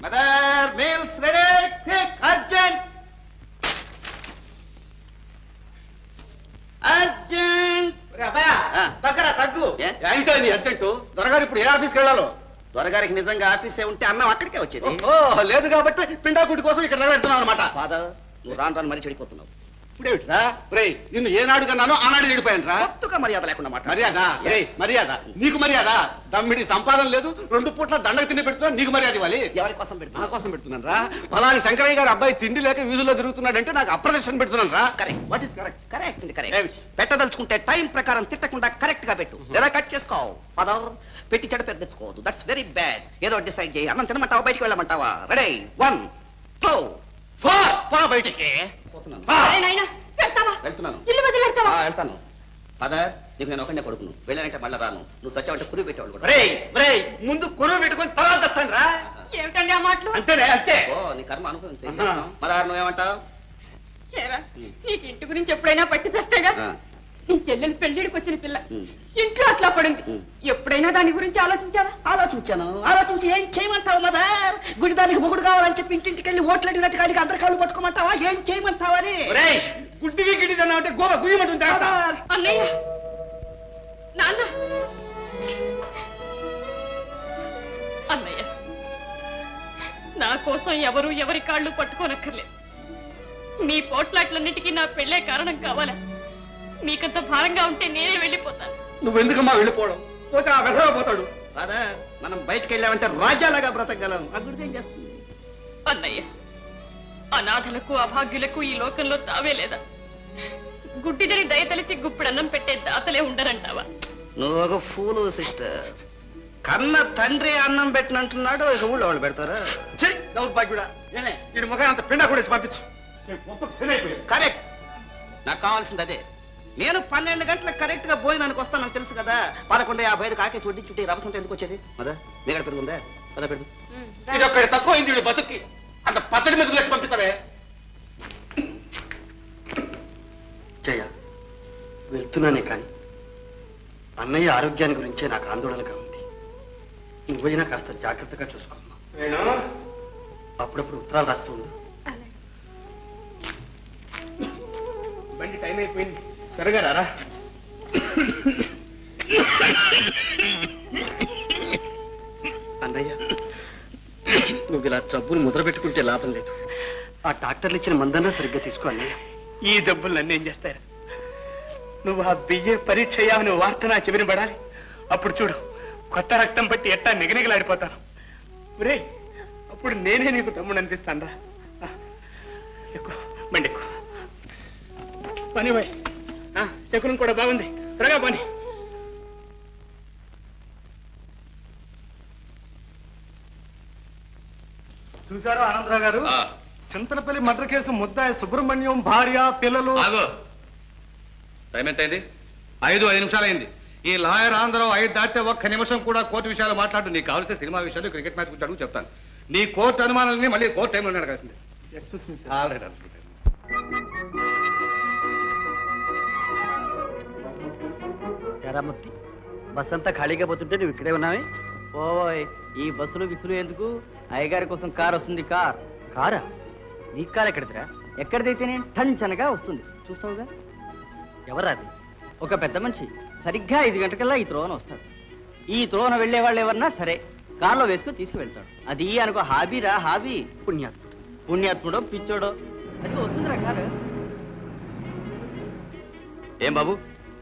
Mother meals ready, quick, urgent urgent. దగ్గర తగ్గు. ఏంటో ఇది అర్జెంటు? దొరగారు ఇప్పుడు ఏ ఆఫీస్కి వెళ్ళాలో? దొరగారికి నిజంగా ఆఫీసే ఉంటే అన్నం అక్కడికే వచ్చేది. లేదు కాబట్టి పిండాకుడి కోసం ఇక్కడ నిలబెడుతున్నావు అనమాట. ఫాదర్, నువ్వు రాను రాను మరీ చెడిపోతున్నావు. ఇప్పుడేమిట్రా రేయ్, నిన్ను ఏనాడు కన్నానో ఆనాడు చెడిపోయాను రా. కొత్తగా మర్యాద లేకుండా మాట. మర్యాద మర్యాద నీకు మర్యాద. దమ్మిడి సంపాదన లేదు, 2 పూట్ల దండకు తిండి పెడుతున్నా, నీకు మర్యాద ఇవ్వాలి. ఎవరి కోసం పెడుతున్నా? నా కోసం పెడుతున్నాను రా. ఫలాని శంకరయ్య గారు అబ్బాయి తిండి లేక వీధుల్లో తిరుగుతున్నాడంటే నాకు అప్రదర్శన పెడుతున్నాను రా. Correct. What is correct? Correct అండి, కరెక్ట్. పెట్టదలుచుకుంటే టైం ప్రకారం తిట్టకుండా కరెక్ట్ గా పెట్టు, లేదా కట్ చేసుకోవు. ఫాదర్, పెట్టి చెడ పెద్ద తెచ్చుకోవద్దు. That's very bad. ఏదో డిసైడ్ చేయి. అన్నం తినమంటావా, బయటికి వెళ్ళమంటావా? రెడీ, 1 2 4 బయటికి పోతున్నాను. వెళ్తున్నాను. వెళ్తాను. ఫాదర్, నీకు నేను ఒకనే కొడుకును. వెళ్ళానంటే మళ్ళీ రాను. నువ్వు చచ్చావంటే కురువు పెట్టేవాళ్ళు కూడా. ముందు కొరువు పెట్టుకొని తర్వాత చేస్తాను రా. ఏమిటండి ఆ మాటలు? అంతేనే, అంతే. ఓ, నీ కర్మ అనుభవించే. మదార్, నువ్వేమంటావు? నీకు ఇంటి గురించి ఎప్పుడైనా పట్టి చేస్తేగా. నీ చెల్లెలు పెళ్లిడికి వచ్చిన పిల్ల ఇంట్లో అట్లా పడింది. ఎప్పుడైనా దాని గురించి ఆలోచించావా? ఆలోచించి ఏం చేయమంటావు మదర్? గుడిదానికి మొగుడు కావాలని చెప్పి ఇంటింటికి వెళ్ళి ఓట్లు అడిగినట్టు కాలికి అందరి కాళ్ళు పట్టుకోమంటావా? ఏం చేయమంటావని? గుడ్డివి గిడ్డిదన్నా అంటే గోవ గుయ్యమంటుంది. అన్నయ్య, నాన్న, అన్నయ్య, నా కోసం ఎవరు ఎవరి కాళ్ళు పట్టుకోనక్కర్లేదు. మీ పోట్లాట్లన్నిటికీ నా పెళ్లే కారణం కావాలా? మీకంత భారంగా ఉంటే నేనే వెళ్ళిపోతాను. నువ్వెందుకమ్మా వెళ్ళిపోవడం? పోతే ఆ వెధవ పోతాడు. ఫాదర్, మనం బయటకు వెళ్ళామంటే రాజ్యాలుగా బ్రతకగలం. ఆ గుడిది ఏం చేస్తుంది? అన్నయ్య, అనాథలకు అభాగ్యులకు ఈ లోకంలో తావే లేదా? గుడ్డిదని దయతలిచి గుప్పిడన్నం పెట్టే దాతలే ఉండరంటావా? నువ్వు ఒక ఫూలు సిస్టర్. కన్న తండ్రి అన్నం పెట్టినంటున్నాడు, ఇక ఊళ్ళో వాళ్ళు పెడతారా? దౌర్భాగ్యుడా, ఈ ముఖాన్ని అంత పిండా కూడా పంపించు. కరెక్ట్. నాకు కావాల్సింది అదే. నేను 12 గంటలకు కరెక్ట్ గా భోజనానికి వస్తానని తెలుసు కదా. 11:55 ఆకేసి వడ్డీ చుట్టి రవసంత ఎందుకు వచ్చేది? మదా నీగడ పెరుగుందా? పద పెడుతు. ఇది ఒక్కడి తక్కువ అయింది వీడు బతుక్కి. అంత పచ్చడి మెతుకు వేసి పంపిస్తావే. జయ, వెళ్తున్నానే కానీ అన్నయ్య ఆరోగ్యాన్ని గురించే నాకు ఆందోళనగా ఉంది. నువ్వైనా కాస్త జాగ్రత్తగా చూసుకోమ్మా. అప్పుడప్పుడు ఉత్తరాలు రాస్తూ ఉండు. బండి టైం అయిపోయింది, త్వరగా రారా. అన్నయ్య, నువ్వు ఇలా జబ్బులు ముద్ర పెట్టుకుంటే లాభం లేదు. ఆ డాక్టర్లు ఇచ్చిన మందన్నా సరిగ్గా తీసుకో అన్నయ్య. ఈ జబ్బులు నన్ను ఏం చేస్తారు? నువ్వు ఆ బియ్య పరీక్ష అయ్యావని వార్త నా చెవిని పడాలి. అప్పుడు చూడు, కొత్త రక్తం పట్టి ఎట్టా నిగనిగలాడిపోతాను. రే, అప్పుడు నేనే నీకు తమ్ముడు అనిపిస్తాను రా. ఎక్కువ బండి ఎక్కువ పని పోయి. శకునం కూడా బాగుంది, త్వరగా పని. చూసారా ఆనందరావు గారు, చింతలపల్లి మర్డర్ కేసు ముద్దాయి సుబ్రహ్మణ్యం భార్య పిల్లలు. టైం ఎంత అయింది? 5 నిమిషాలు అయింది. ఈ లాయర్ ఆంధ్రరావు 5 దాటితే 1 నిమిషం కూడా కోర్టు విషయాలు మాట్లాడు. నీకు కావాల్సిన సినిమా విషయాలు, క్రికెట్ మ్యాచ్ గురించి అడుగు, చెప్తాను. నీ కోర్టు అనుమానాలని మళ్ళీ కోర్టు టైంలో అడగాల్సిందే. ఎరామూర్తి, బస్ అంతా ఖాళీగా పోతుంటే నువ్వు ఇక్కడే ఉన్నావే? ఓయ్, ఈ బస్సులు విసులు ఎందుకు? అయ్యగారి కోసం కార్ వస్తుంది. కారా? నీ కారు ఎక్కడిదిరా? ఎక్కడిదైతేనే టంచనగా వస్తుంది, చూస్తావుగా. ఎవరాది? ఒక పెద్ద మనిషి. సరిగ్గా 5 గంటకల్లా ఈ త్రోవన వస్తాడు. ఈ త్రోవన వెళ్లే వాళ్ళు ఎవరన్నా సరే కారులో వేసుకుని తీసుకువెళ్తాడు. అది అనుకో హాబీరా, హాబీ. పుణ్యాత్ముడో పిచ్చోడో అది వస్తుందిరా కారు. ఏం బాబు,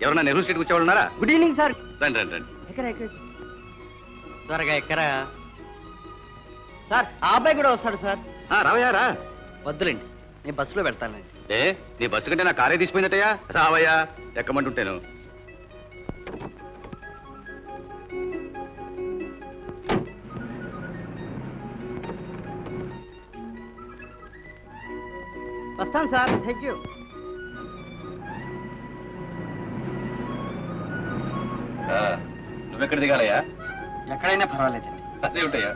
ఎవరన్నా నెహ్రూ స్ట్రీట్ వచ్చేవాళ్ళు ఉన్నారా? Good evening sir. రండి రండి రండి. ఎక్కరా త్వరగా ఎక్కరా సార్. ఆ అబ్బాయి కూడా వస్తాడు సార్. రావయ్యా రా. వద్దులేండి, నేను బస్సులో వెళ్తానండి. నీ బస్సు కంటే నా కారే తీసిపోయిందటయ్యా. రావయ్యా, ఎక్కమంటుంటేను. వస్తాను సార్. Thank you. నువ్వెక్కడ దిగాలయ్యా? ఎక్కడైనా పర్వాలేదండి. అదే ఉంటాయా,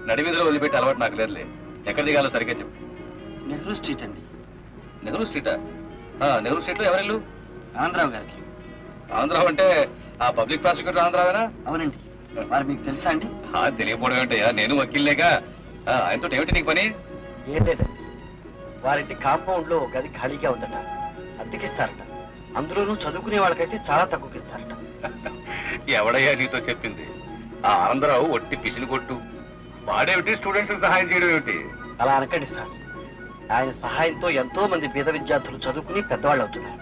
నడివీధిలో వదిలిపెట్టి అలవాటు నాకు లేదులే. ఎక్కడ దిగాలో సరిగ్గా చెప్పు. నెహ్రూ స్ట్రీట్ అండి. నెహ్రూ స్ట్రీటా? నెహ్రూ స్ట్రీట్ లో ఎవరిల్లు? ఆంధ్రావు గారికి. ఆంధ్రావు అంటే ఆ పబ్లిక్ ప్రాసిక్యూటర్ ఆంధ్రావేనా? అవునండి. మరి మీకు తెలుసా అండి? తెలియకపోవడం ఏంటయ్యా, నేను వకీల్లేగా. ఆయనతో ఏమిటి నీకు పని? ఏం లేదండి, వారింటి కాంపౌండ్ లో గది ఖాళీగా ఉందట, అద్దెకిస్తారట. అందులోనూ చదువుకునే వాళ్ళకైతే చాలా తక్కువకిస్తారట. ఎవడయ్యా నీతో చెప్పింది? ఆ ఆనందరావు ఒట్టి పిసిని కొట్టు. వాడేమిటి స్టూడెంట్స్ సహాయం చేయడం ఏమిటి? అలా అనకండి సార్, ఆయన సహాయంతో ఎంతో మంది పేద విద్యార్థులు చదువుకుని పెద్దవాళ్ళు అవుతున్నారు.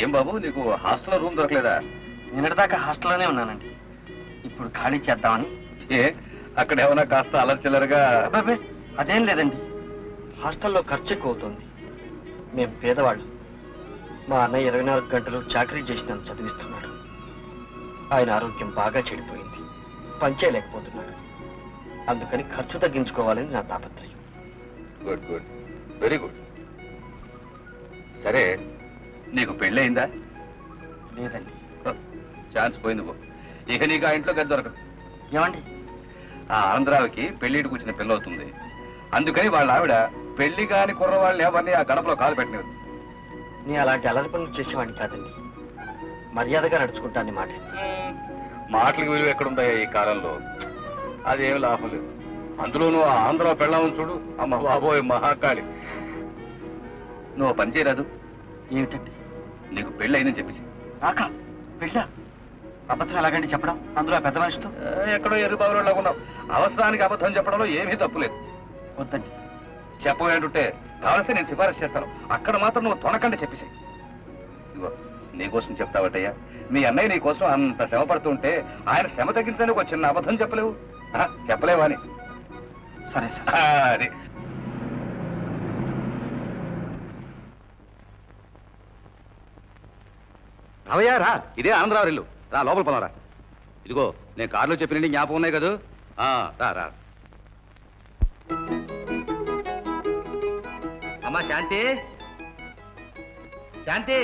ఏం బాబు, నీకు హాస్టల్లో రూమ్ దొరకలేదా? నిన్నటిదాకా హాస్టల్లోనే ఉన్నానండి, ఇప్పుడు ఖాళీ చేద్దామని. ఏ అక్కడ ఏమైనా కాస్త అలర్చిల్లరగా? అబ్బాబే అదేం లేదండి, హాస్టల్లో ఖర్చు ఎక్కువ అవుతుంది. మేము పేదవాళ్ళు. మా అన్నయ్య 24 గంటలు చాకరీ చేసి నన్ను చదివిస్తున్నాడు. ఆయన ఆరోగ్యం బాగా చెడిపోయింది, పనిచేయలేకపోతున్నాడు. అందుకని ఖర్చు తగ్గించుకోవాలని నా తాపత్రయం. Good good, very good. సరే, నీకు పెళ్ళయిందా? లేదండి. ఛాన్స్ పోయింది పో. ఇక నీకు ఆ ఇంట్లో గది దొరకదు. ఏమండి? ఆ ఆంధ్రావికి పెళ్లిటికి వచ్చిన పిల్ల అవుతుంది. అందుకని వాళ్ళ ఆవిడ పెళ్లి కాని కుర్రవాళ్ళని ఎవరిని ఆ గడపలో కాలు పెట్టినది. నేను అలాంటి అలరి పనులు చేసేవాడిని కాదండి, మర్యాదగా నడుచుకుంటానని మాటిస్తాను. మాటలకు విలువ ఎక్కడుందా ఈ కాలంలో? అదేం లాభం లేదు. అందులోనూ ఆ ఆంధ్ర పెళ్ళామని చూడు, అమ్మ బాబోయ్ మహాకాళి. నువ్వు పని చేయరాదు? ఏమిటండి? నీకు పెళ్ళి అయిందని చెప్పేసి. నాకా పెళ్ళా? అబద్ధం ఎలాగండి చెప్పడం, అందులో పెద్ద మనిషితో? ఎక్కడో ఎర్రబాబులో ఉన్నావు. అవసరానికి అబద్ధం చెప్పడంలో ఏమీ తప్పులేదు. వద్దండి. చెప్పవేంటుంటే కావలసి నేను సిఫారసు చేస్తాను. అక్కడ మాత్రం నువ్వు తొనకండి చెప్పేసి. ఇదిగో నీకోసం చెప్తావటయ్యా, మీ అన్నయ్య నీ కోసం అంత శ్రమ పడుతుంటే ఆయన శ్రమ తగ్గించడానికి ఒక చిన్న అబద్ధం చెప్పలేవు? చెప్పలేవా అని? సరే సార్. అది రావయ్యా, రా. ఇదే ఆనందరావు ఇల్లు. రా, లోపల పోదారా. ఇదిగో నేను కారులో చెప్పినండి జ్ఞాపకం ఉన్నాయి కదా? రా రా. అమ్మా శాంతి, శాంతి.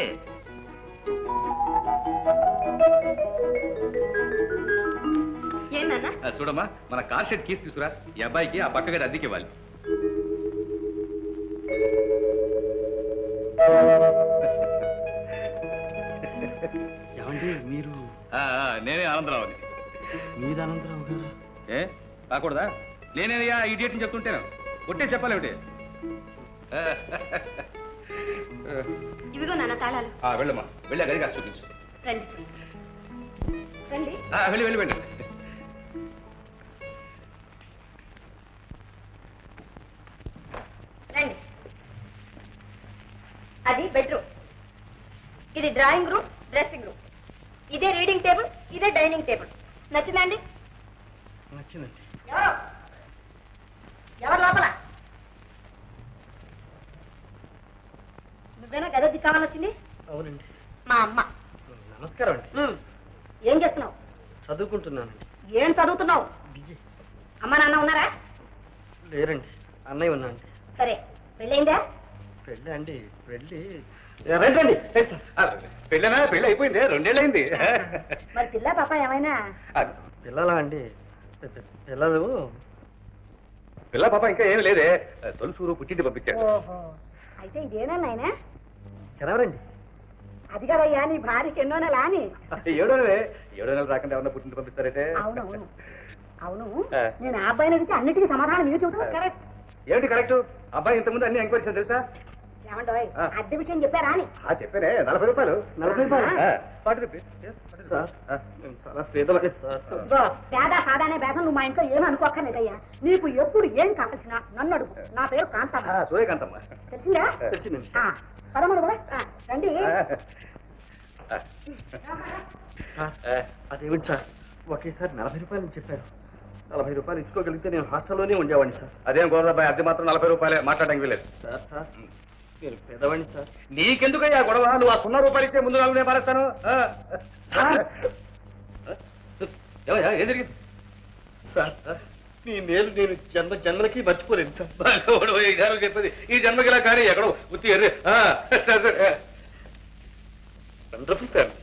చూడమ్మా, మన కార్ షెడ్ కీస్ తీసుకురా. ఈ అబ్బాయికి ఆ పక్క గది అద్దెకి ఇవ్వాలి. ఏమండి మీరు? నేనే ఆనందరావుని. మీరు ఆనందరావు గారు? ఏ కాకూడదా? నేనేనయ్యా ఇడియట్ని చెప్తుంటేను. కొట్టే చెప్పాలేమిటి? ఇవిగో నాన్న తాళాలు. వెళ్ళమ్మా, వెళ్ళా గదిగా చూపించు. రండి రండి. వెళ్ళి వెళ్ళి వెళ్ళి. రండి. అది బెడ్రూమ్, ఇది డ్రాయింగ్ రూమ్, డ్రెస్సింగ్ రూమ్, ఇదే రీడింగ్ టేబుల్, ఇదే డైనింగ్ టేబుల్. నచ్చిందండి? నచ్చిందండి. ఎవరు లోపల? నువ్వేనా గది కావాలని వచ్చింది? అవునండి. మా అమ్మ. నమస్కారం అండి. ఏం చేస్తున్నావు? చదువుకుంటున్నానండి. ఏం చదువుతున్నావు? అమ్మ నాన్న ఉన్నారా? లేరండి, అన్నయ్య ఉన్నాండి. సరే, పెళ్ళయిందా? పెళ్ళి అండి, పెళ్ళి రండి. పెళ్ళనా? పెళ్ళి అయిపోయింది, 2 ఏళ్ళైంది. మరి పిల్ల పాప ఏమైనా? పిల్లలా అండి? పిల్లలు పిల్ల పాప ఇంకా ఏమి లేదే. తొలుసూరు పుట్టింటి పంపించారు. ఓహో, అయితే ఇదేనా నాయనా? చదవరండి. అది కదయ్యా నీ భార్యకి ఎన్నో నెల అని. 7వ నెల రాకుండా ఏమన్నా పుట్టింటి పంపిస్తారైతే? అవునవును అవును. నేను ఆ అబ్బాయిని అడిగితే అన్నిటికీ సమాధానం మీరు చెబుతారు. కరెక్ట్. ఏమిటి కరెక్ట్? అబ్బాయి ఇంతకుముందు అన్ని ఎంక్వైరీస్ తెలుసా? ఏమంటావు? అద్దె విషయం చెప్పారా అని? చెప్పానే. 40 రూపాయలు. 40 రూపాయలు? 40 రూపీస్. చాలా పేదవాడి సార్. పేద సాదానే భేదం నువ్వు మా ఇంట్లో ఏమీ అనుకోక్కర్లేదయ్యా. నీకు ఎప్పుడు ఏం కావాల్సినా నన్ను అడుగు. నా పేరు కాంతమ్మ. సూర్యకాంతమ్మ. తెలిసిందా? తెలిసిందండి. పదమూడు కూడా రండి. అదేమిటి సార్, ఒకేసారి 40 రూపాయలు చెప్పారు. 40 రూపాయలు ఇచ్చుకోగలిగితే నేను హాస్టల్లోనే ఉండేవాడిని సార్. అదేం గోదాబాయ్, అద్దె మాత్రం 40 రూపాయలే. మాట్లాడడానికి లేదు సార్. నేను పేదవాడిని సార్. నీకెందుకయ్యా గొడవ? నువ్వు ఆ 0 రూపాయలు ఇచ్చే ముందు 4 నేను మారేస్తాను. ఏం జరిగింది సార్? నీ మేలు నేను జన్మలకి మర్చిపోలేను సార్. చెప్పేది ఈ జన్మకి ఇలా కానీ ఎక్కడో ఉత్తి ఎర్రి. Wonderful family.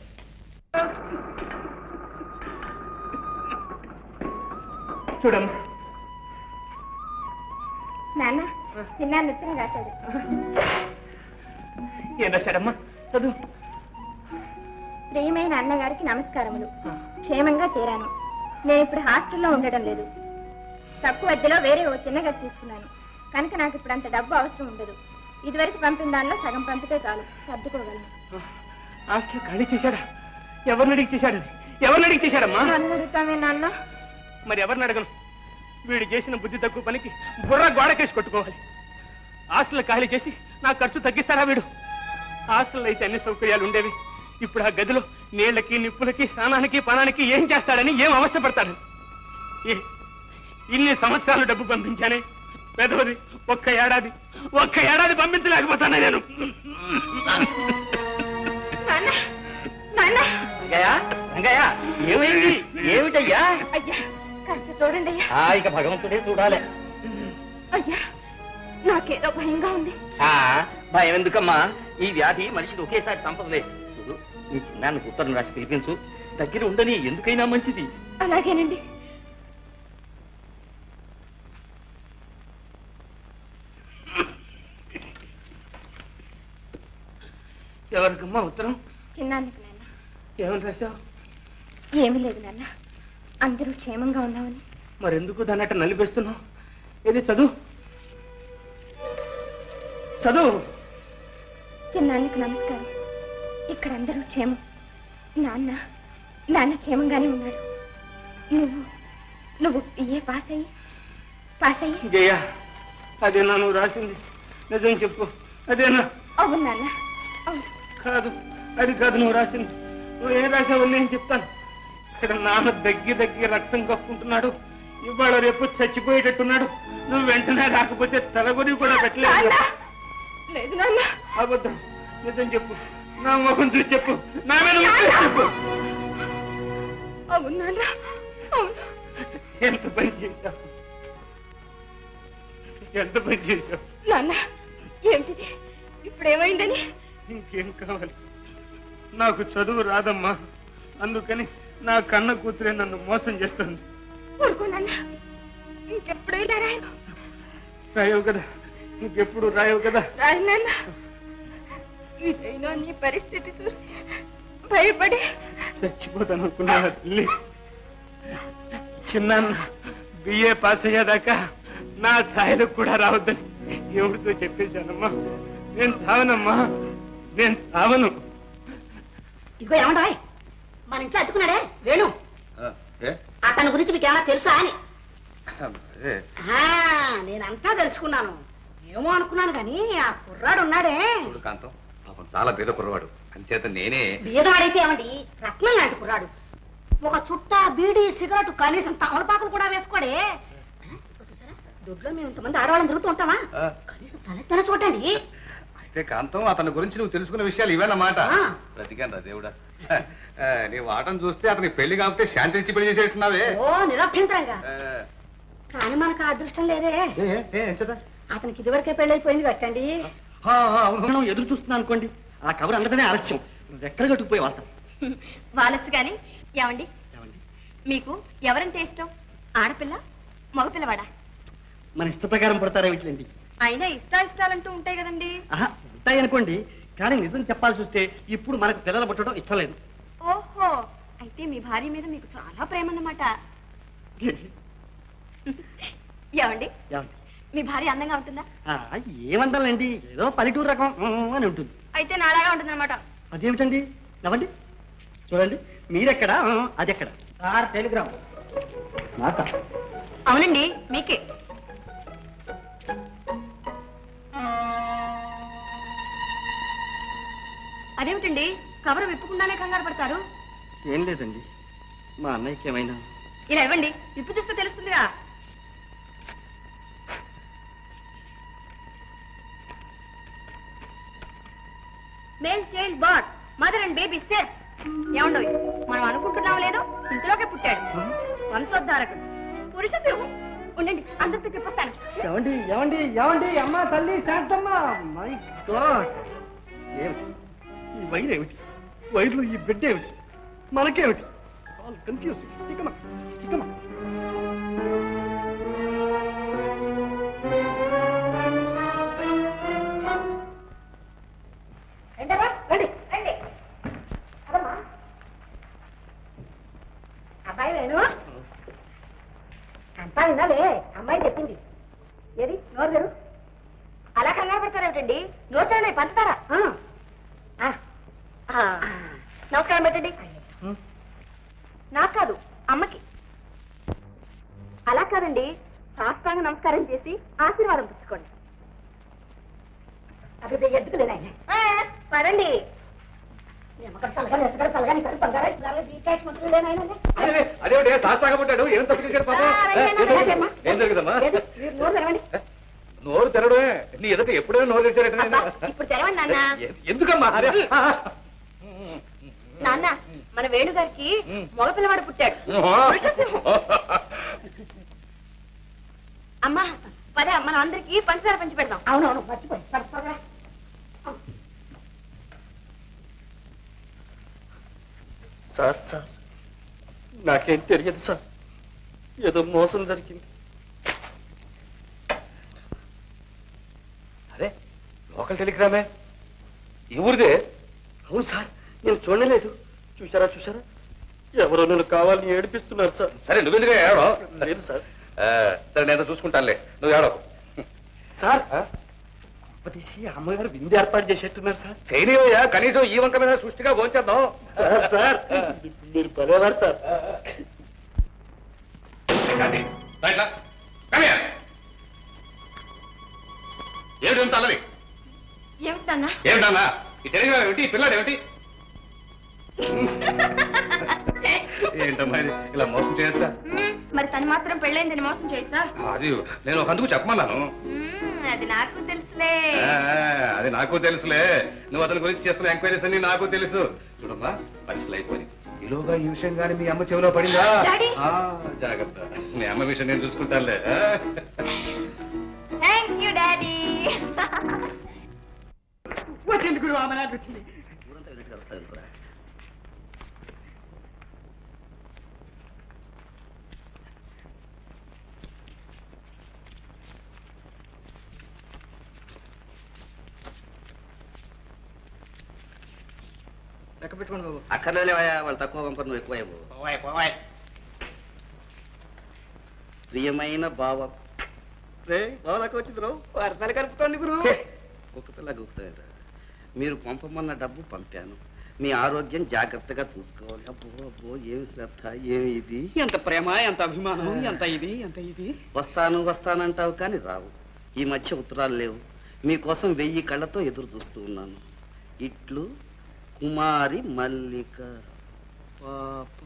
చూడమ్మా, నాన్న చిన్న నృత్యం రాశాడు. ఏం రాశాడమ్మా? చదువు. ప్రియమైన అన్నగారికి నమస్కారములు. క్షేమంగా చేరాను. నేను ఇప్పుడు హాస్టల్లో ఉండడం లేదు. తక్కువ అద్దెలో వేరే ఓ చిన్న గది తీసుకున్నాను కనుక నాకు ఇప్పుడు అంత డబ్బు అవసరం ఉండదు. ఇదివరకు పంపిన దానిలో సగం పంపితే చాలు, సర్దుకోగలను. హాస్టల్ ఖాళీ చేశాడా? ఎవరిని అడిగి చేశాడని? ఎవరిని అడిగి చేశాడమ్మా? నన్ను అడుగుతామే నాన్న. మరి ఎవరిని అడగను? వీడు చేసిన బుద్ధి తక్కువ పనికి బుర్ర గోడకేసి కొట్టుకోవాలి. హాస్టల్ ఖాళీ చేసి నా ఖర్చు తగ్గిస్తారా వీడు? హాస్టల్లో అయితే అన్ని సౌకర్యాలు ఉండేవి. ఇప్పుడు ఆ గదిలో నీళ్లకి నిప్పులకి స్నానానికి పానానికి ఏం చేస్తాడని, ఏం అవస్థ పడతాడని. ఇన్ని సంవత్సరాలు డబ్బు పంపించానే పెదవది ఒక్క ఏడాది పంపించలేకపోతానే నేను. ఏమైంది? ఏమిటయ్యా? అయ్యా కాస్త చూడండి అయ్యా. ఇక భగవంతుడే చూడాలి. అయ్యా నాకేదో భయంగా ఉంది. భయం ఎందుకమ్మా? ఈ వ్యాధి మనిషిని ఒకేసారి చంపదులే. చూడు, నీ చిన్నాన్ని ఉత్తరం రాసి పిలిపించు. దగ్గర ఉండని, ఎందుకైనా మంచిది. అలాగేనండి. ఎవరికమ్మా ఉత్తరం? చిన్నానికి నాన్న. ఏమని రాశావు? ఏమీ లేదు నాన్న, అందరూ క్షేమంగా ఉన్నామని. మరెందుకు దాన్ని అట్ట నలిపేస్తున్నావు? ఏది చదువు చదువు. చిన్నానికి నమస్కారం. ఇక్కడ అందరూ క్షేమం. నాన్న క్షేమంగానే ఉన్నాడు. నువ్వు ఏ పాస్ అయ్యి జయ, అదేనా నువ్వు రాసింది? నిజం చెప్పు, అదేనా? అవును నాన్న, అవును. కాదు, అది కాదు నువ్వు రాసింది. నువ్వు ఏం రాసావు నేను చెప్తాను. ఇక్కడ నాన్న దగ్గి రక్తం కప్పుకుంటున్నాడు. ఇవాళ రేపు చచ్చిపోయేటట్టున్నాడు. నువ్వు వెంటనే రాకపోతే తలగొని కూడా పెట్టలేదు. లేదు నాన్న. అబద్ధం. నిజం చెప్పు, నా ముఖం చూసి చెప్పు, నా మీద చెప్పు. అవును నాన్న, అవును. ఎంత పని చేశావు నాన్న. ఏమిటిది? ఇప్పుడేమైందని? ఇంకేం కావాలి? నాకు చదువు రాదమ్మా, అందుకని నా కన్న కూతురే నన్ను మోసం చేస్తుంది. ఊరుకో నాన్న, ఇంకెప్పుడైనా రాయవు కదా, ఇంకెప్పుడు రాయవు కదా. రాయి నాన్న. ఇదైనా నీ పరిస్థితి చూసి భయపడి చచ్చిపోతాను అనుకున్నా తల్లి. చిన్న బిఏ పాస్ అయ్యేదాకా నా ఛాయలు కూడా రావద్దని ఎవరితో చెప్పేశానమ్మా. నేను చావనమ్మా, నేను చావను. ఇదిగో ఏమంటా, మన ఇంట్లో అతుకున్నాడే వేణు, అతని గురించి మీకు ఏమైనా తెలుసా అని. నేనంతా తెలుసుకున్నాను. ఏమో అనుకున్నాను కానీ ఆ కుర్రాడు ఉన్నాడే. కాంతం పాపం చాలా బీద కుర్రవాడు, అంచేత నేనే. బీదవాడైతే ఏమండి, రత్నం లాంటి కుర్రాడు. ఒక చుట్ట బీడీ సిగరెట్ కనీసం తమలపాకులు కూడా వేసుకోడే. చూసారా, దొడ్లో మేము ఇంతమంది ఆడవాళ్ళని తిరుగుతూ ఉంటామా? కనీసం తలెత్తన చూడండి. అయితే కాంతం, అతని గురించి నువ్వు తెలుసుకున్న విషయాలు ఇవేనమాట. బ్రతికాను రా దేవుడా. నీ వాటం చూస్తే అతని పెళ్లి కాకపోతే శాంతి ఇచ్చి పెళ్లి చేసేట్టున్నావే. ఓ నిరభ్యంతరంగా. కానీ మనకు అదృష్టం లేదే. అతనికి ఇదివరకే పెళ్ళైపోయింది కట్టండి. ఎదురు చూస్తున్నా అనుకోండి, ఆ కబురు అందరినే ఆలస్యం. ఎక్కడ కట్టుకుపోయి వాళ్తాం. వాళ్ళొచ్చు కానీ. ఏమండి, మీకు ఎవరంటే ఇష్టం? ఆడపిల్ల, మగపిల్లవాడా? మన ఇష్ట ప్రకారం పడతారా వీటిలండి. అయినా ఇష్టాలంటూ ఉంటాయి కదండి. ఉంటాయి అనుకోండి, కానీ నిజం చెప్పాల్సి వస్తే ఇప్పుడు మనకు పిల్లలు పుట్టడం ఇష్టం లేదు. ఓహో, అయితే మీ భార్య మీద మీకు చాలా ప్రేమ అన్నమాట. ఏమండి, మీ భార్య అందంగా ఉంటుందా? ఏమందాలండి, ఏదో పల్లెటూరు రకం అని ఉంటుంది. అయితే నాలాగా ఉంటుందన్నమాట. అదేమిటండి? నవ్వండి, చూడండి, మీరెక్కడా అదెక్కడ? టెలిగ్రామ్. అవునండి, మీకే. అదేమిటండి, కవర్ విప్పుకుండానే కంగారు పడతారు? ఏం లేదండి, మా అన్నయ్యకి ఏమైనా. ఇలా ఇవ్వండి, విప్పు చూస్తే తెలుస్తుందిగా. Male child both, mother and baby safe. ఏమండో, మనం అనుకుంటున్నాం లేదో ఇంతలోకే పుట్టాడు వంశోద్ధారకుడు, పురుష సింహం. ఉండండి, అందరితో చెప్పొస్తాను. ఏమండి ఏమండి ఏమండి, అమ్మా తల్లి శాంతమ్మ. మై గాడ్, ఏమిటి ఈ వైర్? ఏమిటి వైర్లో ఈ బిడ్డ? ఏమిటి మనకేమిటి? All confusing. ఇకమా ఇకమా. అబ్బాయి వేణు, అంతా వినాలే. నోరు తెరు. అలా కంగారు పెడతారేమిటండి? నోరు తెరండి, పంచుతారా? నమస్కారం పెట్టండి. నాకు కాదు, అమ్మకి. అలా కాదండి, సాష్టాంగ నమస్కారం చేసి ఆశీర్వాదం పుచ్చుకోండి. అదే ఎద్దుకులేనా పదండి. అదే శాస్త్రంగా పుట్టాడు, ఏం తప్పు చేశాడు పాపం? ఏం జరుగుదమ్మా? నోరు తెరడమే. నీ ఎదుట ఎప్పుడైనా నోరు తెరిచారట. ఇప్పుడు తెరవండి నాన్న. ఎందుకమ్మా? నాన్న, మన వేణుగారికి మగపిల్లవాడు పుట్టాడు. అమ్మా పద, మనం అందరికి పంచదార పంచి పెడదాం. అవునవును, మర్చిపోయి. సార్ సార్, నాకేం తెలియదు సార్, ఏదో మోసం జరిగింది. అరే, లోకల్ టెలిగ్రామే. ఈ ఊరిదే? అవును సార్, నేను చూడలేదు. చూసారా చూసారా, ఎవరో నన్ను కావాలని ఏడిపిస్తున్నారు సార్. సరే, నువ్వెందుకు ఏడో? లేదు సార్. సరే, నేను చూసుకుంటానులే, నువ్వు ఏడో. సార్, అమ్మగారు విందు ఏర్పాటు చేసేట్టున్నారు సార్. చేయనివయ్యా, కనీసం ఈ వంక మీద సృష్టిగా భోంచేద్దాం. సార్ సార్, మీరు పదేవారు సార్. ఏమిటి అల్లరి? ఏమిటన్నా? ఏమిటన్నా? ఈ టెలిగ్రామ్ ఏమిటి? ఈ పిల్లాడు ఏమిటి? ఏంటమ్మా ఇలా మోసం చేయొచ్చా? మరి తను మాత్రం పెళ్ళైందని మోసం చేయొచ్చా? అది నేను ఒక అందుకు చెప్పమన్నాను. అది నాకు తెలుసులే. అది నాకు తెలుసులే. నువ్వు అతని గురించి చేస్తున్న ఎంక్వైరీస్ అన్ని నాకు తెలుసు. చూడమ్మా, పరీక్షలు అయిపోయి ఈలోగా ఈ విషయం కానీ మీ అమ్మ చెవిలో పడిందా? జాగ్రత్త, మీ అమ్మ విషయం నేను చూసుకుంటానులే. Thank you daddy. వచ్చింది గురువు, ఆమె నాకు వచ్చింది. లెక్క పెట్టుకోండి బాబు. అక్కర్లేవయ్యా, వాళ్ళు తక్కువ పంపరు, నువ్వు ఎక్కువ పోవాయి. ప్రియమైన బావ. రే బావ దాకా వచ్చింది రావు, వరసలు కలుపుతోంది గురువు. కుక్కపిల్ల గుర్తుంట. మీరు పంపమన్న డబ్బు పంపాను. మీ ఆరోగ్యం జాగ్రత్తగా చూసుకోవాలి. అబ్బో అబ్బో, ఏమి శ్రద్ధ, ఏమి ఇది, ఎంత ప్రేమ, ఎంత అభిమానం, ఎంత ఇది, ఎంత ఇది. వస్తానంటావు కానీ రావు. ఈ మధ్య ఉత్తరాలు లేవు. మీకోసం 1000 కళ్ళతో ఎదురు చూస్తూ ఉన్నాను. ఇట్లు కుమారి మల్లిక. పాప.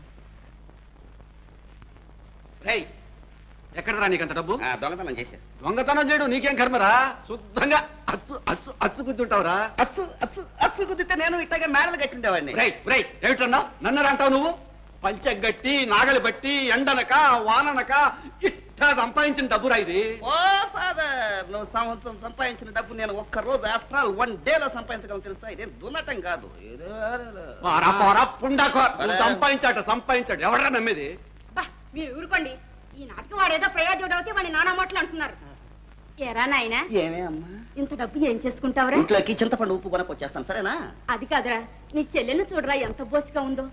ఎక్కడరా నీకంత డబ్బు? దొంగతనం చేశా. దొంగతనం చేయడం నీకేం కర్మరా? శుద్ధంగా అచ్చు గుద్దుంటావురా. అచ్చు కుదితే నేను ఇట్లాగే మేడలు కట్టిండేవాడిని. ఏమిటన్నా నన్నరా అంటావు నువ్వు? పంచగట్టి, నాగలి బట్టి, ఎండనక వాననక ఇట్టా సంపాదించిన డబ్బురా ఇది. ఓ ఫాదర్, నువ్వు సంవత్సరం సంపాదించిన డబ్బు నేను ఒక్క రోజు ఆఫ్టర్ ఆల్ 1 డేలో సంపాదించగలను తెలుసా? ఇదేం దున్నటం కాదు. సంపాదించాడు ఎవడరా నమ్మేది? మీరు ఊరుకోండి. ఈ నాటకం వాడేదో ప్రయోజనం అవుతే వాడిని నానా మాటలు అంటున్నారు. ఎరా నాయనా, ఏమే అమ్మా, ఇంత డబ్బు ఏం చేసుకుంటావురా? ఇంట్లోకి చింతపండు ఉప్పు కొనకొచ్చేస్తాను, సరేనా? అది కాదురా, నీ చెల్లెలు చూడరా ఎంత బోసిగా ఉందో.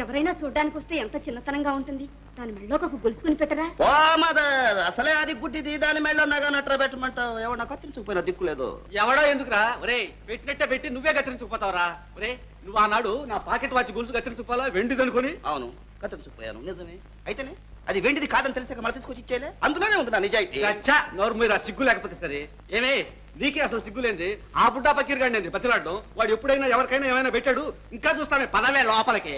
ఎవరైనా చూడ్డానికి వస్తే ఎంత చిన్నతనంగా ఉంటుంది. దాని మెళ్ళలోకి ఒక గొలుసుకుని పెట్టరా? ఓ మదర్, అసలే అది గుడ్డిది, దాని మెళ్ళో నగా నట్ర పెట్టమంటావు. ఎవరు నాకు కత్తిరించుకుపోయినా దిక్కులేదు. ఎవడో ఎందుకురా? ఒరే, పెట్టినట్టే పెట్టి నువ్వే కత్తిరించుకుపోతావురా. ఒరే, నువ్వు ఆనాడు నా పాకెట్ వాచ్ గొలుసు కత్తిరించుకోవాలా, వెండిదనుకొని? అవును, కత్తిరించుకుపోయాను, నిజమే. అయితేనే అది వెండిది కాదని తెలిసాక మళ్ళీ తీసుకొచ్చి ఇచ్చేలే. అందులోనే ఉంది నా నిజాయితీ. నోరు మీరు ఆ సిగ్గు లేకపోతే సరే. ఏమే, నీకే అసలు సిగ్గులేంది. ఆ బుడ్డా పకీర్ గాడి బతిలాడడం. వాడు ఎప్పుడైనా ఎవరికైనా ఏమైనా పెట్టాడు? ఇంకా చూస్తామే, పదవే లోపలికి.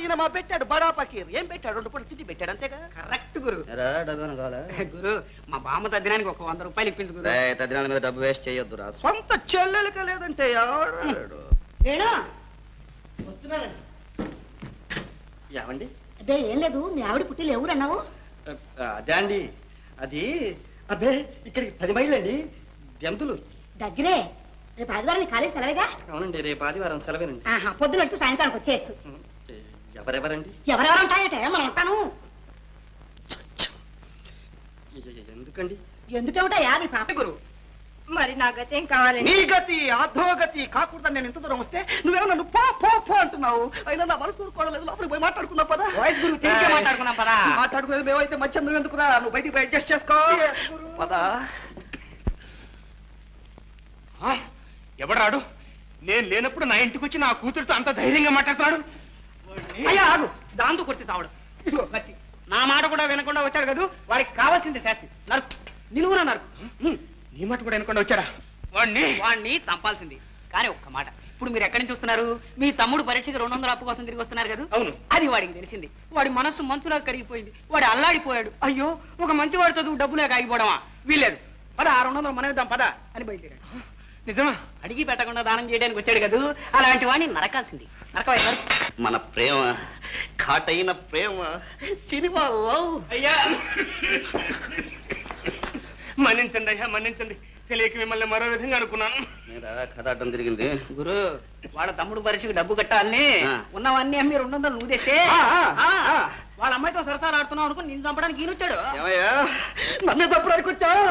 ఈయన మా పెట్టాడు బడా పకీర్. ఏం పెట్టాడు? 2 పూటలు తిండి పెట్టాడు, అంతేగా? కరెక్ట్ గురు. గురు, మా బామ్మ తద్దినానికి ఒక 100 రూపాయలు ఇప్పించు గురు. తద్దినాల మీద డబ్బు వేస్ట్ చేయొద్దురా. సొంత చెల్లెలక లేదంటే వస్తున్నారండి. ఏమండి? అదే ఏం లేదు, మీ ఆవిడ పుట్టిలు ఎవరన్నావు? అదే అండి, అది అదే ఇక్కడికి 10 మైళ్ళు అండి. జంతులు దగ్గరే. రేపు ఆదివారం ఖాళీ సెలవేగా? అవునండి, రేపు ఆదివారం సెలవేనండి. పొద్దున వెళ్తే సాయంత్రానికి వచ్చేయచ్చు. ఎవరెవరండి? ఎవరెవరు ఉంటాయటే మనం ఉంటాను. ఎందుకండి? ఎందుకేమిటయా నీ పాప గురు? మరి నా గతి ఏం కావాలి? నీ గతి అధోగతి కాకూడదని నేను ఇంత దూరం వస్తే నువ్వేమో నన్ను పో పో పో అంటున్నావు. అయినా నా మనసు ఊరుకోవడం లోపలికి పోయి మాట్లాడుకుందాం పదా. మాట్లాడుకున్నాం పదా. మాట్లాడుకునేది మేమైతే మధ్య నువ్వు ఎందుకురా? నువ్వు బయటికి పోయి అడ్జస్ట్ చేసుకో పదా. ఎవడాడు? నేను లేనప్పుడు నా ఇంటికి వచ్చి నా కూతురుతో అంత ధైర్యంగా మాట్లాడుతున్నాడు. అయ్యా ఆగు, దాంతో కొట్టి చావడం. ఇదిగో కత్తి. నా మాట కూడా వినకుండా వచ్చాడు కదా, వాడికి కావాల్సింది శాస్తి. నరుకు, నిలువున నరుకు. నీ మాట కూడా వినకుండా వచ్చాడా? వాడిని చంపాల్సింది. కానీ ఒక్క మాట, ఇప్పుడు మీరు ఎక్కడి నుంచి వస్తున్నారు? మీ తమ్ముడు పరీక్షకి 200 అప్పు కోసం తిరిగి వస్తున్నారు కదా? అవును. అది వాడికి తెలిసింది. వాడి మనస్సు మంచులా కరిగిపోయింది. వాడు అల్లాడిపోయాడు. అయ్యో, ఒక మంచివాడు చదువు డబ్బులే ఆగిపోవడమా? వీల్లేదు, పద 600 మనం ఇద్దాం పద అని బయలుదేరాడు. నిజమా? అడిగి పెట్టకుండా దానం చేయడానికి వచ్చాడు కదా, అలాంటి వాడిని నరకాల్సింది. నరకవై మన ప్రేమ ఘాటైన ప్రేమ సినిమా లవ్. అయ్యా మన్నించండి అయ్యా, మన్నించండి. తెలియక మిమ్మల్ని మరో విధంగా అనుకున్నాను. కథ అడ్డం తిరిగింది. గురు, వాళ్ళ తమ్ముడు పరీక్షకు డబ్బు కట్టాలని ఉన్నవన్నీ అమ్మి 200 నువ్వు తెస్తే వాళ్ళ అమ్మాయితో సరసాలు ఆడుతున్నావు అనుకుని నేను చంపడానికి ఈయనొచ్చాడు. నన్నే తప్పడానికి వచ్చావు?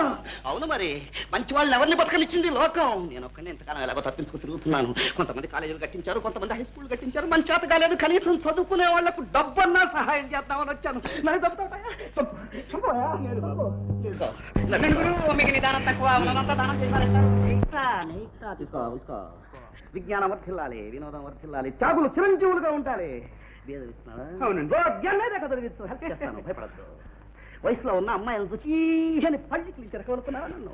అవును మరి, మంచి వాళ్ళని ఎవరిని బతకనిచ్చింది లోకం. నేను ఒక్కడే ఇంతకాలం ఎలాగో తప్పించుకు తిరుగుతున్నాను. కొంతమంది కాలేజీలు కట్టించారు, కొంతమంది హై స్కూల్ కట్టించారు. మంచి చేత కాలేదు, కనీసం చదువుకునే వాళ్లకు డబ్బన్నా సహాయం చేద్దామని వచ్చాను. నన్ను మీకు నిదానం తక్కువ, ఉన్నదంతా దానం చేశారు. తీసుకో. విజ్ఞానం వర్ధిల్లాలి, వినోదం వర్ధిల్లాలి, త్యాగులు చిరంజీవులుగా ఉండాలి. అవునండి. హెల్ప్ చేస్తాను, భయపడద్దు. వయసులో ఉన్న అమ్మాయిలు చూసి అని పళ్ళకి చెరకనుకున్నారా? నన్ను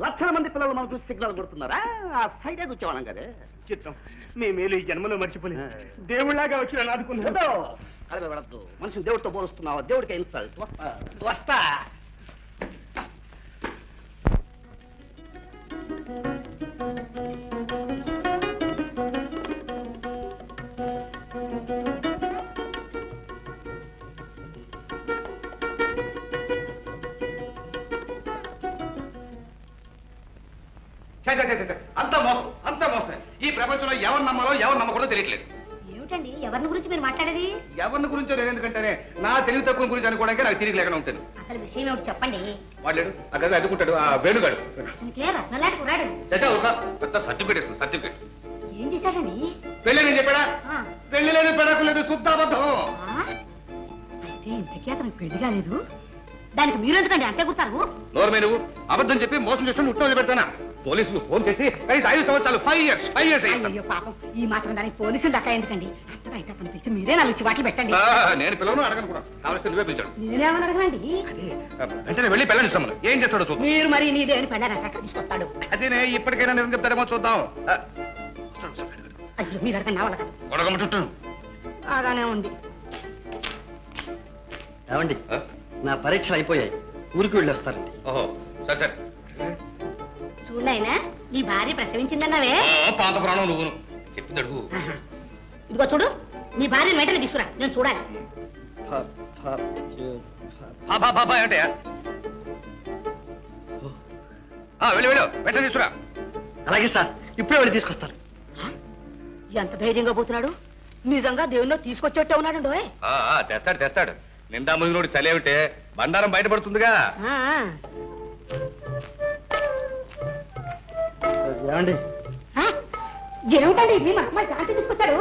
లక్షల మంది పిల్లలు మనం చూసి సిగ్నల్ కొడుతున్నారా? ఆ సైడే కూర్చోవాలం కదా. చిత్తం, మీ మేలు ఈ జన్మలో మర్చిపోలేదు. దేవుళ్లాగా వచ్చి ఆదుకున్నాడు. అదే పడద్దు, మనిషిని దేవుడితో పోలుస్తున్నావా? దేవుడికి ఇన్సల్ట్. వస్తా. అంత మోసం. ఈ ప్రపంచంలో ఎవరు నమ్మాలో ఎవరు నమ్మకూడదో తెలియట్లేదు. ఏమిటండి ఎవరిని గురించి మీరు మాట్లాడేది? ఎవరిని గురించో నేను ఎందుకంటేనే నా తెలివి తక్కువ గురించి అనుకోవడానికి నాకు తిరిగి లేకుండా ఉంటాను. అసలు విషయం ఏమిటి చెప్పండి. వాడు ఆ గది అదుకుంటాడు, ఆ వేణుగాడు. నల్లాటి కురాడు పెద్ద సర్టిఫికేట్ వేసుకుని. సర్టిఫికేట్ ఏం చేశాడండి? పెళ్ళి నేను చెప్పాడా? పెళ్లి లేదు, పెడకు లేదు, శుద్ధాబద్ధం. అయితే ఇంతకీ అతనికి పెళ్లి కాలేదు. దానికి మీరు ఎందుకండి అంతే కుడతారు? నోర్మే నువ్వు అబద్ధం చెప్పి మోసం చేసి ఉత్తరం పెడతానా? పోలీసులు ఫోన్ చేసి కనీసం 5 సంవత్సరాలు 5 years అయ్యో పాపం, ఈ మాత్రం దానికి పోలీసులు దక్క ఎందుకండి? అంతగా అయితే అతను పిలిచి మీరే 4 చివాట్లు పెట్టండి. నేను పిల్లలను అడగను కూడా, కావలిస్తే నువ్వే పిలిచాడు. నేనేమని అడగనండి. వెంటనే వెళ్ళి పెళ్ళని ఇస్తాము. ఏం చేస్తాడో చూద్దాం. మీరు మరి నీదేని పెళ్ళారంట తీసుకొస్తాడు. అదేనే, ఇప్పటికైనా నిజం చెప్తాడేమో చూద్దాం. అయ్యో మీరు అడగండి, నా వల్ల కాదు. గొడగమ్మ అలానే ఉంది. ఏమండి, నా పరీక్షలు అయిపోయాయి, ఊరికి వెళ్ళి వస్తారండి. ఓహో, సరే సరే. చూడైనా నీ భార్య ప్రసవించిందన్నావే, పాత ప్రాణం నువ్వు చెప్పింది అడుగు. ఇదిగో చూడు, నీ భార్యను వెంటనే తీసుకురా, నేను చూడాలి. ఏంటయా? వెళ్ళు వెళ్ళు, వెంటనే తీసుకురా. అలాగే సార్, ఇప్పుడే వెళ్ళి తీసుకొస్తాను. ఎంత ధైర్యంగా పోతున్నాడు. నిజంగా దేవుణ్ణి తీసుకొచ్చేట్టే ఉన్నాడు. తెస్తాడు. నిండా మునిగినోడు చలేవిటే బండారం బయటపడుతుందిగా. ఏమండి, ఏమిటండి మీ అమ్మాయి శాంతి తీసుకొచ్చాడు?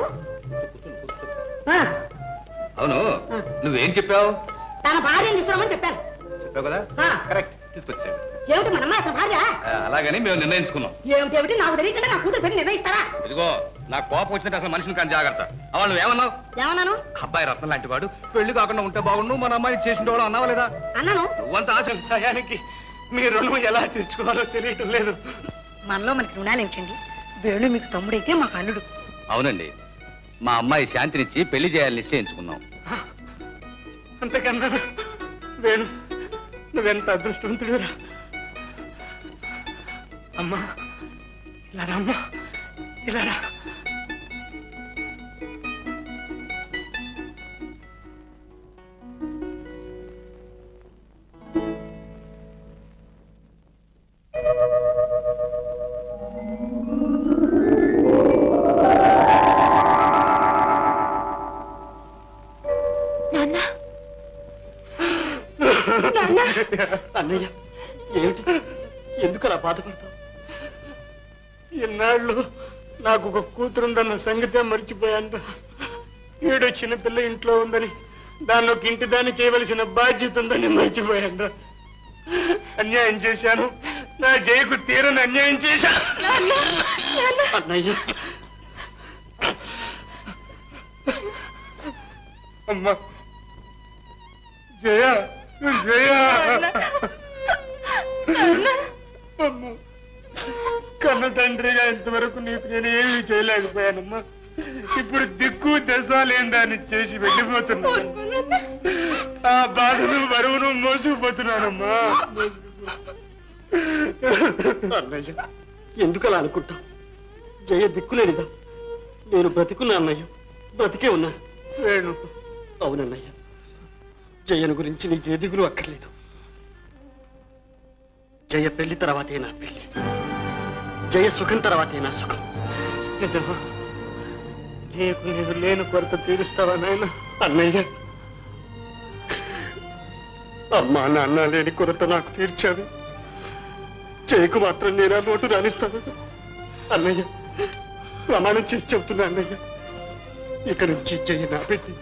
అవును, నువ్వేం చెప్పావు? తన భార్యను తీసుకురామని చెప్పాను. చెప్పావు కదా, కరెక్ట్, తీసుకొచ్చాడు. ఏమిటి మన అమ్మాయి అసలు భార్య? అలాగని మేము నిర్ణయించుకున్నాం. ఏమిటి నాకు తెలియకుండా నా కూతురు పెళ్లి నిర్ణయిస్తారా? ఇదిగో, నాకు కోపం వచ్చినట్టు అసలు మనిషిని కానీ జాగ్రత్త. వాళ్ళు ఏమన్నావు? ఏమన్నాను? అబ్బాయి రత్నం లాంటి వాడు, పెళ్లి కాకుండా ఉంటే బాగుండు, మన అమ్మాయిని చేసిన వాడు అన్నావా లేదా? అన్నాను. నువ్వంత ఆశ సమయానికి మీ రుణం ఎలా తీర్చుకోవాలో తెలియటం లేదు. మనలో మనకి రుణాలు ఏమిటండి? వేణు మీకు తమ్ముడైతే మాకు అల్లుడు. అవునండి, మా అమ్మాయి శాంతినిచ్చి పెళ్లి చేయాలని నిశ్చయించుకున్నాం. అంతకన్నా వేణు, నువ్వెంత అదృష్టవంతుడురా. అమ్మా ఇలా అమ్మా, ఇలా రా. అన్నయ్య, ఏమిటి, ఎందుకు అలా బాధపడతావు? ఇన్నాళ్ళు నాకు ఒక కూతురుందన్న సంగతే మర్చిపోయాను. ఏడో చిన్నపిల్ల ఇంట్లో ఉందని, దాన్ని ఒక ఇంటి దాన్ని చేయవలసిన బాధ్యత ఉందని మర్చిపోయాను. అన్యాయం చేశాను, నా జయకు తీరని అన్యాయం చేశా. అన్నయ్య అమ్మా జయ జయ అమ్మా, కన్న తండ్రిగా ఇంతవరకు నీకు నేనేమీ చేయలేకపోయానమ్మా. ఇప్పుడు దిక్కు దశ లేని దాన్ని చేసి వెళ్ళిపోతున్నాను. ఆ బాధను బరువును మోసుకుపోతున్నానమ్మా. అన్నయ్య ఎందుకు అలా అనుకుంటా? జయ దిక్కులేనిదా? నేను బ్రతికున్నా అన్నయ్య, బ్రతికే ఉన్నా. వేణు, అవునన్నయ్య, జయను గురించి నీకే దిగులు అక్కర్లేదు. జయ పెళ్లి తర్వాతే నా పెళ్లి, జయ సుఖం తర్వాతే నా సుఖం. నిజమా? జయకు నేను లేని కొరత తీరుస్తావా నాయన? అన్నయ్య, అమ్మా నాన్న లేని కొరత నాకు తీర్చావు, జయకు మాత్రం నేను ఆ లోటు రాణిస్తాను. అన్నయ్య, ప్రమాణం చేసి చెప్తున్నా అన్నయ్య, ఇక నుంచి జయ నా పెట్టి.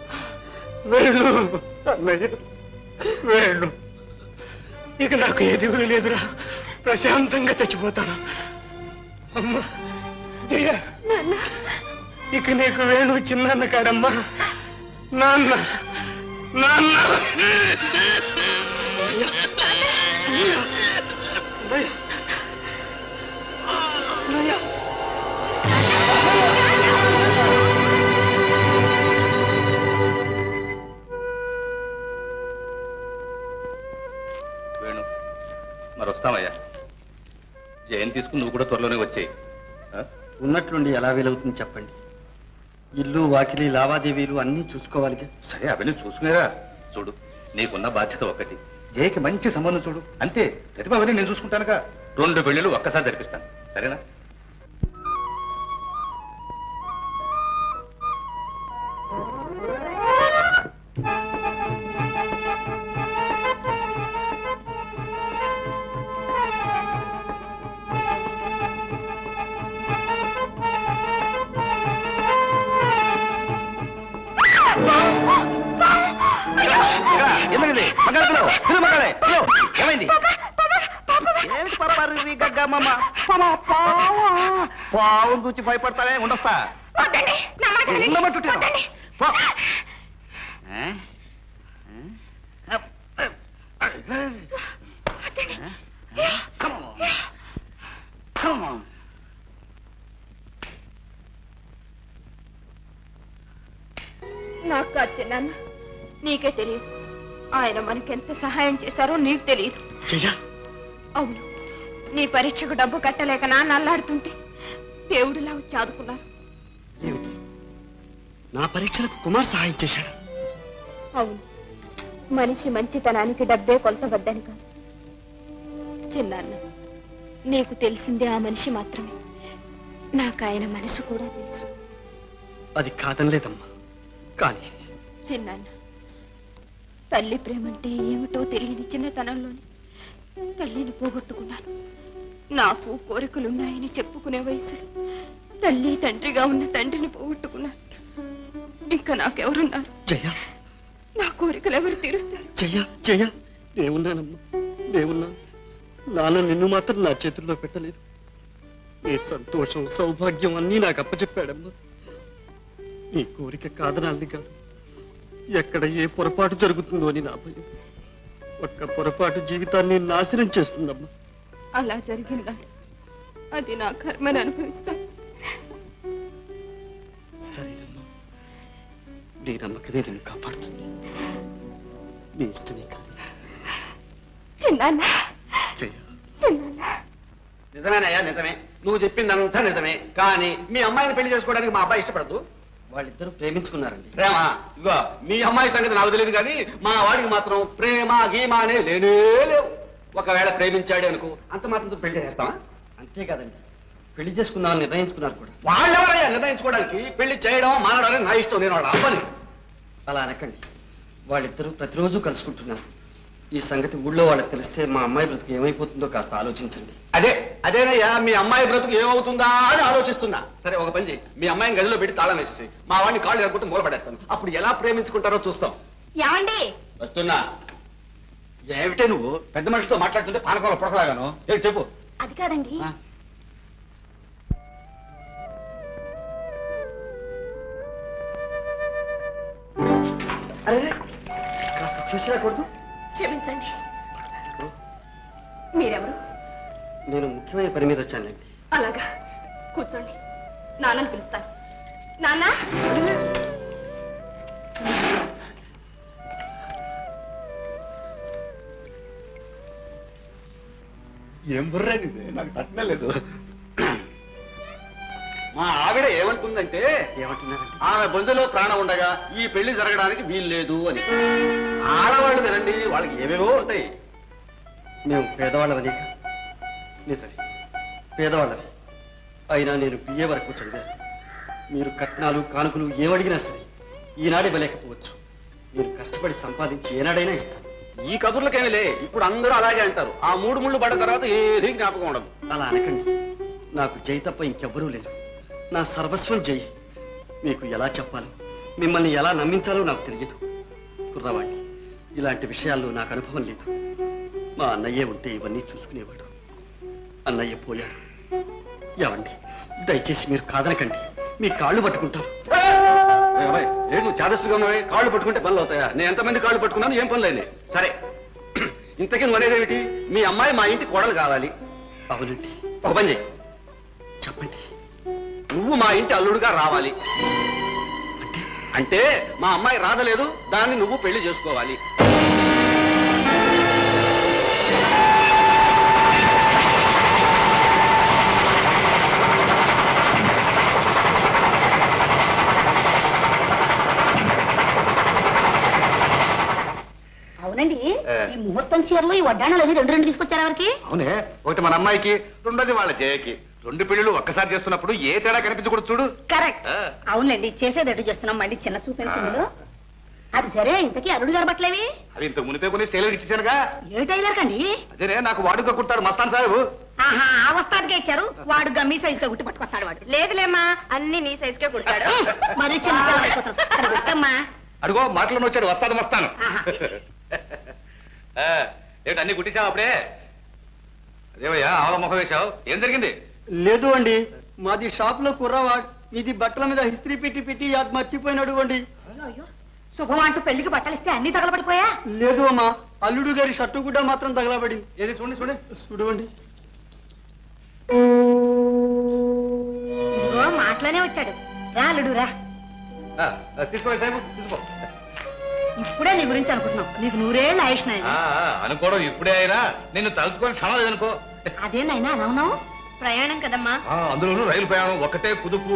వేణు అన్నయ్య, వేణు, ఇక నాకు ఏ దిగులు లేదురా. ప్రశాంతంగా చచ్చిపోతాను. అమ్మా జయ, ఇక నీకు వేణు చిన్నాన్న కాడమ్మా. నాన్న నాన్న వేణు, మరి వస్తామయ్యా. జయం తీసుకుని నువ్వు కూడా త్వరలోనే వచ్చేయి. ఉన్నట్లుండి ఎలా వీలవుతుంది చెప్పండి? ఇల్లు వాకిలి లావాదేవీలు అన్నీ చూసుకోవాలిగా. సరే, అవన్నీ చూసుకునేరా. చూడు, నీకున్న బాధ్యత ఒకటి, జయకి మంచి సంబంధం చూడు, అంతే. ప్రతిభ అవన్నీ నేను చూసుకుంటానుగా. 2 పెళ్లిళ్ళు ఒక్కసారి జరిపిస్తాను, సరేనా? ఏమైంది? ఏమిటి పాపారి గగ్గమ్మ? పావును చూచి భయపడతావే? ఉండొస్తా. ఉండమంటుంటాను. నాకు కాదు చిన్నాన్న, నీకే తెలియదు. ఆయన మనకెంత సహాయం చేశారో నీకు తెలియదు. అవును, నీ పరీక్షకు డబ్బు కట్టలేక నాన్న అల్లాడుతుంటే దేవుడిలా వచ్చి ఆదుకున్నారు. ఏమిటి, నా పరీక్షలకు కుమార్ సహాయం చేశాడు? అవును, మనిషి మంచితనానికి డబ్బే కొలతవద్దని కాదు చిన్నాన్న. నీకు తెలిసిందే ఆ మనిషి మాత్రమే. నాకు ఆయన మనసు కూడా తెలుసు. అది కాదనలేదమ్మా, కానీ చిన్నాన్న, తల్లి ప్రేమంటే ఏమిటో తెలియని చిన్నతనంలోనే తల్లిని పోగొట్టుకున్నాను. నాకు కోరికలున్నాయని చెప్పుకునే వయసులో తల్లి తండ్రిగా ఉన్న తండ్రిని పోగొట్టుకున్నాను. ఇంకా నాకెవరున్నారు? జయ, నా కోరికలు ఎవరు తీరుస్తారు? జయ జయ, నేనున్నానమ్మా, నేనున్నా. నాన్న నిన్ను మాత్రం నా చేతుల్లో పెట్టలేదు. నీ సంతోషం సౌభాగ్యం అన్నీ నాకు అప్పచెప్పాడమ్మా. నీ కోరిక కాదనాలని కాదు, ఎక్కడ ఏ పొరపాటు జరుగుతుందో అని నా భయం. ఒక్క పొరపాటు జీవితాన్ని నాశనం చేస్తుందమ్మా. అలా జరిగిందా? అది నా కర్మని అనుభవిస్తాను. సరేనమ్మా, నీ నమ్మకమే నేను కాపాడుతుంది. నీ ఇష్టమే కాదు. చిన్నాన్న, జయ, చిన్నాన్న, నిజమేనయ్యా, నిజమే. నువ్వు చెప్పిందంతా నిజమే. కానీ మీ అమ్మాయిని పెళ్లి చేసుకోవడానికి మా అబ్బాయి ఇష్టపడదు. వాళ్ళిద్దరూ ప్రేమించుకున్నారండి. ప్రేమ? ఇగో, మీ అమ్మాయి సంగతి నాకు తెలియదు, కానీ మా వాడికి మాత్రం ప్రేమ గీమ అనే లేనే లేవు. ఒకవేళ ప్రేమించాడే అనుకో, అంత మాత్రం పెళ్లి చేస్తావా? అంతేకాదండి, పెళ్లి చేసుకుందామని నిర్ణయించుకున్నారు కూడా. వాళ్ళెవరయ్యా నిర్ణయించుకోవడానికి? పెళ్లి చేయడం మానడం అనేది నా ఇష్టం, నేను వాళ్ళ అవ్వని. అలా అనకండి, వాళ్ళిద్దరూ ప్రతిరోజు కలుసుకుంటున్నారు. ఈ సంగతి ఊళ్ళో వాళ్ళకి తెలిస్తే మా అమ్మాయి బ్రతుకు ఏమైపోతుందో కాస్త ఆలోచించండి. అదేనయ్యా, మీ అమ్మాయి బ్రతుకు ఏమవుతుందా అని ఆలోచిస్తున్నా. సరే, ఒక పని చేయి, మీ అమ్మాయిని గదిలో పెట్టి తాళం వేసేసి మా వాడిని కాళ్ళు ఎరగొట్టి మూలపడేస్తాను. అప్పుడు ఎలా ప్రేమించుకుంటారో చూస్తాం. ఏమండి? వస్తున్నా. ఏమిటే నువ్వు పెద్ద మనిషితో మాట్లాడుతుంటే పానకంలో పొడకలాగాను? ఏంటి చెప్పు. అది కాదండి. అరే కాస్త చూసి రాకూడదు? క్షమించండి. మీరెవరు? నేను ముఖ్యమైన పని మీద వచ్చానండి. అలాగా, కూర్చోండి. నాన్నని పిలుస్తాను. నాన్న, ఏం బుర్రాది నాకు తట్టలేదు. మా ఆవిడ ఏమంటుందంటే ఏమంటున్నారండి? ఆమె బొందులో ప్రాణం ఉండగా ఈ పెళ్లి జరగడానికి వీలు లేదు అని. ఆడవాళ్ళు కదండి, వాళ్ళకి ఏవేవో ఉంటాయి. మేము పేదవాళ్ళమని నిజమే, పేదవాళ్ళని. అయినా నేను బిఏ వరకు చదివాను. మీరు కట్నాలు కానుకలు ఏమడిగినా సరే ఈనాడే ఇవ్వలేకపోవచ్చు. మీరు కష్టపడి సంపాదించి ఏనాడైనా ఇస్తాను. ఈ కబుర్లకేమిలే, ఇప్పుడు అందరూ అలాగే అంటారు. ఆ 3 ముళ్ళు పడ్డ తర్వాత ఏదీ జ్ఞాపకం ఉండదు. అలా అనకండి. నాకు జై తప్ప ఇంకెవ్వరూ లేరు. నా సర్వస్వం జై. మీకు ఎలా చెప్పాలో, మిమ్మల్ని ఎలా నమ్మించాలో నాకు తెలియదు. కుర్రవాణ్ణి, ఇలాంటి విషయాల్లో నాకు అనుభవం లేదు. మా అన్నయ్యే ఉంటే ఇవన్నీ చూసుకునేవాడు. అన్నయ్య పోయాడు. ఏమండి, దయచేసి మీరు కాదనకండి. మీ కాళ్ళు పట్టుకుంటారు. లేదు చాదస్తుగా ఉన్నవే, కాళ్ళు పట్టుకుంటే పనులు అవుతాయా? నేను ఎంతమంది కాళ్ళు పట్టుకున్నాను, ఏం పనులు అయినాయి? సరే, ఇంతకీ నువ్వు అనేదేమిటి? మీ అమ్మాయి మా ఇంటి కోడలు కావాలి. అవునండి. ఒక పని చెయ్యి, చెప్పండి. నువ్వు మా ఇంటి అల్లుడుగా రావాలి. అంటే మా అమ్మాయి రాదలేదు, దాన్ని నువ్వు పెళ్లి చేసుకోవాలి. అవునండి, ఈ ముహూర్తం చీరలు ఈ వడ్డాణాలు అవి 2 తీసుకొచ్చారు ఎవరికి? అవునే, ఒకటి మన అమ్మాయికి, రెండోది వాళ్ళ జయకి. 2 పెళ్లిళ్ళు ఒక్కసారి చేస్తున్నప్పుడు ఏ తేడా కనిపించకూడదు చూడు. కరెక్ట్. అవునండి, చేసేది ఎటు చేస్తున్నాం, మళ్ళీ చిన్న చూపించింది. అది సరే, ఇంతకీ అల్లుడు గారు బట్టలేవి? అవి ఇంతకు మునిపే కొన్ని టైలర్ ఇచ్చేసానుగా. ఏ టైలర్ కండి? అదేనే, నాకు వాడుగా కుట్టాడు మస్తాన్ సాహెబు. ఆహా, ఆ వస్తానికే ఇచ్చారు. వాడు గమ్మీ సైజ్ గా గుట్టి పట్టుకొస్తాడు. వాడు లేదులేమ్మా, అన్ని నీ సైజ్ కే కుడతాడు. మరి చిన్న పిల్లలు అయిపోతారు. అడుగో మాటలను వచ్చాడు, వస్తాను వస్తాను. ఏంటి అన్ని కుట్టించావు అప్పుడే? అదేవయ్యా ఆవల ముఖం వేశావు, ఏం జరిగింది? లేదు అండి, మాది షాప్ లో కుర్రవాడు. ఇది బట్టల మీద హిస్త్రీ పెట్టి పెట్టి అది మర్చిపోయినాడు అండి. శుభం అంటూ పెళ్లికి బట్టలిస్తే అన్ని తగలబడిపోయా? లేదు అమ్మా, అల్లుడు గారి షర్టు కూడా మాత్రం తగలబడింది. ఏది చూడండి చూడండి చూడండి. ఇదిగో మాటలోనే వచ్చాడు. రా అల్లుడు రా. తీసుకోండి సాహెబు, తీసుకో. ఇప్పుడే నీ గురించి అనుకుంటున్నావు. నీకు 100 ఏళ్ళు ఆయుష్ నాయన. అనుకోవడం ఇప్పుడే అయినా నిన్ను తలుచుకొని క్షణం లేదనుకో. అదేనాయనా అలా ఉన్నావు? ప్రయాణం కదమ్మా. అందులోనూ రైలు ప్రయాణం ఒకటే కుదుపు.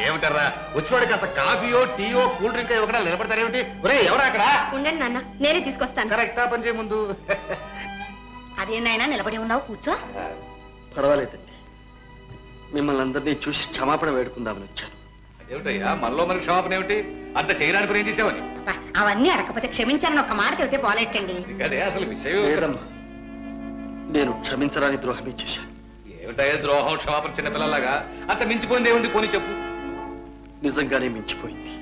ఏమిటర్రా, వచ్చివాడు కాస్త కాఫీయో టీయో కూల్ డ్రింక్ ఇవ్వకుండా నిలబడతారేమిటి? ఒరే ఎవరా అక్కడ? ఉండండి నాన్న, నేనే తీసుకొస్తాను. కరెక్టా పని చేయ ముందు. అదేనాయనా నిలబడి ఉన్నావు, కూర్చో. పర్వాలేదండి, మిమ్మల్ని అందరినీ చూసి క్షమాపణ వేడుకుందామని వచ్చాను. ఏమిటయ్యా మనలో మనకి క్షమాపణ ఏమిటి? అంత చేయడానికి ఏం చేసావని? అవన్నీ అడగకపోతే క్షమించాలని ఒక మాట చెబితే పోలేటండి. అదే అసలు విషయం. లేదమ్మా, నేను క్షమించరాని ద్రోహమే చేశాను. ఏమిటయ్యా ద్రోహం, క్షమాపణ చిన్నపిల్లలాగా? అంత మించిపోయింది ఏముంది, పోనీ చెప్పు. నిజంగానే మించిపోయింది.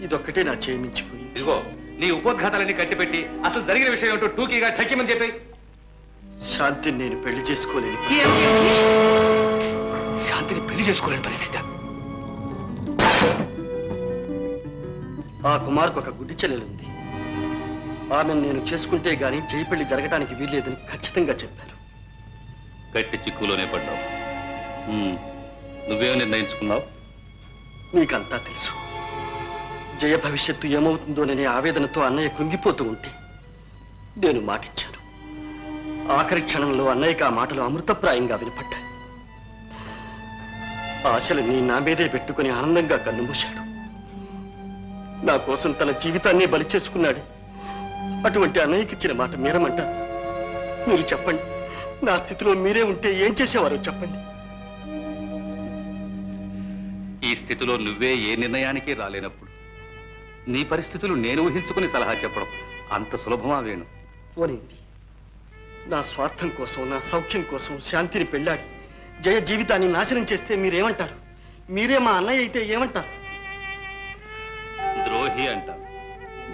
ఇదొక్కటే నా చేయి మించిపోయింది. ఇదిగో నీ ఉపోద్ఘాతాలన్నీ కట్టిపెట్టి అసలు జరిగిన విషయం ఏమిటో టూకీగా ఠక్కిమని చెప్పి. శాంతిని నేను పెళ్లి చేసుకోలేని శాంతిని పెళ్లి చేసుకోలేని పరిస్థితి. ఆ కుమార్కు ఒక గుడ్డి చెల్లెలుంది. ఆమెను నేను చేసుకుంటే గాని చేయి పెళ్లి జరగటానికి వీల్లేదని ఖచ్చితంగా చెప్పారు. గట్టి చిక్కులోనే పడ్డావు. నువ్వేం నిర్ణయించుకున్నావు? నీకంతా తెలుసు. జయ భవిష్యత్తు ఏమవుతుందోననే ఆవేదనతో అన్నయ్య కృంగిపోతూ ఉంటే నేను మాటిచ్చాను. ఆఖరి క్షణంలో అన్నయ్యకి ఆ మాటలు అమృతప్రాయంగా వినపడ్డాయి. ఆశలని నా మీదే పెట్టుకుని ఆనందంగా కన్నుమూశాడు. నా కోసం తన జీవితాన్ని బలి చేసుకున్నాడు. అటువంటి అన్నయ్యకి ఇచ్చిన మాట మీరమంటారు? మీరు చెప్పండి, నా స్థితిలో మీరే ఉంటే ఏం చేసేవారో చెప్పండి. ఈ స్థితిలో నువ్వే ఏ నిర్ణయానికి రాలేనప్పుడు నీ పరిస్థితులు నేను ఊహించుకుని సలహా చెప్పడం అంత సులభమా వేణు? పోనింది. నా స్వార్థం కోసం, నా సౌఖ్యం కోసం శాంతిని పెళ్ళాడి జయ జీవితాన్ని నాశనం చేస్తే మీరేమంటారు? మీరే మా అన్నయ్య అయితే ఏమంటారు? ద్రోహి అంటారు.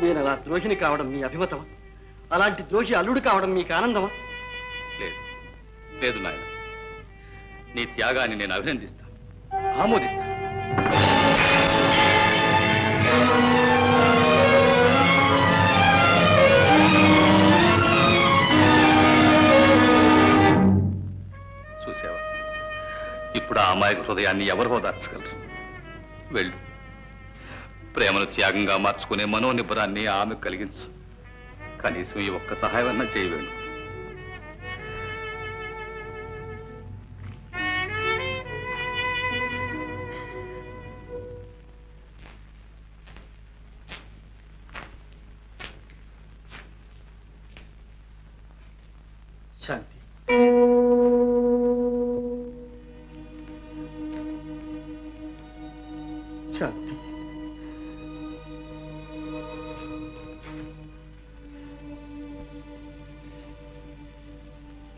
నేను అలా ద్రోహిని కావడం మీ అభిమతమా? అలాంటి ద్రోహి అల్లుడు కావడం మీకు ఆనందమా? లేదు లేదు నాయన, నీ త్యాగాన్ని నేను అభినందిస్తాను, ఆమోదిస్తాను. చూసావా, ఇప్పుడు ఆ అమాయక హృదయాన్ని ఎవరు ఓదార్చగలరు? వెళ్ళు, ప్రేమను త్యాగంగా మార్చుకునే మనోనిబ్బరాన్ని ఆమె కలిగించు. కనీసం ఈ ఒక్క సహాయం అన్నా చేయవేణు. శాంతి, శాంతి,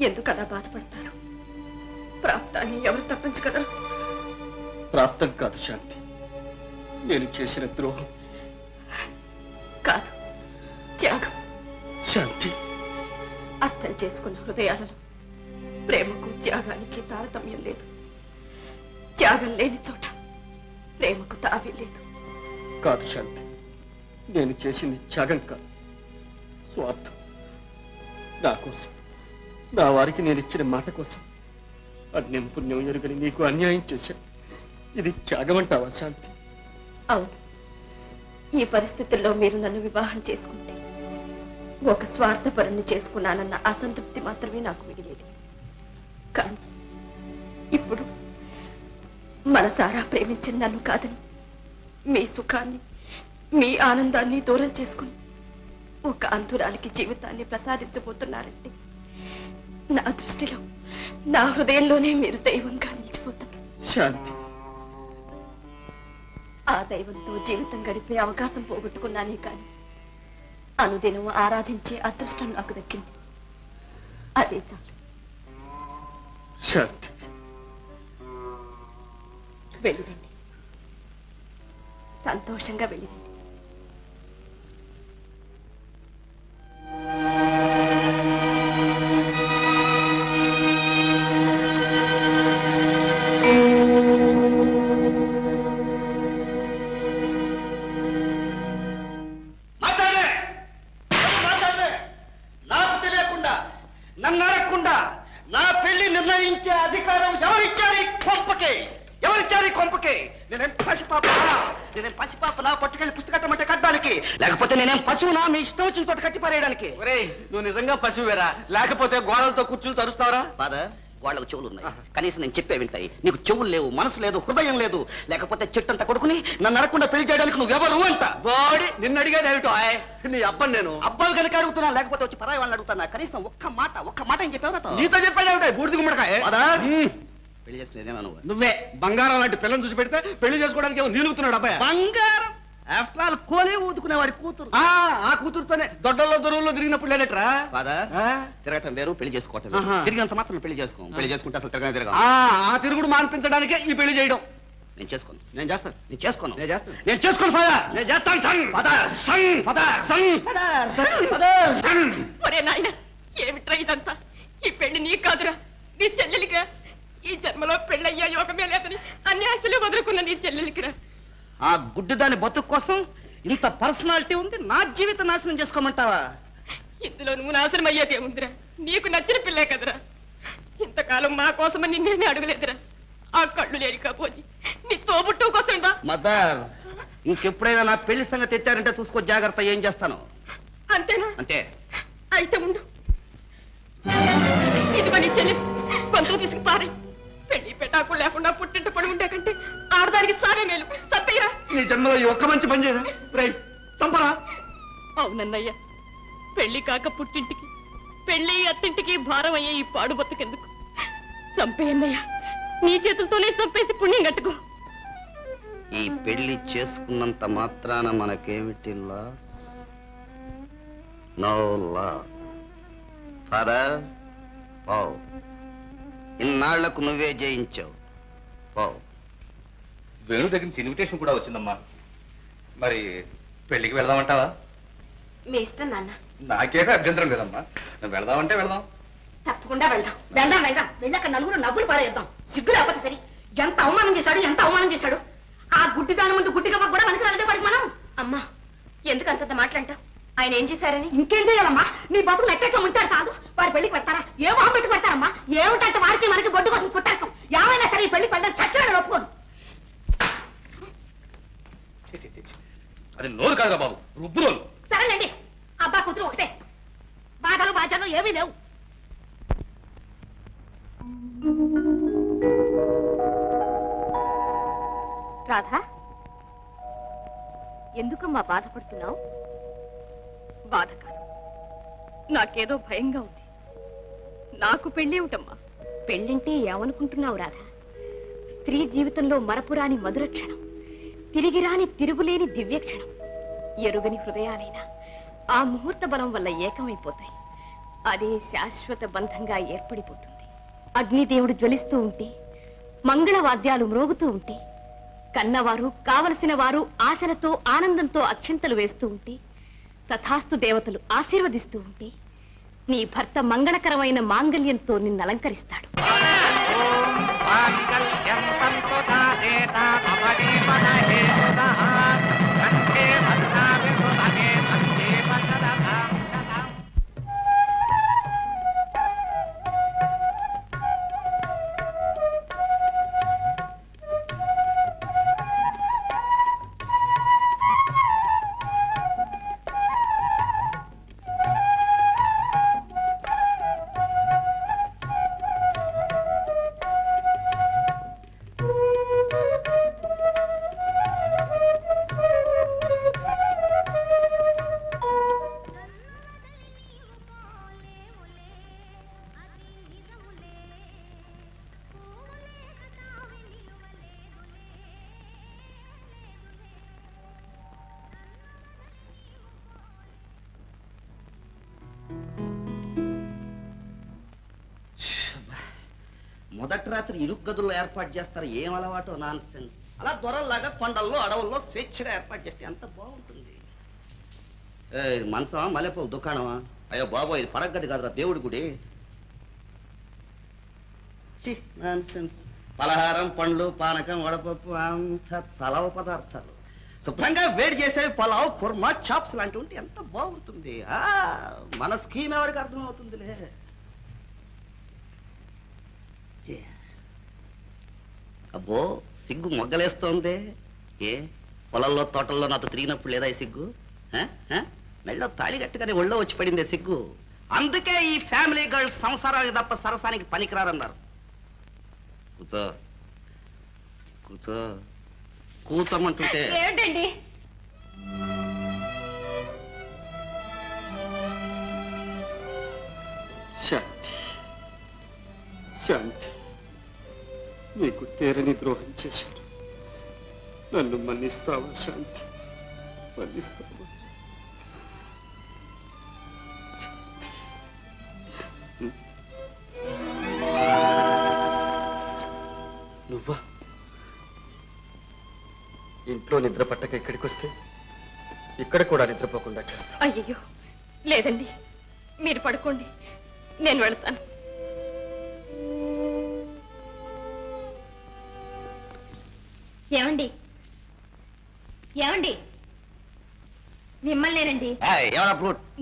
ఎందుకు అలా బాధపడతారు? ప్రాప్తాన్ని ఎవరు తప్పించగలరు? ప్రాప్తం కాదు శాంతి, నేను చేసిన ద్రోహం. కాదు, త్యాగం. శాంతి, అర్థం చేసుకున్న హృదయాలలో ప్రేమకు త్యాగానికి తారతమ్యం లేదు. త్యాగం లేని చోట ప్రేమకు తావి లేదు. కాదు శాంతి, నేను చేసింది త్యాగం కాదు, స్వార్థం. నా కోసం, నా వారికి నేను ఇచ్చిన మాట కోసం అన్యం పుణ్యం ఎరుగని నీకు అన్యాయం చేశాను. ఇది త్యాగం అంటావా శాంతి? అవును, ఈ పరిస్థితుల్లో మీరు నన్ను వివాహం చేసుకుంటే ఒక స్వార్థపరుణ్ణి చేసుకున్నానన్న అసంతృప్తి మాత్రమే నాకు మిగిలేది. కానీ ఇప్పుడు మనసారా ప్రేమించిన నన్ను కాదని మీ సుఖాన్ని, మీ ఆనందాన్ని దూరం చేసుకుని ఒక అంధురాలికి జీవితాన్ని ప్రసాదించబోతున్నారంటే నా దృష్టిలో, నా హృదయంలోనే మీరు దైవంగా నిలిచిపోతారు. శాంతి, ఆ దైవంతో జీవితం గడిపే అవకాశం పోగొట్టుకున్నానే కానీ అనుదినం ఆరాధించే అదృష్టం నాకు దక్కింది. అదే చాలు. శాంతి, వెళ్ళిరండి, సంతోషంగా వెళ్ళిరండి. నాకు తెలియకుండా, నన్ను అడగకుండా నా పెళ్లి నిర్ణయించే అధికారం ఎవరిచ్చారు ఈ కొంపకే? ఎవరిచ్చారు ఈ కొంపకే? నేనేం పసిపాపనా పట్టుకెళ్ళి పుస్తకట్టమంటే కట్టడానికి? లేకపోతే నేనేం పశువునా మీ ఇష్టం వచ్చిన చోట కట్టి పారేయడానికి? నువ్వు నిజంగా పశువేరా? లేకపోతే గోడలతో కూర్చుని తరుస్తావరా? ఫాదర్, గోళ్ళకు చెవులు ఉన్నాయి, కనీసం నేను చెప్పే వింటాయి. నీకు చెవులు లేవు, మనసు లేదు, హృదయం లేదు. లేకపోతే చెట్టంతా కొడుకుని నన్ను అడగకుండా పెళ్లి చేయడానికి నువ్వెవరు అంట? బాడీ నిన్ను అడిగేది ఏమిటో? నీ అబ్బని నేను అబ్బాయి కనుక అడుగుతున్నా, లేకపోతే వచ్చి పరాయి వాళ్ళని అడుగుతున్నా. కనీసం ఒక్క మాట ఏం చెప్పావు? నీతో చెప్పేది ఏమిటాయి? బూడిద గుమ్మడికాయ. పెళ్లి చేసుకునేదేనా నువ్వు? నువ్వే బంగారం లాంటి పిల్లని చూసి పెడితే పెళ్లి చేసుకోవడానికి ఏమో నీలుగుతున్నాడు అబ్బాయి. బంగారం? ఆఫ్టర్ ఆల్ కోలే ఊదుకునేవాడి కూతురు. ఆ కూతురుతోనే దొడ్డల్లో దొరువుల్లో తిరిగినప్పుడు లేదట్రా? ఫాదర్, తిరగటం వేరు, పెళ్లి చేసుకోవటం. తిరిగినంత మాత్రం పెళ్లి చేసుకో. పెళ్లి చేసుకుంటే అసలు తిరగ ఆ తిరుగుడు మాన్పించడానికే ఈ పెళ్లి చేయడం. నేను చేసుకోను. నేను చేస్తాను. నేను చేసుకోను. నేను చేసుకోను ఫాదర్. నేను చేస్తాను. ఒరే నాయన, ఏమిట్రా ఇదంతా? ఈ పెళ్లి నీ కాదురా, నీ చెల్లెలిగా. ఈ జన్మలో పెళ్ళయ్యా యోగమే లేదని అన్ని ఆశలు వదులుకున్న నీ చెల్లెలికిరా. ఆ గుడ్డి దాని బతుకు కోసం ఇంత పర్సనాలిటీ ఉంది, నా జీవితం నాశనం చేసుకోమంటావా? ఇందులో నువ్వు నాశనం అయ్యేదేముందిరా? నీకు నచ్చిన పిల్లే కదరా. ఇంతకాలం మా కోసమని నిన్నేమి అడగలేదురా. ఆ కళ్ళు లేని కాబోది నీ తోబుట్టు కోసం రా. మదర్, ఇంకెప్పుడైనా నా పెళ్లి సంగతి ఎత్తారంటే చూసుకో జాగ్రత్త. ఏం చేస్తాను? అంతేనా? అంతే. అయితే ఉండు, ఇది పని చెల్లి కొంత తీసుకు పారి. పెళ్లి పెటాకు లేకుండా పుట్టింటి పడి ఉండే కంటే ఆడదానికి చావే మేలు. చంపయ్యరా. నీ జన్మలో ఈ ఒక్క మంచి పని చేయరా? రైట్, చంపరా. అవునన్నయ్య, పెళ్లి కాక పుట్టింటికి, పెళ్లి అత్తింటికి భారం అయ్యే ఈ పాడు బతుకెందుకు? చంపేయన్నయ్య, నీ చేతులతోనే చంపేసి పుణ్యం కట్టుకో. ఈ పెళ్లి చేసుకున్నంత మాత్రాన మనకేమిటి లాస్? No loss. ఫాదర్, ఓ ఇన్నాళ్లకు నువ్వే జయించావు. ఓ వేణు దగ్గర నుంచి ఇన్విటేషన్ కూడా వచ్చిందమ్మా. మరి పెళ్లికి వెళదామంటావా? మీ ఇష్టం నాన్న. నాకేమీ అభ్యంతరం లేదమ్మా. వెళదామంటే వెళదాం. తప్పకుండా వెళ్దాం వెళ్దాం వెళ్దాం వెళ్ళి అక్కడ నలుగురు నవ్వులు పారేద్దాం. సిగ్గు లేకపోతే సరే. ఎంత అవమానం చేశాడు, ఎంత అవమానం చేశాడు. ఆ గుడ్డి దాని ముందు గుడ్డిగా కూడా మనకి వెళ్తే పడికి మనం. అమ్మా ఎందుకు అంతంత మాట్లాంటావు? ఆయన ఏం చేశారని? ఇంకేం చేయాలమ్మా? నీ బతుకు నెట్టేట్లో ముంచాడు చాలు. వారి పెళ్లికి పెడతారా? ఏ మొహం పెట్టి పెడతారమ్మా? ఏమిటంటే వారికి మనకి బొడ్డు కోసం చుట్టాకం. ఏమైనా సరే ఈ పెళ్లికి వెళ్దాం, చచ్చిన ఒప్పుకోను. అది నోరు కాదురా బాబు, రుబ్బురోలు. సరేనండి, అబ్బా కూతురు ఒకటే. బాధలు బాధ్యతలు ఏమీ లేవు. రాధా, ఎందుకమ్మా బాధపడుతున్నావు? బాధ కాదు, నాకేదో భయంగా ఉంది. నాకు పెళ్ళేమిటమ్మా? పెళ్ళంటే ఏమనుకుంటున్నావు రాధా? స్త్రీ జీవితంలో మరపురాని మధుర క్షణం, తిరిగి రాని తిరుగులేని దివ్యక్షణం. ఎరుగని హృదయాలైనా ఆ ముహూర్త బలం వల్ల ఏకమైపోతాయి. అదే శాశ్వత బంధంగా ఏర్పడిపోతుంది. అగ్నిదేవుడు జ్వలిస్తూ ఉంటే, మంగళవాద్యాలు మ్రోగుతూ ఉంటే, కన్నవారు కావలసిన వారు ఆశలతో ఆనందంతో అక్షింతలు వేస్తూ ఉంటే, తథాస్తు దేవతలు ఆశీర్వదిస్తూ ఉంటే, నీ భర్త మంగళకరమైన మాంగళ్యంతో నిన్ను అలంకరిస్తాడు. మొదటి రాత్రి ఇరుగు గదుల్లో ఏర్పాటు చేస్తారు. ఏం అలవాటు, నాన్ సెన్స్. అలా దొరల్లాగా కొండల్లో అడవుల్లో స్వేచ్ఛగా ఏర్పాటు చేస్తే ఎంత బాగుంటుంది. మంచమా, మల్లెపూల దుకాణమా? అయ్యో బాబో, ఇది పడగది కాదురా, దేవుడి గుడి. Non sense. పలహారం, పండ్లు, పానకం, వడపప్పు, అంత తలవ పదార్థాలు. శుభ్రంగా వేడి చేసేవి పలావ్, కుర్మా, చాప్స్ లాంటివి ఉంటే ఎంత బాగుంటుంది. మన స్కీమ్ ఎవరికి అర్థమవుతుందిలే. అబ్బో, సిగ్గు మొగ్గలేస్తోంది. ఏ పొలంలో తోటల్లో నాతో తిరిగినప్పుడు లేదా ఈ సిగ్గు? మెళ్ళో తాళి గట్టిగానే ఒళ్ళో వచ్చి పడిందే సిగ్గు. అందుకే ఈ ఫ్యామిలీ గర్ల్స్ సంసారానికి తప్ప సరసానికి పనికిరారన్నారు. కూర్చో కూర్చో కూర్చోమంటుంటే ఏంటండి? శాంతి, శాంతి, నీకు తీరని ద్రోహం చేశాను. నన్ను మన్నిస్తావా శాంతి? మన్నిస్తావా? నువ్వా? ఇంట్లో నిద్ర పట్టక ఇక్కడికి వస్తే ఇక్కడ కూడా నిద్రపోకుండా చేస్తా. అయ్యో లేదండి, మీరు పడుకోండి, నేను వెళ్తాను. ఏమండి, ఏమండి, మిమ్మల్నేనండి.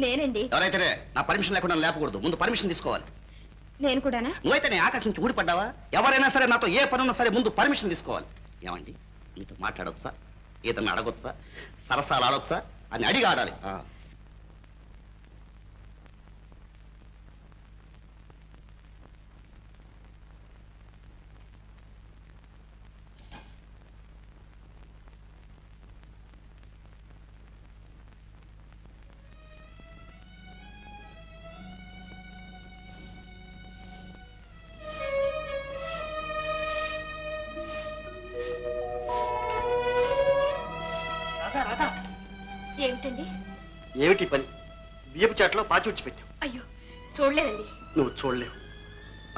నేనండి. ఎవరైతే నా పర్మిషన్ లేకుండా లేపకూడదు, ముందు పర్మిషన్ తీసుకోవాలి. నేను కూడానా? నువ్వైతే నేను ఆకాశం నుంచి ఊడిపడ్డావా? ఎవరైనా సరే నాతో ఏ పనున్నా సరే ముందు పర్మిషన్ తీసుకోవాలి. ఏమండి, నీతో మాట్లాడొచ్చా, ఏదన్నా అడగొచ్చా, సరసాలు ఆడొచ్చా అని అడిగి ఆడాలి. ఏమిటండి? ఏమిటి పని? బియ్యపు చాట్లో పాచి పెట్టావు. అయ్యో చూడలేదండి. నువ్వు చూడలేవు,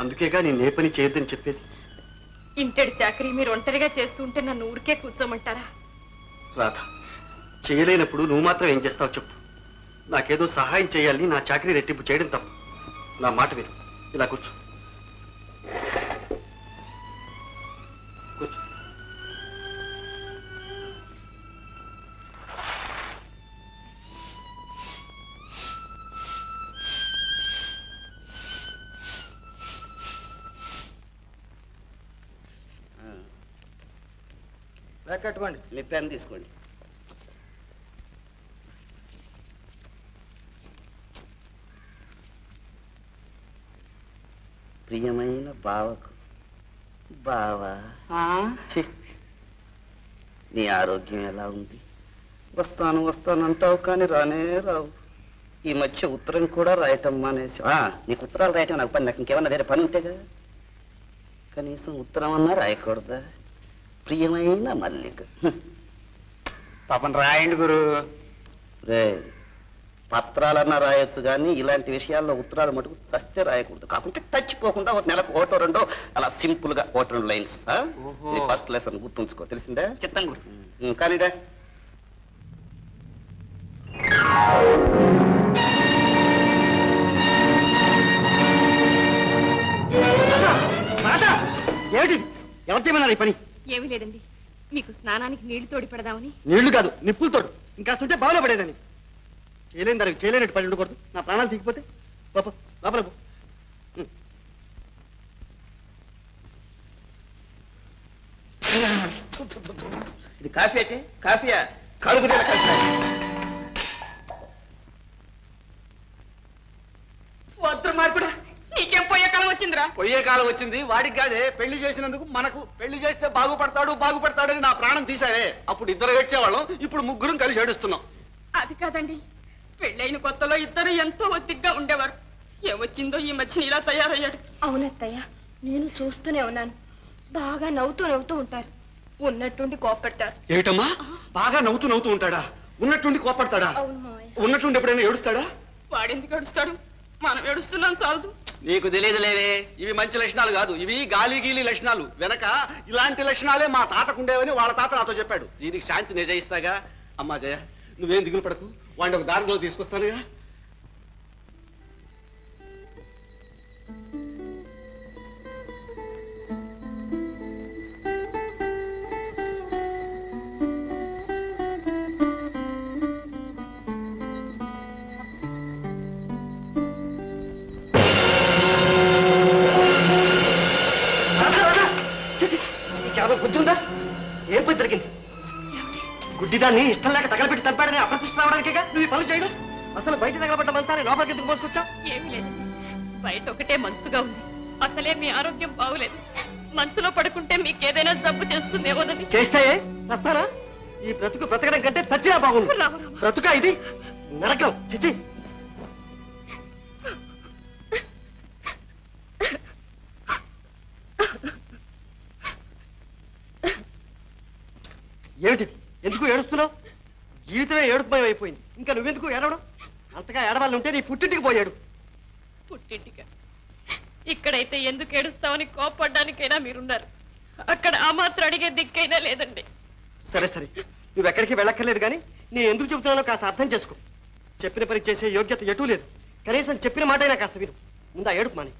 అందుకేగా నేను ఏ పని చేయొద్దని చెప్పేది. ఇంటడి చాకరీ మీరు ఒంటరిగా చేస్తుంటే నన్ను ఊరికే కూర్చోమంటారా? రాధ, చేయలేనప్పుడు నువ్వు మాత్రం ఏం చేస్తావు చెప్పు. నాకేదో సహాయం చేయాలని నా చాకరీ రెట్టింపు చేయడం తప్పు. నా మాట విను, ఇలా కూర్చో కూర్చో. కట్టుకోండి. మీ పెన్ తీసుకోండి. ప్రియమైన బావకు బావా, నీ ఆరోగ్యం ఎలా ఉంది? వస్తాను వస్తాను అంటావు కానీ రానే రావు. ఈ మధ్య ఉత్తరం కూడా రాయటం మానేసి. నీకు ఉత్తరాలు రాయటం నాకు పని, నాకు ఇంకేమన్నా వేరే పని ఉంటేగా. కనీసం ఉత్తరం అన్నా రాయకూడదా? ప్రియమైన మల్లిక. పాపం రాయండి గురు. రే, పత్రాలన్నా రాయొచ్చు కానీ ఇలాంటి విషయాల్లో ఉత్తరాలు మటుకు సస్తే రాయకూడదు. కాకుంటే టచ్ పోకుండా ఒక నెలకు ఒకటో రెండో అలా సింపుల్ గా ఒకటి రెండు లైన్స్. ఫస్ట్ లెసన్ గుర్తుంచుకో, తెలిసిందే? చెప్తాను గురు. కానీరా. ఏమిటి? ఎవరు చేయమన్నారు ఈ పని? ఏమీ లేదండి, మీకు స్నానానికి నీళ్లు తోడి పెడదామని. నీళ్లు కాదు, నిప్పులు తోడు. ఇంకాస్తుంటే బావిలో పడేదని. చేయలేని దానికి చేయలేనట్టు పని ఉండకూడదు. నా ప్రాణాలు తీగిపోతే పాప లోపల పో. ఇది కాఫీ అయితే కాఫీయా? కడుపు కాఫీ. వద్దు మార్పుడా, నీకేం పోయే కాలం వచ్చిందిరా? పొయ్యే కాలం వచ్చింది వాడికి కాదే. పెళ్లి చేసినందుకు మనకు. పెళ్లి చేస్తే బాగుపడతాడని నా ప్రాణం తీసావే. అప్పుడు ఇద్దరు గడిచేవాళ్ళం, ఇప్పుడు ముగ్గురం కలిసి ఏడుస్తున్నాం. అది కాదండి, పెళ్ళైన కొత్తలో ఇద్దరు ఎంతో ఒత్తిగ్గా ఉండేవారు. ఏమొచ్చిందో ఈ మధ్య ఇలా తయారయ్యాడు. అవునత్తయ్య, నేను చూస్తూనే ఉన్నాను. బాగా నవ్వుతూ ఉంటారు. ఉన్నట్టుండి కోపడతారు. ఏమిటమ్మా, బాగా నవ్వుతూ ఉంటాడా? ఉన్నట్టుండి కోపడతాడా? అవును మావయ్య. ఉన్నట్టుండి ఎప్పుడైనా ఏడుస్తాడా? వాడెందుకు ఏడుస్తాడు? మనం ఏడుస్తున్నాం చాలదు. నీకు తెలియదులేవే, ఇవి మంచి లక్షణాలు కాదు. ఇవి గాలి గీలి లక్షణాలు. వెనక ఇలాంటి లక్షణాలే మా తాతకుండేవని వాళ్ళ తాత నాతో చెప్పాడు. దీనికి శాంతి నేను జయిస్తాగా. అమ్మా జయ, నువ్వేం దిగులు పడకు. వాడిని ఒక దారిలో తీసుకొస్తానుగా. గుర్తుందా? ఏం పోయి దొరికింది? గుడ్డిదాన్ని ఇష్టం లేక తగలబెట్టి చంపాడని అప్రతిష్ట రావడానికేగా నువ్వు ఈ పనులు చేయడం. అసలు బయట తగలబడ్డ మంచాన్ని లోపలికి ఎందుకు మోసుకొచ్చావు? ఏమీ లేదు, బయట ఒకటే మంచుగా ఉంది. అసలే మీ ఆరోగ్యం బాగులేదు. మనసులో పడుకుంటే మీకేదైనా జబ్బు చేస్తుందేమోనని. చేస్తాయే, చస్తానా? ఈ బ్రతుకు బ్రతకడం కంటే చచ్చినా బాగుంది. బ్రతుక ఇది నరకం. చిచ్చి, ఏమిటిది? ఎందుకు ఏడుస్తున్నావు? జీవితమే ఏడుపుమయం అయిపోయింది. ఇంకా నువ్వెందుకు ఏడవడం? అంతగా ఏడవాళ్ళు ఉంటే నీ పుట్టింటికి పోయాడు. పుట్టింటిక? ఇక్కడైతే ఎందుకు ఏడుస్తావని కోపడ్డానికైనా మీరున్నారు. అక్కడ ఆ మాత్రం అడిగే దిక్కైనా లేదండి. సరే సరే, నువ్వు ఎక్కడికి వెళ్ళక్కర్లేదు కానీ నేను ఎందుకు చెబుతున్నానో కాస్త అర్థం చేసుకో. చెప్పిన పని చేసే యోగ్యత ఎటూ లేదు. కనీసం చెప్పిన మాటైనా కాస్త విను. ముందా ఏడుపు మాని.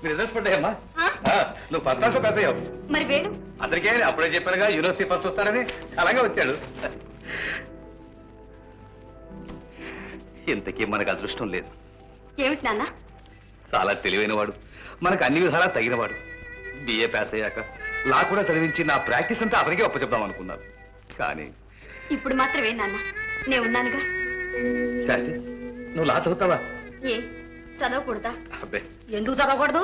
రిజల్ట్స్ పడ్డాయమ్మా. నువ్వు ఫస్ట్ క్లాస్ లో పాస్ అయ్యావు. మరి వేడు అందరికీ అప్పుడే చెప్పానుగా యూనివర్సిటీ ఫస్ట్ వస్తాడని. అలాగే వచ్చాడు. ఇంతకీ మనకు అదృష్టం లేదు. ఏమిటి నాన్న? చాలా తెలివైన వాడు, మనకు అన్ని విధాలా తగినవాడు. బిఏ పాస్ అయ్యాక లా కూడా చదివించి నా ప్రాక్టీస్ అంతా అతనికే ఒప్పచెప్దాం అనుకున్నాను. కానీ ఇప్పుడు మాత్రం ఏ నాన్న, నేను ఉన్నానుగా. శాంతి, నువ్వు లా చదువుతావా? ఏ చదవకూడదా? అబ్బే, ఎందుకు చదవకూడదు?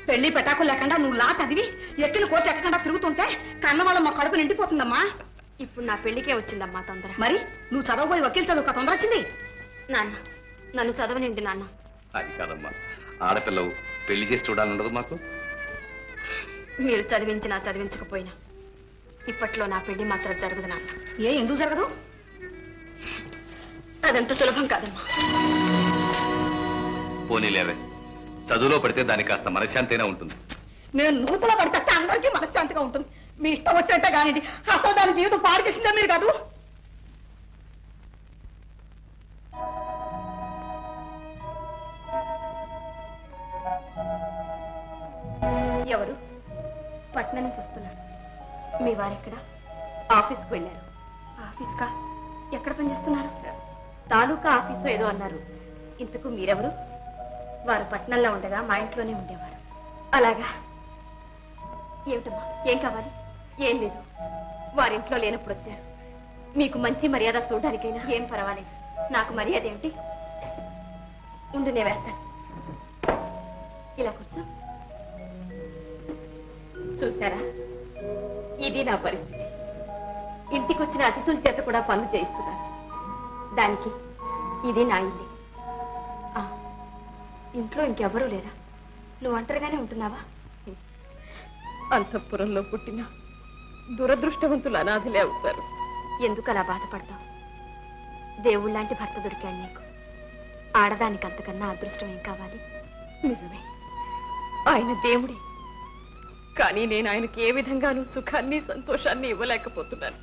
పెళ్లి పెటాకులు లేకుండా నువ్వు లా చదివి ఎక్కిన కోర్టు ఎక్కకుండా తిరుగుతుంటే కన్నవాళ్ళ మా కడుపు నిండిపోతుందమ్మా. ఇప్పుడు నా పెళ్లికే వచ్చిందమ్మా తొందర. మరి నువ్వు చదవబోయి వకీలు చదువు తొందర వచ్చింది. నాన్న, నన్ను చదవనిండి నాన్న. అది కాదమ్మా, ఆడపిల్లవు పెళ్లి చేసి చూడాలన్నది మాకు. మీరు చదివించినా చదివించకపోయినా ఇప్పట్లో నా పెళ్లి మాత్రం జరగదు నాన్న. ఎందుకు జరగదు? అదంత సులభం కాదమ్మా. పోనీలేవే, చదువులో పడితే దానికి కాస్త మనశ్శాంతి అయినా ఉంటుంది. నేను నూతులో పడితే అందరికీ మనశ్శాంతిగా ఉంటుంది. మీ ఇష్టం వచ్చినట్టే కానిది. అసలు దాని జీవితం పాడు చేసిందే మీరు కాదు. ఎవరు? పట్నం నుంచి వస్తున్నాను. మీ వారెక్కడ? ఆఫీస్కి వెళ్ళారు. ఆఫీస్కా? ఎక్కడ పనిచేస్తున్నారు? తాలూకా ఆఫీసు ఏదో అన్నారు. ఇంతకు మీరెవరు? వారు పట్నంలో ఉండగా మా ఇంట్లోనే ఉండేవారు. అలాగా? ఏమిటమ్మా, ఏం కావాలి? ఏం లేదు, వారింట్లో లేనప్పుడు వచ్చారు. మీకు మంచి మర్యాద చూడడానికైనా. ఏం పర్వాలేదు, నాకు మర్యాద ఏమిటి? ఉండు, నేను వేస్తాను. ఇలా కూర్చో. చూసారా, ఇది నా పరిస్థితి. ఇంటికి వచ్చిన అతిథుల చేత కూడా పనులు చేయిస్తున్నాను. దానికి ఇది నా ఇల్లు. ఇంట్లో ఇంకెవరూ లేరా? నువ్వు ఒంటరిగానే ఉంటున్నావా? అంతఃపురంలో పుట్టిన దురదృష్టవంతులు అనాథలే అవుతారు. ఎందుకు అలా బాధపడతావు? దేవుళ్ళలాంటి భర్త దొరికాడు నీకు. ఆడదానికి అంతకన్నా అదృష్టం ఏం కావాలి? నిజమే, ఆయన దేవుడే. కానీ నేను ఆయనకి ఏ విధంగానూ సుఖాన్ని సంతోషాన్ని ఇవ్వలేకపోతున్నాను.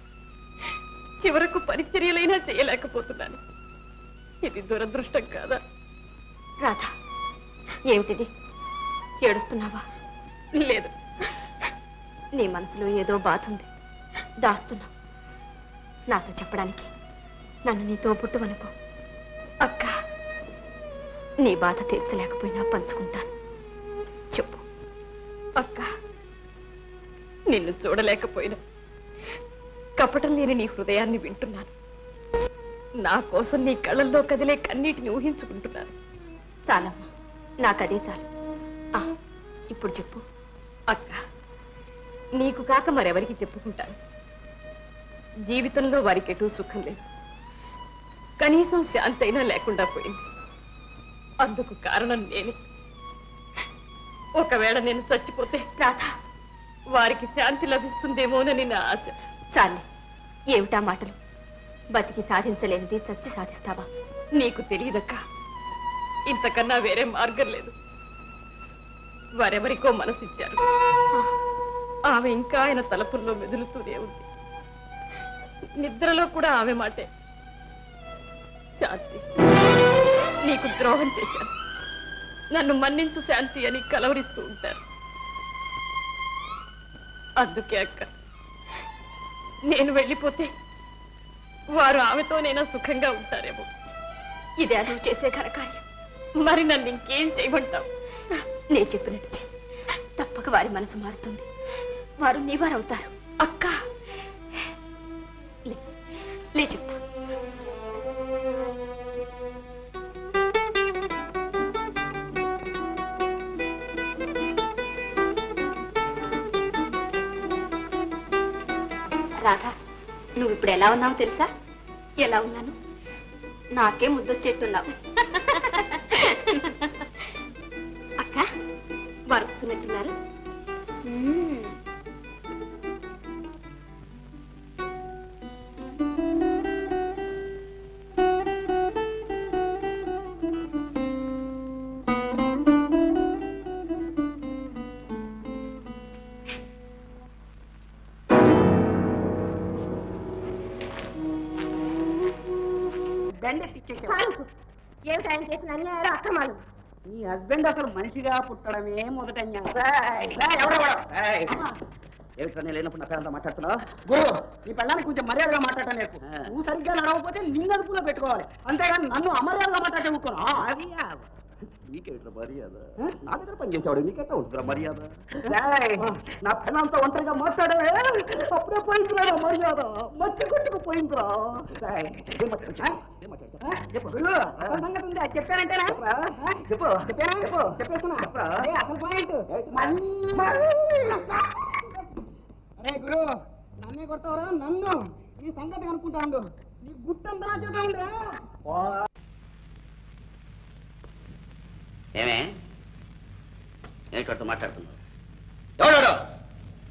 చివరకు పరిచర్యలైనా చేయలేకపోతున్నాను. ఇది దురదృష్టం కాదా? రాధా, ఏమిటిది? ఏడుస్తున్నావా? లేదు, నీ మనసులో ఏదో బాధ ఉంది, దాస్తున్నావు. నాతో చెప్పడానికి నన్ను నీతో పుట్టువనుకో. అక్క, నీ బాధ తీర్చలేకపోయినా పంచుకుంటాను. చెప్పు అక్క. నిన్ను చూడలేకపోయినా కపటం లేని నీ హృదయాన్ని వింటున్నాను. నా కోసం నీ కళ్ళల్లో కదిలే కన్నీటిని ఊహించుకుంటున్నాను. చాలమ్మా, నాకదే చాలు. ఇప్పుడు చెప్పు అక్క. నీకు కాక మరెవరికి చెప్పుకుంటాను? జీవితంలో వారికెటూ సుఖం లేదు, కనీసం శాంతి అయినా లేకుండా పోయింది. అందుకు కారణం నేనే. ఒకవేళ నేను చచ్చిపోతే రాధ, వారికి శాంతి లభిస్తుందేమోనని నా ఆశ. చాలే, ఏమిటా మాటలు? బతికి సాధించలేనిది చచ్చి సాధిస్తావా? నీకు తెలియదక్క, ఇంతకన్నా వేరే మార్గం లేదు. వారెవరికో మనసిచ్చారు. ఆమె ఇంకా ఆయన తలపుల్లో మెదులుతూనే ఉంది. నిద్రలో కూడా ఆమె మాటే. శాంతి, నీకు ద్రోహం చేశాను, నన్ను మన్నించు శాంతి అని కలవరిస్తూ ఉంటారు. అందుకే అక్క, నేను వెళ్ళిపోతే వారు ఆమెతోనైనా సుఖంగా ఉంటారేమో. ఇదే నువ్వు చేసే ఘనకార్యం. మరి నన్ను ఇంకేం చేయమంటావు? నేను చెప్పినట్టు చెయ్యి, తప్పక వారి మనసు మారుతుంది. వారు నీవారవుతారు. అక్క, లే చెప్తా. రాధా, నువ్వు ఇప్పుడు ఎలా ఉన్నావు తెలుసా? ఎలా ఉన్నాను? నాకే ముద్దొచ్చేట్టున్నావు. అక్క, వారు వస్తున్నట్టున్నారు. ఏమిటి ఆయన చేసిన అన్యాయాలు, అక్రమాలు? నీ హస్బెండ్ అసలు మనిషిగా పుట్టడమే మొదట ఏమిటనే లేనప్పుడు నా పేరంతా మాట్లాడుతున్నావు? గురు, నీ పెళ్ళానికి కొంచెం మర్యాదగా మాట్లాడటం నేర్పు. నువ్వు సరిగ్గా నడవకపోతే నిన్ను అదుపులో పెట్టుకోవాలి, అంతేగాని నన్ను అమర్యాదగా మాట్లాడే ఊరుకోను. నీకేమిట్రా మర్యాద? నా దగ్గర పనిచేసేవాడు నీకెట్టా ఉంటుందిరా మర్యాద? నా పెళ్ళంతా ఒంటరిగా మాట్లాడవే, అప్పుడే పోయిందిరా నా మర్యాద, మట్టి కొట్టుకు పోయిందిరా. సంగతి ఉంది, అది చెప్పానంటేనా? చెప్పు, చెప్పానా? చెప్పు, చెప్పేస్తున్నా. అసలు పాయింట్. అరే గురు, నన్నే కొడతావురా? నన్ను నీ సంగతి అనుకుంటాను. నీ గుట్టంతా నా చేత ఉందిరా. ఏమే ఏంటో మాట్లాడుతున్నావు? ఎవడాడు?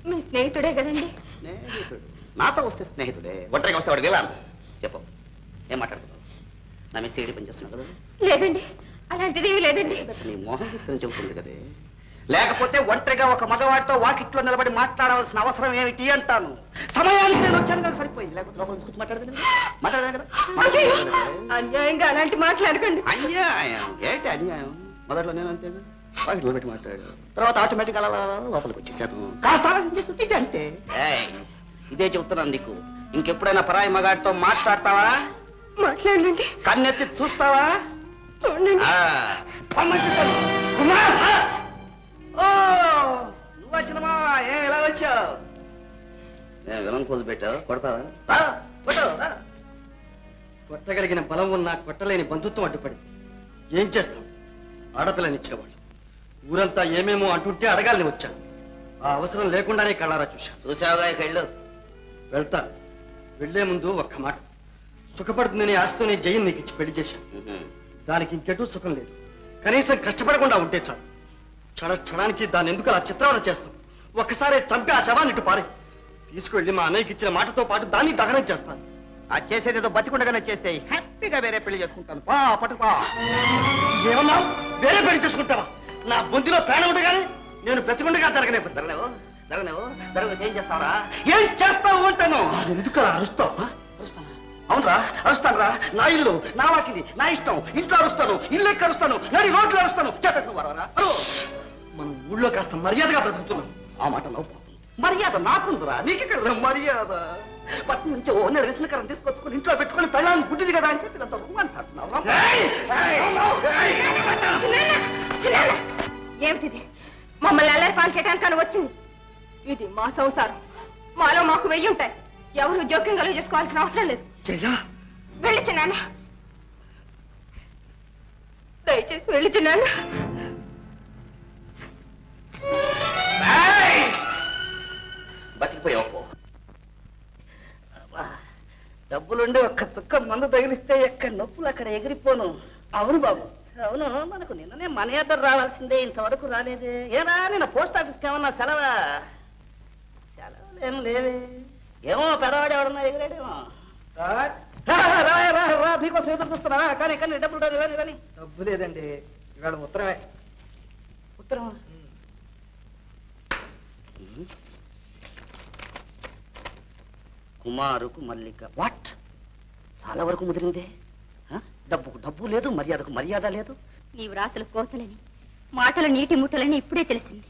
మీ స్నేహితుడే కదండి. స్నేహితుడు? నాతో వస్తే స్నేహితుడే, ఒంటరిగా వస్తే వాడు వెళ్ళాలి. చెప్పు, ఏం మాట్లాడుతున్నావు? నా మీద సీడీ పనిచేస్తున్నావు కదా? లేదండి, అలాంటిది లేదండి. నీ మోహం ఇస్తుందని చెబుతుంది కదే. లేకపోతే ఒంటరిగా ఒక మగవాడితో వాకిట్లో నిలబడి మాట్లాడవలసిన అవసరం ఏమిటి అంటాను. సమయానికి నేను వచ్చాను కదా, సరిపోయింది. లేకపోతే లోపల తీసుకొచ్చి మాట్లాడదాను కదా. అన్యాయంగా అలాంటి మాట్లాడకండి. అన్యాయం ఏంటి? అన్యాయం మొదట్లో నేను అంతే పాకెట్లో పెట్టి మాట్లాడు. తర్వాత ఆటోమేటిక్ అలా లోపలికి వచ్చేసాను. కాస్త ఆలోచించేది అంతే. ఇదే చెప్తున్నాను నీకు. ఇంకెప్పుడైనా పరాయి మగాడితో మాట్లాడతావా? మాట్లాడండి. కన్నెత్తి చూస్తావా? చూడండి. నువ్వు వచ్చినమా? ఎలా వచ్చావు? నేను విలన్ పోజు పెట్టావు. కొడతావా? కొట్టగలిగిన బలం ఉన్న కొట్టలేని బంధుత్వం అడ్డుపడింది. ఏం చేస్తాం? ఆడపిల్లనిచ్చిన వాళ్ళు ఊరంతా ఏమేమో అంటుంటే అడగాలని వచ్చాను. ఆ అవసరం లేకుండానే కళ్ళారా చూశాను. చూసావుగా కళ్ళు. వెళ్తాను. వెళ్లే ముందు ఒక్క మాట. సుఖపడుతుందని ఆశతో నేను జయం నీకు ఇచ్చి పెళ్లి చేశాను. దానికి ఇంకెటూ సుఖం లేదు. కనీసం కష్టపడకుండా ఉంటే చాలు. క్షణానికి దాన్ని ఎందుకు అలా చిత్రవద చేస్తాం? ఒక్కసారి చంపి ఆ శవాన్ని ఇటు పారే. తీసుకువెళ్ళి మా అన్నయ్యకి ఇచ్చిన మాటతో పాటు దాన్ని దహనం చేస్తాను. అది చేసేదేదో బతికుండగానే చేసేయి. హ్యాపీగా వేరే పెళ్లి చేసుకుంటాను. పట్టుపా. ఏమన్నా వేరే పెళ్లి చేసుకుంటావా? నా బొందిలో ప్రాణం ఉండగానే నేను బ్రతికుండగా జరగలేవు. ఏం చేస్తావరా? ఏం చేస్తావు అంటాను. ఎందుకు అలా అరుస్తావు? అవునరా, అరుస్తాను రా. నా ఇల్లు, నా వాకిలి, నా ఇష్టం. ఇంట్లో అరుస్తాను, ఇల్లు ఎక్క అరుస్తాను, నడి రోడ్లు అరుస్తాను. మనం ఊళ్ళో కాస్త మర్యాదగా బ్రతుకుతున్నాం. ఆ మాట నవ్వు. మర్యాద నాకుందిరా, నీకెక్కడ మర్యాద? పట్నం నుంచి ఓ నెల విసనకరం తీసుకొచ్చుకుని ఇంట్లో పెట్టుకుని పెళ్ళాన్ని గుడ్డిది కదా అని చెప్పి అంత రొమాన్స్ ఆడుతున్నావు. ఏమిటిది? మమ్మల్ని అల్లరి పాలు చేయడానికి వచ్చింది. ఇది మా సంసారం. మాలో మాకు వెయ్యి ఉంటాయి. ఎవరు జోక్యం కలుగు చేసుకోవాల్సిన అవసరం లేదు. వెళ్ళి చిన్నాన్న, దయచేసి వెళ్ళి చిన్నాన్న. బతికిపోయావు. డబ్బులుండి ఒక్క చుక్క మందు తగిలిస్తే ఎక్కడ నొప్పులు అక్కడ ఎగిరిపోను. అవును బాబు, అవును. మనకు నిన్ననే మనీ ఆర్డర్ రావాల్సిందే, ఇంతవరకు రాలేదే. ఏనా నిన్న పోస్ట్ ఆఫీస్కి ఏమన్నా సెలవా? సెలవులు ఏం లేవే. ఏమో పెదవాడు ఎవడన్నా ఎగిరాడేమో. రా, మీకోసం ఎదురు చూస్తున్నా. కానీ డబ్బులు రాని. డబ్బు లేదండి, ఇవాళ ఉత్తరమే. ఉత్తరమా? కుమారుకు మల్లిక. వాట్? చాలా వరకు ముదిరిందే. డబ్బుకు డబ్బు లేదు, మర్యాదకు మర్యాద లేదు. నీవు రాతలు కోతలని, మాటలు నీటి ముట్టలని ఇప్పుడే తెలిసింది.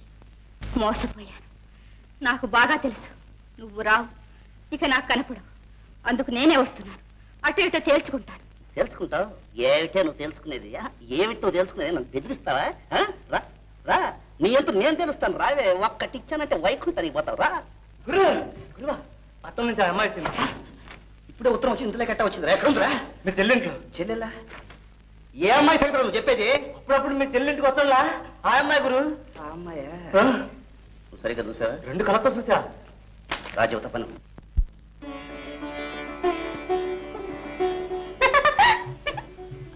మోసపోయాను. నాకు బాగా తెలుసు. నువ్వు రావు, ఇక నాకు కనపడవు. అందుకు నేనే వస్తున్నాను. అటు ఇటో తేల్చుకుంటాను. తెలుసుకుంటావు? ఏమిటే నువ్వు తెలుసుకునేది? ఏమిటి నువ్వు తెలుసుకునేది? నన్ను బెదిరిస్తావా? రా రా, నీ అంటూ నేను తెలుస్తాను. రావే. ఒక్కటి ఇచ్చానంటే వైకుంఠానికి పోతావు. రా. గురువా, పట్టణం నుంచి ఆ అమ్మాయి వచ్చింది. ఇప్పుడే ఉత్తరం వచ్చి ఇంతలో కట్ట వచ్చిందిరా. ఎక్కడ ఉందిరా? మీ చెల్లెంట్లో. చెల్లెలా? ఏ అమ్మాయి సంగతి నువ్వు చెప్పేది? అప్పుడప్పుడు మీ చెల్లెంటికి వస్తాడులా ఆ అమ్మాయి గురు. ఆ అమ్మాయా? నువ్వు సరిగ్గా చూసావా? 2 కళ్ళతో చూసా. రాజీవ్ తప్పను.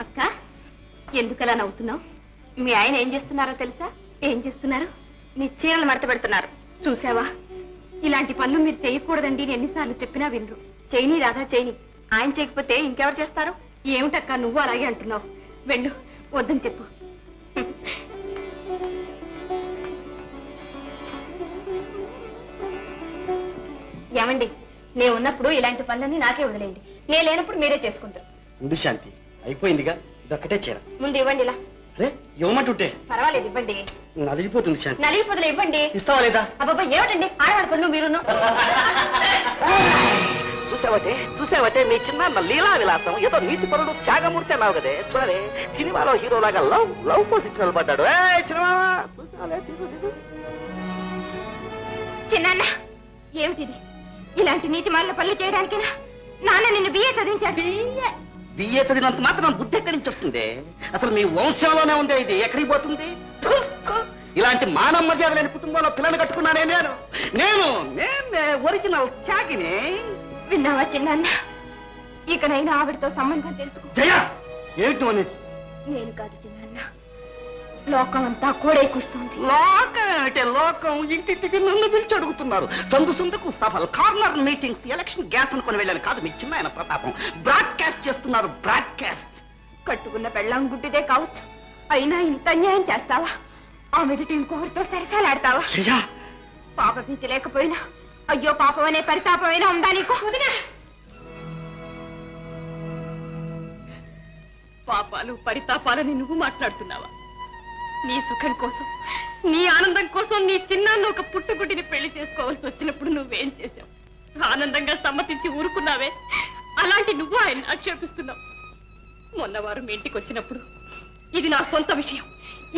అక్క, ఎందుకలా నవ్వుతున్నావు? మీ ఆయన ఏం చేస్తున్నారో తెలుసా? ఏం చేస్తున్నారు? నీ చీరలు మడత పెడుతున్నారు. చూసావా? ఇలాంటి పనులు మీరు చేయకూడదండి ఎన్నిసార్లు చెప్పినా వినరు. చేయని రాధా, చేయని. ఆయన చేయకపోతే ఇంకెవరు చేస్తారు? ఏమిటక్క నువ్వు అలాగే అంటున్నావు? వెళ్ళు, వద్దని చెప్పు. ఏమండి, నేను ఉన్నప్పుడు ఇలాంటి పనులన్నీ నాకే వదిలేయండి. నేను లేనప్పుడు మీరే చేసుకుంటారు. ఉండు శాంతి, అయిపోయిందిగా. ఇదొక్కటే చీర. ముందు ఇవ్వండి. ఇలా ఇవ్వమంటుంటే. పర్వాలేదు, ఇవ్వండి. నలిగిపోతుంది శాంతి. నలిగిపోతులు ఇవ్వండి. ఇస్తావా లేదా? అబ్బాబా, ఏమిటండి ఆడవాడి పనులు మీరును. చూసావటే మీ చిన్న లీలా విలాసం. ఏదో నీతి పరుడు త్యాగమూర్తి అన్నావు కదే. చూడవే, సినిమాలో హీరోలాగా లవ్ పోసి నిలబడ్డాడు. చిన్నాన్న, ఏమిటిది? ఇలాంటి నీతి మాలిన పనులు చేయడానికేనా నాన్న నిన్ను బిఏ చదివించాడు? బిఏ చదివినంత మాత్రం బుద్ధి ఎక్కడి నుంచి వస్తుంది? అసలు మీ వంశంలోనే ఉంది. ఇది ఎక్కడికి పోతుంది? ఇలాంటి మానవ మర్యాద లేని కుటుంబంలో పిల్లలు కట్టుకున్నానే నేను ఒరిజినల్ త్యాగిని. విన్నావా చిన్నాన్న? ఇకనైనా ఆవిడతో సంబంధం తెలుసుకో. జయ, ఏమిటి అనేది? నేను కాదు చిన్నాన్న, లోకం అంతా కూడేకూస్తుంది. లోకం ఏమిటే? లోకం ఇంటింటికి నన్ను పిలిచి అడుగుతున్నారు. సందుకు సభలు, కార్నర్ మీటింగ్స్, ఎలక్షన్ గ్యాస్ అనుకుని వెళ్ళాను కాదు. మీ చిన్న ఆయన ప్రతాపం బ్రాడ్కాస్ట్ చేస్తున్నారు. బ్రాడ్కాస్ట్. కట్టుకున్న పెళ్ళాం గుడ్డిదే కావచ్చు, అయినా ఇంత అన్యాయం చేస్తావా? ఆ మెదటి ఇంకొకరితో సరసాలాడతావా? పాప భీతి లేకపోయినా అయ్యో పాపం అనే పరితాపమైనా ఉందా నీకు? పాపాలు పరితాపాలని నువ్వు మాట్లాడుతున్నావా? నీ సుఖం కోసం, నీ ఆనందం కోసం నీ చిన్నాన్న ఒక పుట్టుగుడ్డిని పెళ్లి చేసుకోవాల్సి వచ్చినప్పుడు నువ్వేం చేశావు? ఆనందంగా సమ్మతించి ఊరుకున్నావే. అలాంటి నువ్వు ఆయన ఆక్షేపిస్తున్నావు. మొన్న వారు మీ ఇంటికి వచ్చినప్పుడు ఇది నా సొంత విషయం,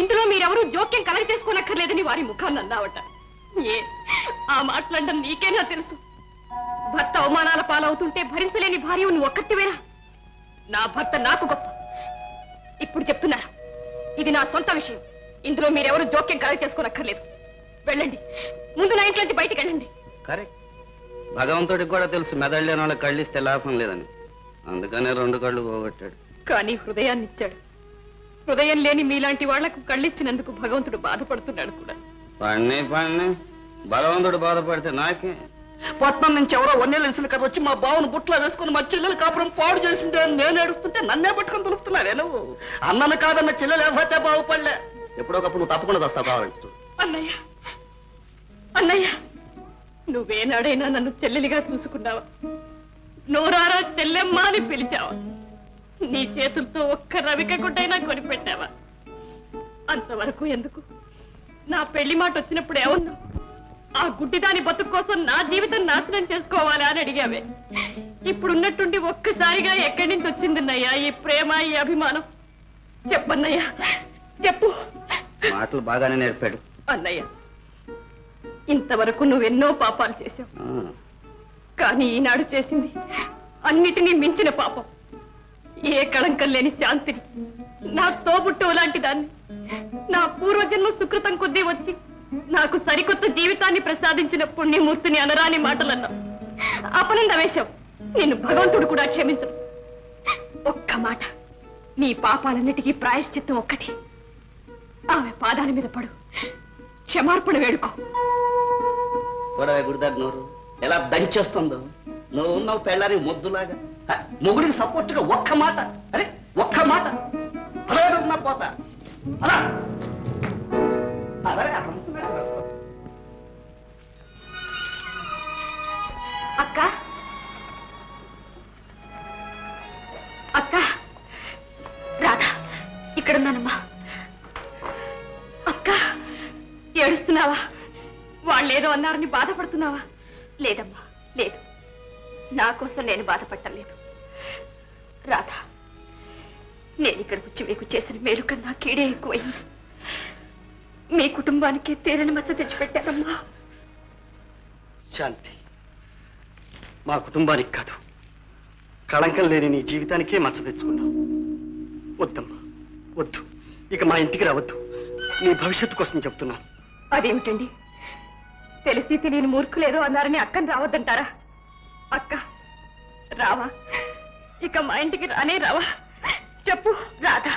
ఇందులో మీరెవరూ జోక్యం కలగ చేసుకోనక్కర్లేదని వారి ముఖాన్ని అన్నావట. ఏ ఆ మాట్లాడడం నీకేనా తెలుసు? భర్త అవమానాల పాలవుతుంటే భరించలేని భార్య నువ్వు ఒక్కటివేనా? నా భర్త నాకు గొప్ప. ఇప్పుడు చెప్తున్నారు, ఇది నా సొంత విషయం, ఇందులో మీరెవరూ జోక్యం కలగ చేసుకోనక్కర్లేదు. వెళ్ళండి, ముందు నా ఇంట్లోంచి బయటికి వెళ్ళండి. కరెక్ట్. భగవంతుడికి కూడా తెలుసు మెదడు లేని వాళ్ళకి కళ్ళిస్తే లాభం లేదని, అందుకనే 2 కళ్ళు పోగొట్టాడు. కానీ హృదయాన్ని ఇచ్చాడు. హృదయం లేని మీలాంటి వాళ్లకు కళ్ళిచ్చినందుకు భగవంతుడు బాధపడుతున్నాడు కూడా. పడిని భగవంతుడు బాధపడితే నాకే. పట్నం నుంచి ఎవరో వన్నేళ్ళు ఇసులు కదా వచ్చి మా బావును బుట్లో వేసుకుని మా చెల్లెలు కాపురం పాడు చేసిందే అని నేను ఏడుస్తుంటే నన్నే పట్టుకొని తులుపుతున్నావే నువ్వు. అన్నను కాదన్న చెల్లెలు ఎవరైతే బాగుపడలే. ఎప్పుడోకప్పుడు నువ్వు తప్పకుండా వస్తావు కావాలంటే చూడు. అన్నయ్య, అన్నయ్య, నువ్వేనాడైనా నన్ను చెల్లెలిగా చూసుకున్నావా? నోరారా చెల్లెమ్మ అని పిలిచావా? నీ చేతులతో ఒక్క రవిక గుడ్డైనా కొనిపెట్టావా? అంతవరకు ఎందుకు? నా పెళ్లి మాట వచ్చినప్పుడు ఏమన్నావు? ఆ గుడ్డిదాని బతుకు కోసం నా జీవితం నాశనం చేసుకోవాలా అని అడిగావే. ఇప్పుడున్నట్టుండి ఒక్కసారిగా ఎక్కడి నుంచి వచ్చిందన్నయ్యా ఈ ప్రేమ, ఈ అభిమానం? చెప్పన్నయ్యా, చెప్పు. మాటలు బాగానే నేర్పాడు అన్నయ్య. ఇంతవరకు నువ్వెన్నో పాపాలు చేశావు, కానీ ఈనాడు చేసింది అన్నిటినీ మించిన పాపం. ఏ కళంకం లేని శాంతిని, నా తోబుట్టు లాంటి దాన్ని, నా పూర్వజన్మ సుకృతం కొద్దీ వచ్చి నాకు సరికొత్త జీవితాన్ని ప్రసాదించిన పుణ్యమూర్తిని అనరాని మాటలన్నావు. అపనంద వేశావు. నిన్ను భగవంతుడు కూడా క్షమించడు. ఒక్క మాట, నీ పాపాలన్నిటికీ ప్రాయశ్చిత్తం ఒక్కటి. ఆమె పాదాల మీద పడు, క్షమార్పణ వేడుకో. గుడిదాకా నోరు ఎలా దంచేస్తుందో. నువ్వు ఉన్నావు పెళ్ళారి మొద్దులాగా. మొగుడికి సపోర్ట్ గా ఒక్క మాట, అరే ఒక్క మాట ఉన్నా పోతా. అలా అక్క, అక్క, రాధా ఇక్కడున్నానమ్మా. అక్క, ఏడుస్తున్నావా? వాళ్ళేదో అన్నారని బాధపడుతున్నావా? లేదమ్మా, లేదు. నా కోసం నేను బాధపడలేదు. రాధా, నేను ఇక్కడికి వచ్చి మీకు చేసిన మేలు కన్నా కీడే ఎక్కువైంది. మీ కుటుంబానికి తీరని మచ్చ తెచ్చిపెట్టారమ్మా. శాంతి, మా కుటుంబానికి కాదు, కళంకం లేని నీ జీవితానికే మచ్చ తెచ్చుకున్నావు. వద్దమ్మా, వద్దు. ఇక మా ఇంటికి రావద్దు. నీ భవిష్యత్తు కోసం చెప్తున్నాను. అదేమిటండి, తెలిసి తెలియని మూర్ఖులేదో అన్నారని అక్కని రావద్దంటారా? అక్క రావా? ఇక మా ఇంటికి రానే రావా? చెప్పు. రాధా,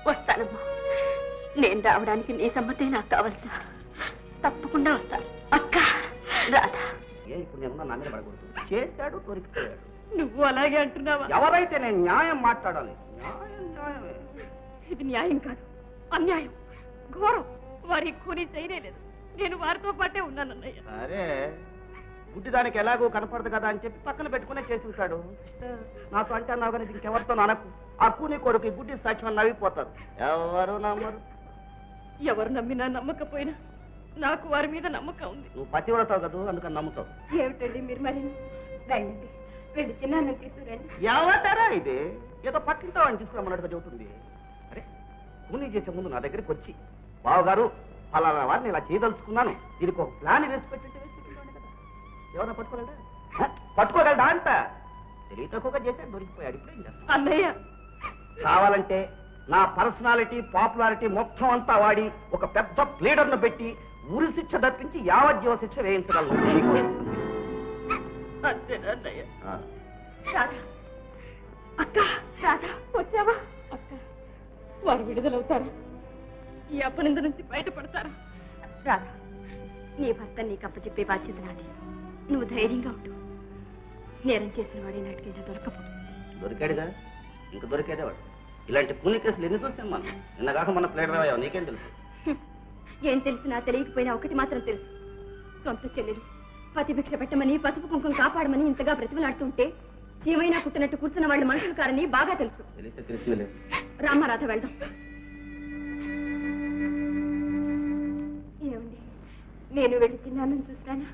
వస్తానమ్మా. నేను రావడానికి నీ సమ్మతే నాకు కావాల్సిన. తప్పకుండా వస్తాను. అక్క, రాధా. ఇప్పుడు నేను నా మీద పడకూడదు. చేశాడు, దొరికిపోయాడు. నువ్వు అలాగే అంటున్నావా? ఎవరైతే నేను న్యాయం మాట్లాడాలి. న్యాయమే. ఇది న్యాయం కాదు, అన్యాయం, ఘోరం. వారి కూని చేయలేదు. నేను వారితో పాటే ఉన్నానన్నయ్య. అరే, గుడ్డిదానికి ఎలాగో కనపడదు కదా అని చెప్పి పక్కన పెట్టుకునే చేసి ఉంటాడు. నాతో అంటే అన్నావు కానీ ఇంకెవరితో నాకు ఆ కూని కొడుకు గుడ్డి సాక్ష్యం నవ్విపోతారు. ఎవరు నమ్మరు. ఎవరు నమ్మినా నమ్మకపోయినా నాకు వారి మీద నమ్మకం ఉంది. నువ్వు పతివ్రతావు కదా, అందుకని నమ్ముతావు. ఏమిటండి మీరు మరి? రండి, వెళ్ళి చిన్న తీసుకురండి. ఎవతారా ఇది? ఏదో పక్కింటావు అని తీసుకురమ్మన్నట్టుగా చెబుతుంది. అరే, కూనీ చేసే ముందు నా దగ్గరికి వచ్చి, బావగారు ఫలానా వారిని ఇలా చేయదలుచుకున్నాను, దీనికి ఒక ప్లాన్ వేసి పెట్టింటే కదా. ఎవరైనా పట్టుకోగలడా? పట్టుకోగలడా అంట. తెలివి తక్కువగా చేశాడు, దొరికిపోయాడు. ఇప్పుడు ఏం చేస్తాను? అన్నయ్య, కావాలంటే నా పర్సనాలిటీ, పాపులారిటీ మొత్తం అంతా వాడి ఒక పెద్ద ప్లేడర్ను పెట్టి ఉరి శిక్ష తప్పించి యావజ్జీవ శిక్ష వేయించగలను. అంతేనన్నయ్య. అక్క, రాధా, వచ్చావా? అక్క, వారు విడుదలవుతారా? ఈ అపనింద నుంచి బయటపడతారా? రాధా, నీ భర్త నీకు అప్పచెప్పే బాధ్యత నాది. నువ్వు ధైర్యంగా ఉండు. నేరం చేసిన వాడే నాటికైనా దొరకపో. దొరికాడుగా, ఇంక దొరికేదేవాడు. ఇలాంటి పుణ్య కేసులు ఎన్ని చూసాం మనం. నిన్నగాక మన ప్లేడర్ అయ్యావు, నీకేం తెలుసు? ఏం తెలిసినా తెలియకపోయినా ఒకటి మాత్రం తెలుసు. సొంత చెల్లెలు పతిభిక్ష పెట్టమని, పసుపు కుంకుమ కాపాడమని ఇంతగా బ్రతిమలాడుతుంటే చీమైనా కుట్టినట్టు కూర్చున్న వాళ్ళు మనుషులు కారని బాగా తెలుసు. తెలిస్తే తెలిసిందిలే. రామారాధ, వెళ్దాం. నేను వెళ్ళి చిన్నాన్నని చూసినానా?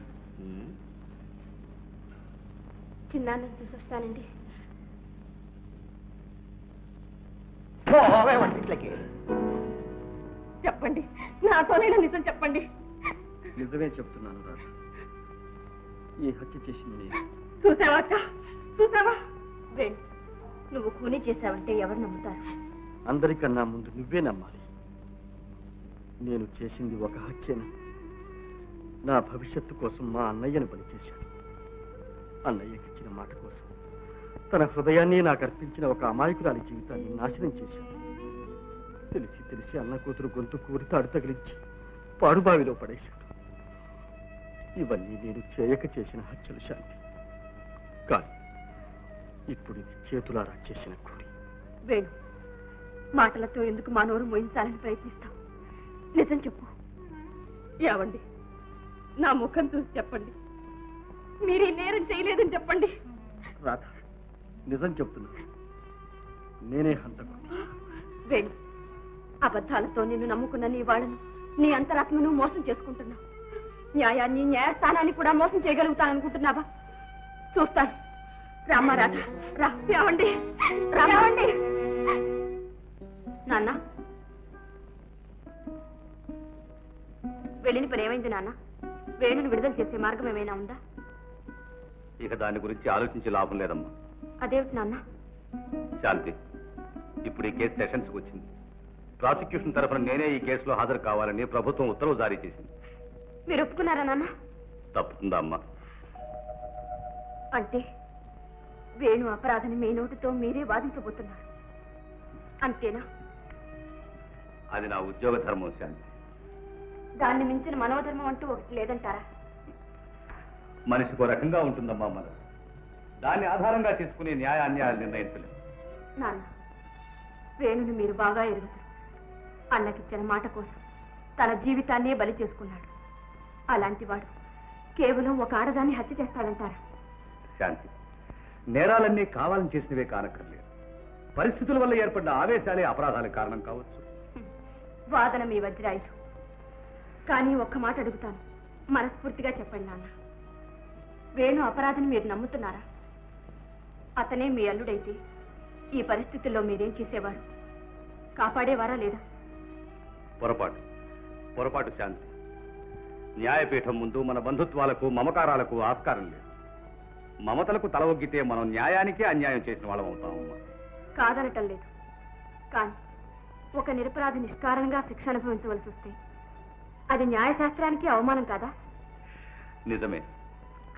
చిన్నాన్నని చూసి వస్తానండి. చెప్పండి, నాతోనైనా నిజం చెప్పండి. నిజమే చెప్తున్నాను రా. ఈ హత్య చేసింది నేను. చూసావా అక్క, చూసావా? వేణు, నువ్వు కూని చేశావంటే ఎవరు నమ్ముతారు? అందరికన్నా ముందు నువ్వే నమ్మాలి. నేను చేసింది ఒక హత్యను. నా భవిష్యత్తు కోసం మా అన్నయ్యను బలి చేశాను. అన్నయ్యకి ఇచ్చిన మాట కోసం తన హృదయాన్ని నాకు అర్పించిన ఒక అమాయకురాలి జీవితాన్ని నాశనం చేశాను. తెలిసి తెలిసి అన్న కూతురు గొంతు కూరి తాడు తగిలించి పాడుబావిలో పడేశాడు. ఇవన్నీ నేను చేయక చేసిన హత్యలు శాంతి. కానీ ఇప్పుడు ఇది చేతులారా చేసిన కూలి. వేణు, మాటలతో ఎందుకు మా నోరు మోయించాలని ప్రయత్నిస్తావు? నిజం చెప్పు. ఏవండి, నా ముఖం చూసి చెప్పండి. మీరు ఈ నేరం చేయలేదని చెప్పండి. రాధ, నిజం చెప్తున్నా, నేనే హంతకుడిని. వేణు, అబద్ధాలతో నిన్ను నమ్ముకున్న నీ వాళ్ళను, నీ అంతరాత్మను మోసం చేసుకుంటున్నావు. న్యాయాన్ని, న్యాయస్థానాన్ని కూడా మోసం చేయగలుగుతాననుకుంటున్నావా? చూస్తాను. రామ్మా రాధ, రా. ఏవండి, రావండి. నాన్న, వెళ్ళిన పని ఏమైంది నాన్న? వేణుని విడుదల చేసే మార్గం ఏమైనా ఉందా? ఇక దాని గురించి ఆలోచించి లాభం లేదమ్మా. అదేమిటి నాన్న? శాంతి, ఇప్పుడు ఈ కేసు సెషన్స్కి వచ్చింది. ప్రాసిక్యూషన్ తరఫున నేనే ఈ కేసులో హాజరు కావాలని ప్రభుత్వం ఉత్తర్వు జారీ చేసింది. మీరు ఒప్పుకున్నారా నాన్న? తప్పుతుందా అమ్మా? అంటే వేణు అపరాధని మీ నోటితో మీరే వాదించబోతున్నారు, అంతేనా? అది నా ఉద్యోగ ధర్మం శాంతి. దాన్ని మించిన మనోధర్మం అంటూ ఒకటి లేదంటారా? మనిషికో రకంగా ఉంటుందమ్మా మనసు. దాన్ని ఆధారంగా తీసుకుని న్యాయ అన్యాయాలు నిర్ణయించలేదు. నాన్న, వేణుని మీరు బాగా ఎరుగుతారు. అన్నకిచ్చిన మాట కోసం తన జీవితాన్నే బలి చేసుకున్నాడు. అలాంటి వాడు కేవలం ఒక ఆడదాన్ని హత్య చేస్తాడంటారా? శాంతి, నేరాలన్నీ కావాలని చేసినవే కానక్కర్లేదు. పరిస్థితుల వల్ల ఏర్పడిన ఆవేశాలే అపరాధాలకు కారణం కావచ్చు. వాదన మీ వజ్రాయుధం. కానీ ఒక్క మాట అడుగుతాను, మనస్ఫూర్తిగా చెప్పండి నాన్న. వేణు అపరాధిని మీరు నమ్ముతున్నారా? అతనే మీ అల్లుడైతే ఈ పరిస్థితుల్లో మీరేం చేసేవారు? కాపాడేవారా లేదా? పొరపాటు శాంతి. న్యాయపీఠం ముందు మన బంధుత్వాలకు, మమకారాలకు ఆస్కారం లేదు. మమతలకు తల ఒగ్గితే మనం న్యాయానికే అన్యాయం చేసిన వాళ్ళం అవుతామమ్మా. కాదనటం లేదు. కానీ ఒక నిరపరాధి నిష్కారణంగా శిక్ష అనుభవించవలసి వస్తే అది న్యాయశాస్త్రానికి అవమానం కాదా? నిజమే.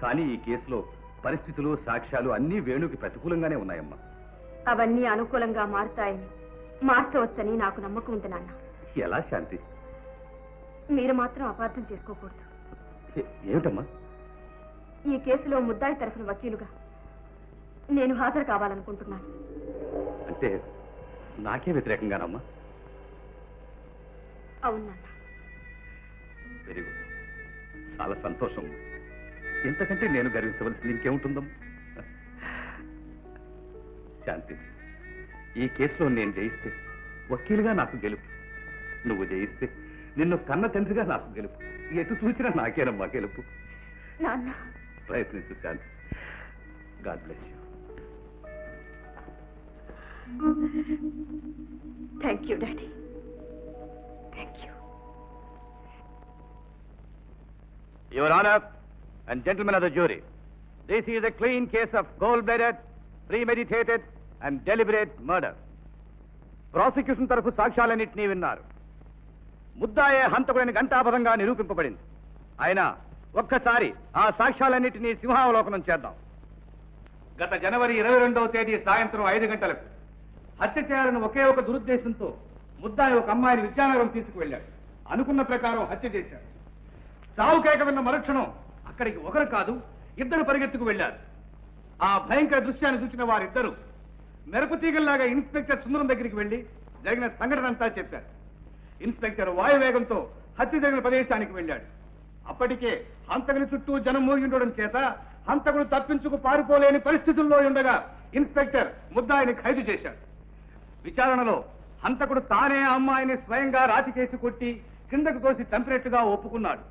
కానీ ఈ కేసులో పరిస్థితులు, సాక్ష్యాలు అన్నీ వేణుకి ప్రతికూలంగానే ఉన్నాయమ్మా. అవన్నీ అనుకూలంగా మారుతాయని, మార్చవచ్చని నాకు నమ్మకం ఉంది నాన్న. ఎలా శాంతి? మీరు మాత్రం అపార్థం చేసుకోకూడదు. ఏమిటమ్మా? ఈ కేసులో ముద్దాయి తరఫున వకీలుగా నేను హాజరు కావాలనుకుంటున్నాను. అంటే నాకే వ్యతిరేకంగానమ్మా? అవును నాన్న. Very good. చాలా సంతోషం. ఇంతకంటే నేను గర్వించవలసింది ఇంకేముంటుందమ్మా? శాంతి, ఈ కేసులో నేను జయిస్తే వకీలుగా నాకు గెలుపు, నువ్వు జయిస్తే నిన్ను కన్న తండ్రిగా నాకు గెలుపు. ఎటు చూసినా నాకేనమ్మా గెలుపు. నాన్న, ప్రయత్నించు Shanti. God bless you. Thank you daddy. Thank you. Your Honor and gentlemen of the jury, this is a clean case of cold-blooded, premeditated and deliberate murder. Prosecution తరఫు సాక్ష్యాలన్నింటినీ విన్నారు. ముద్దాయే హంతకుడిని ఘంటాపథంగా నిరూపింపబడింది. అయినా ఒక్కసారి ఆ సాక్ష్యాలన్నింటినీ సింహావలోకనం చేద్దాం. గత జనవరి 22వ తేదీ సాయంత్రం 5 గంటలకు హత్య చేయాలని ఒకే ఒక దురుద్దేశంతో ముద్దాయి ఒక అమ్మాయిని విద్యానగరం తీసుకువెళ్ళాడు. అనుకున్న ప్రకారం హత్య చేశాడు. చావు కేక విన్న మరుక్షణం అక్కడికి ఒకరు కాదు, 2 పరిగెత్తుకు వెళ్లారు. ఆ భయంకర దృశ్యాన్ని చూసిన వారిద్దరూ మెరుపుతీగల్లాగా ఇన్స్పెక్టర్ సుందరం దగ్గరికి వెళ్లి జరిగిన సంఘటన అంతా చెప్పారు. ఇన్స్పెక్టర్ వాయువేగంతో హత్య జరిగిన ప్రదేశానికి వెళ్ళాడు. అప్పటికే హంతకుని చుట్టూ జనం మూగి ఉండడం చేత హంతకుడు తప్పించుకు పారిపోలేని పరిస్థితుల్లో ఉండగా ఇన్స్పెక్టర్ ముద్దాయిని ఖైదు చేశాడు. విచారణలో హంతకుడు తానే అమ్మాయిని స్వయంగా రాతికేసి కొట్టి కిందకు తోసి చంపినట్టుగా ఒప్పుకున్నాడు.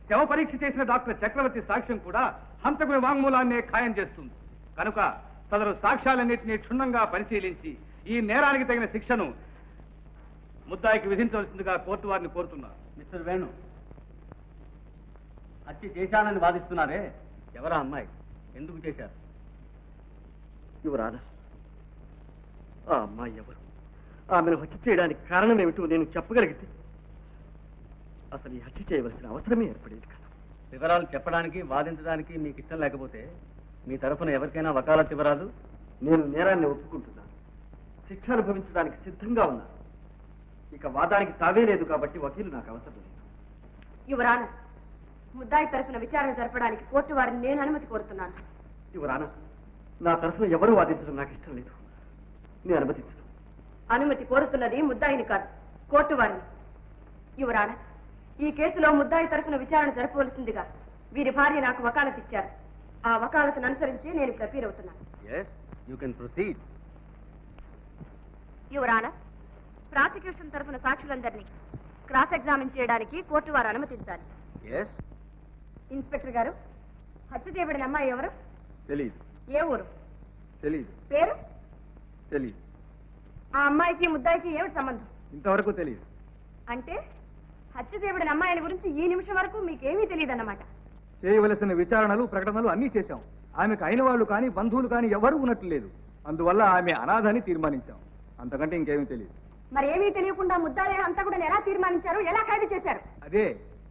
శవ పరీక్ష చేసిన డాక్టర్ చక్రవర్తి సాక్ష్యం కూడా హంతకుని వాంగ్మూలాన్నే ఖాయం చేస్తుంది. కనుక సదరు సాక్ష్యాలన్నింటినీ క్షుణ్ణంగా పరిశీలించి ఈ నేరానికి తగిన శిక్షను ముద్దాయికి విధించవలసిందిగా కోర్టు వారిని కోరుతున్నారు. మిస్టర్ వేణు, హత్య చేశానని వాదిస్తున్నారే, ఎవరా అమ్మాయి, ఎందుకు చేశారు? యువరానా, ఆ అమ్మాయి ఎవరు, ఆమెను హత్య చేయడానికి కారణం ఏమిటో నేను చెప్పగలిగితే అసలు ఈ హత్య చేయవలసిన అవసరమే ఏర్పడేది కదా. వివరాలు చెప్పడానికి వాదించడానికి మీకు ఇష్టం లేకపోతే మీ తరఫున ఎవరికైనా వకాలత్ ఇవ్వరాదు? నేను నేరాన్ని ఒప్పుకుంటున్నాను, శిక్ష అనుభవించడానికి సిద్ధంగా ఉన్నాను. ఇక వాదానికి తావే లేదు కాబట్టి వకీలు నాకు అవసరం లేదు. యువరానా, ముద్దాయి తరఫున విచారణ జరపడానికి కోర్టు వారిని నేను అనుమతి కోరుతున్నాను. యువరానా, నా తరఫున ఎవరు వాదించడం నాకు ఇష్టం లేదు, నేను అనుమతించను. అనుమతి కోరుతున్నది ముద్దాయిని కాదు, కోర్టు వారిని. యువరానా, ఈ కేసులో ముద్దాయి తరఫున విచారణ జరపవలసిందిగా వీరి భార్య నాకు వకాలత్ ఇచ్చారు. ఆ వకాలతను అనుసరించి నేను ఇప్పుడు అపీల్ అవుతున్నాను. Yes, you can proceed. Your honour, prosecution తరఫున సాక్షులందరినీ క్రాస్ ఎగ్జామిన్ చేయడానికి కోర్టు వారు అనుమతించాలి. Yes. ఇన్స్పెక్టర్ గారు, హత్య చేయబడిన అమ్మాయి ఎవరు? తెలియదు. ఏ ఊరు? తెలియదు. పేరు? తెలియదు. ఆ అమ్మాయికి ముద్దాయికి ఏమిటి సంబంధం? ఇంతవరకు తెలియదు. అంటే హత్య చేయబడిన అమ్మాయిని గురించి ఈ నిమిషం వరకు మీకేమీ తెలియదన్నమాట. చేయవలసిన విచారణలు ప్రకటనలు అన్నీ చేశాం. ఆమెకు అయిన వాళ్ళు కానీ బంధువులు కానీ ఎవరూ ఉన్నట్లు లేదు. అందువల్ల ఆమె అనాథని తీర్మానించాం. అంతకంటే ఇంకేమీ తెలియదు. మరి ఏమీ తెలియకుండా ముద్దాయి హంతకుడిని ఎలా తీర్మానించారు, ఎలా ఖైదు చేశారు? అదే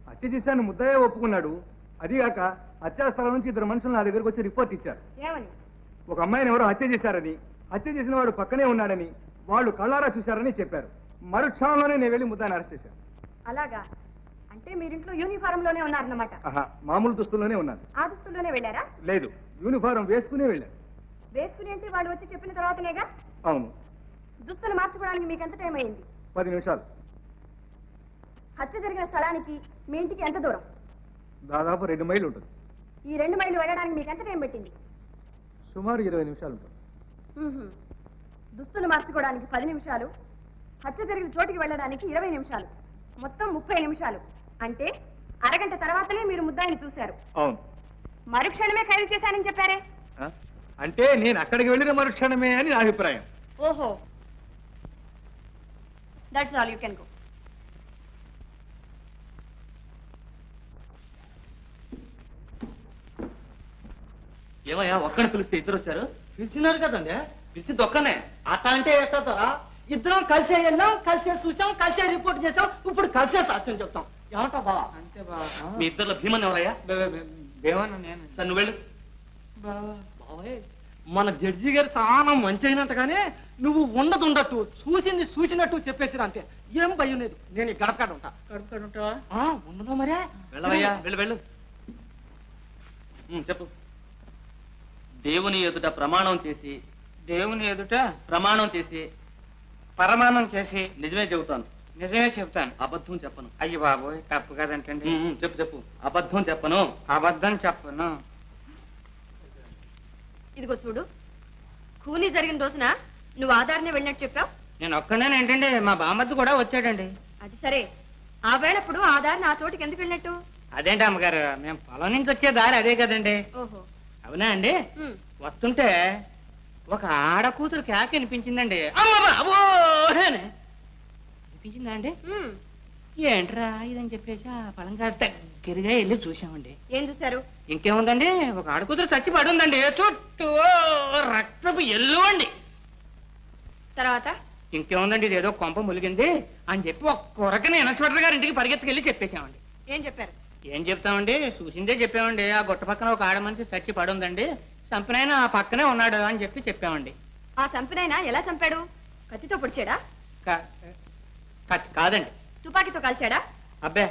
హత్య చేశాను ముద్దయ్య ఒప్పుకున్నాడు. అదిగాక హత్యాస్థలం నుంచి ఇద్దరు మనుషులు నా దగ్గరకు వచ్చి రిపోర్ట్ ఇచ్చారు. ఏమని? ఒక అమ్మాయిని ఎవరో హత్య చేశారని, హత్య చేసిన వాడు పక్కనే ఉన్నాడని, వాళ్ళు కళ్ళారా చూశారని చెప్పారు. మరుక్షణంలోనే నేను వెళ్ళి ముద్దాయిని అరెస్ట్ చేశాను. అలాగా? అంటే మీరింట్లో యూనిఫారం లోనే ఉన్నారన్నమాట. మామూలు దుస్తుల్లోనే ఉన్నాను. ఆ దుస్తుల్లోనే వెళ్ళారా? లేదు, యూనిఫారం వేసుకునే వెళ్ళాను. వేసుకుని అంటే వాళ్ళు వచ్చి చెప్పిన తర్వాతనేగా? అవును. దుస్తులు మార్చుకోవడానికి మీకు ఎంత టైం అయింది? 10 నిమిషాలు. హత్య జరిగిన స్థలానికి మీ ఇంటికి ఎంత దూరం? దాదాపు 2 మైళ్ళు ఉంటుంది. ఈ 2 మైళ్ళు వెళ్ళడానికి మీకు ఎంత టైం పెట్టింది? సుమారు 20 నిమిషాలు ఉంటుంది. దుస్తులు మార్చుకోవడానికి 10 నిమిషాలు, హత్య జరిగిన చోటికి వెళ్ళడానికి 20 నిమిషాలు, మొత్తం 30 నిమిషాలు. అంటే అరగంట తర్వాతనే మీరు ముద్దాయిని చూశారు. అవును. మరుక్షణమే ఖైదు చేశానని చెప్పారే? అంటే నేను అక్కడికి వెళ్ళిన మరుక్షణమే అని నా అభిప్రాయం. ఓహో, that's all, you can go. ఏమయ్యా, ఒక్కడిని పిలిస్తే ఇద్దరు వచ్చారు? పిలిచినారు కదండి. పిలిచింది ఒక్కనే. అట్ట అంటే ఎట్టారా? ఇద్దరం కలిసే వెళ్ళాం, కలిసే చూసాం, కలిసే రిపోర్ట్ చేసాం, ఇప్పుడు కలిసే సాక్ష్యం చెప్తాం. ఏమంటావు బావా? అంతే బావా. మీ ఇద్దరులో భీమన్ ఎవరయ్యా? భీమన్ నేను. సార్ నువ్వు వెళ్ళు. బావే, మన జడ్జి గారు చాలా మంచి అయినట్టుగానే నువ్వు ఉండదు చూసింది చూసినట్టు చెప్పేసిరా అంతే. ఏం భయం లేదు. నేను ఈ గడపకాడ ఉంటా. గడపకాడ ఉంటావా? ఉండదు మరే. వెళ్ళవయ్యా, వెళ్ళు వెళ్ళు. చెప్పు. దేవుని ఎదుట ప్రమాణం చేసి, దేవుని ఎదుట ప్రమాణం చేసి, ప్రమాణం చేసి నిజమే చెబుతాను. నిజమే చెప్తాను, అబద్ధం చెప్పను. అయ్యి బాబోయ్, తప్పు కదంటండి. చెప్పు చెప్పు. అబద్ధం చెప్పను. అబద్ధం చెప్పను. ఇదిగో చూడు, కూలీ జరిగిన రోజున నువ్వు ఆధారనే వెళ్ళినట్టు చెప్పావు. నేను ఒక్కడేనేంటండి, మా బామ్మద్దు కూడా వచ్చాడండి. అది సరే, ఆ వేళప్పుడు ఆ దారిని ఆ చోటికి ఎందుకు వెళ్ళినట్టు? అదేంటి అమ్మగారు, మేము పొలం నుంచి వచ్చే దారి అదే కదండి. ఓహో, అవునా అండి? వస్తుంటే ఒక ఆడ కూతురు కేక వినిపించిందండి. వినిపించిందా అండి? ఏంట్రా ఇదని చెప్పేసి ఆ పొలంగా దగ్గరగా వెళ్ళి చూసామండి. ఏం చూశారు? ఇంకేముందండి, ఒక ఆడ కూతురు చచ్చి పడుందండి. చుట్టూ రక్తపు ఎల్లు అండి. తర్వాత ఇంకేముందండి, ఇదేదో కొంప ములిగింది అని చెప్పి ఒక కొరకని ఇన్స్పెక్టర్ గారి ఇంటికి పరిగెత్తుకెళ్ళి చెప్పేశామండి. ఏం చెప్పారు? ఏం చెప్తామండి, చూసిందే చెప్పామండి. ఆ గుట్ట పక్కన ఒక ఆడ మనిషి చచ్చి పడుందండి, చంపినైనా ఆ పక్కనే ఉన్నాడు అని చెప్పామండి. ఆ చంపినైనా ఎలా చంపాడు? కత్తితో పొడిచాడా? కాదండి, తుపాకీతో కాల్చాడా? అబ్బే,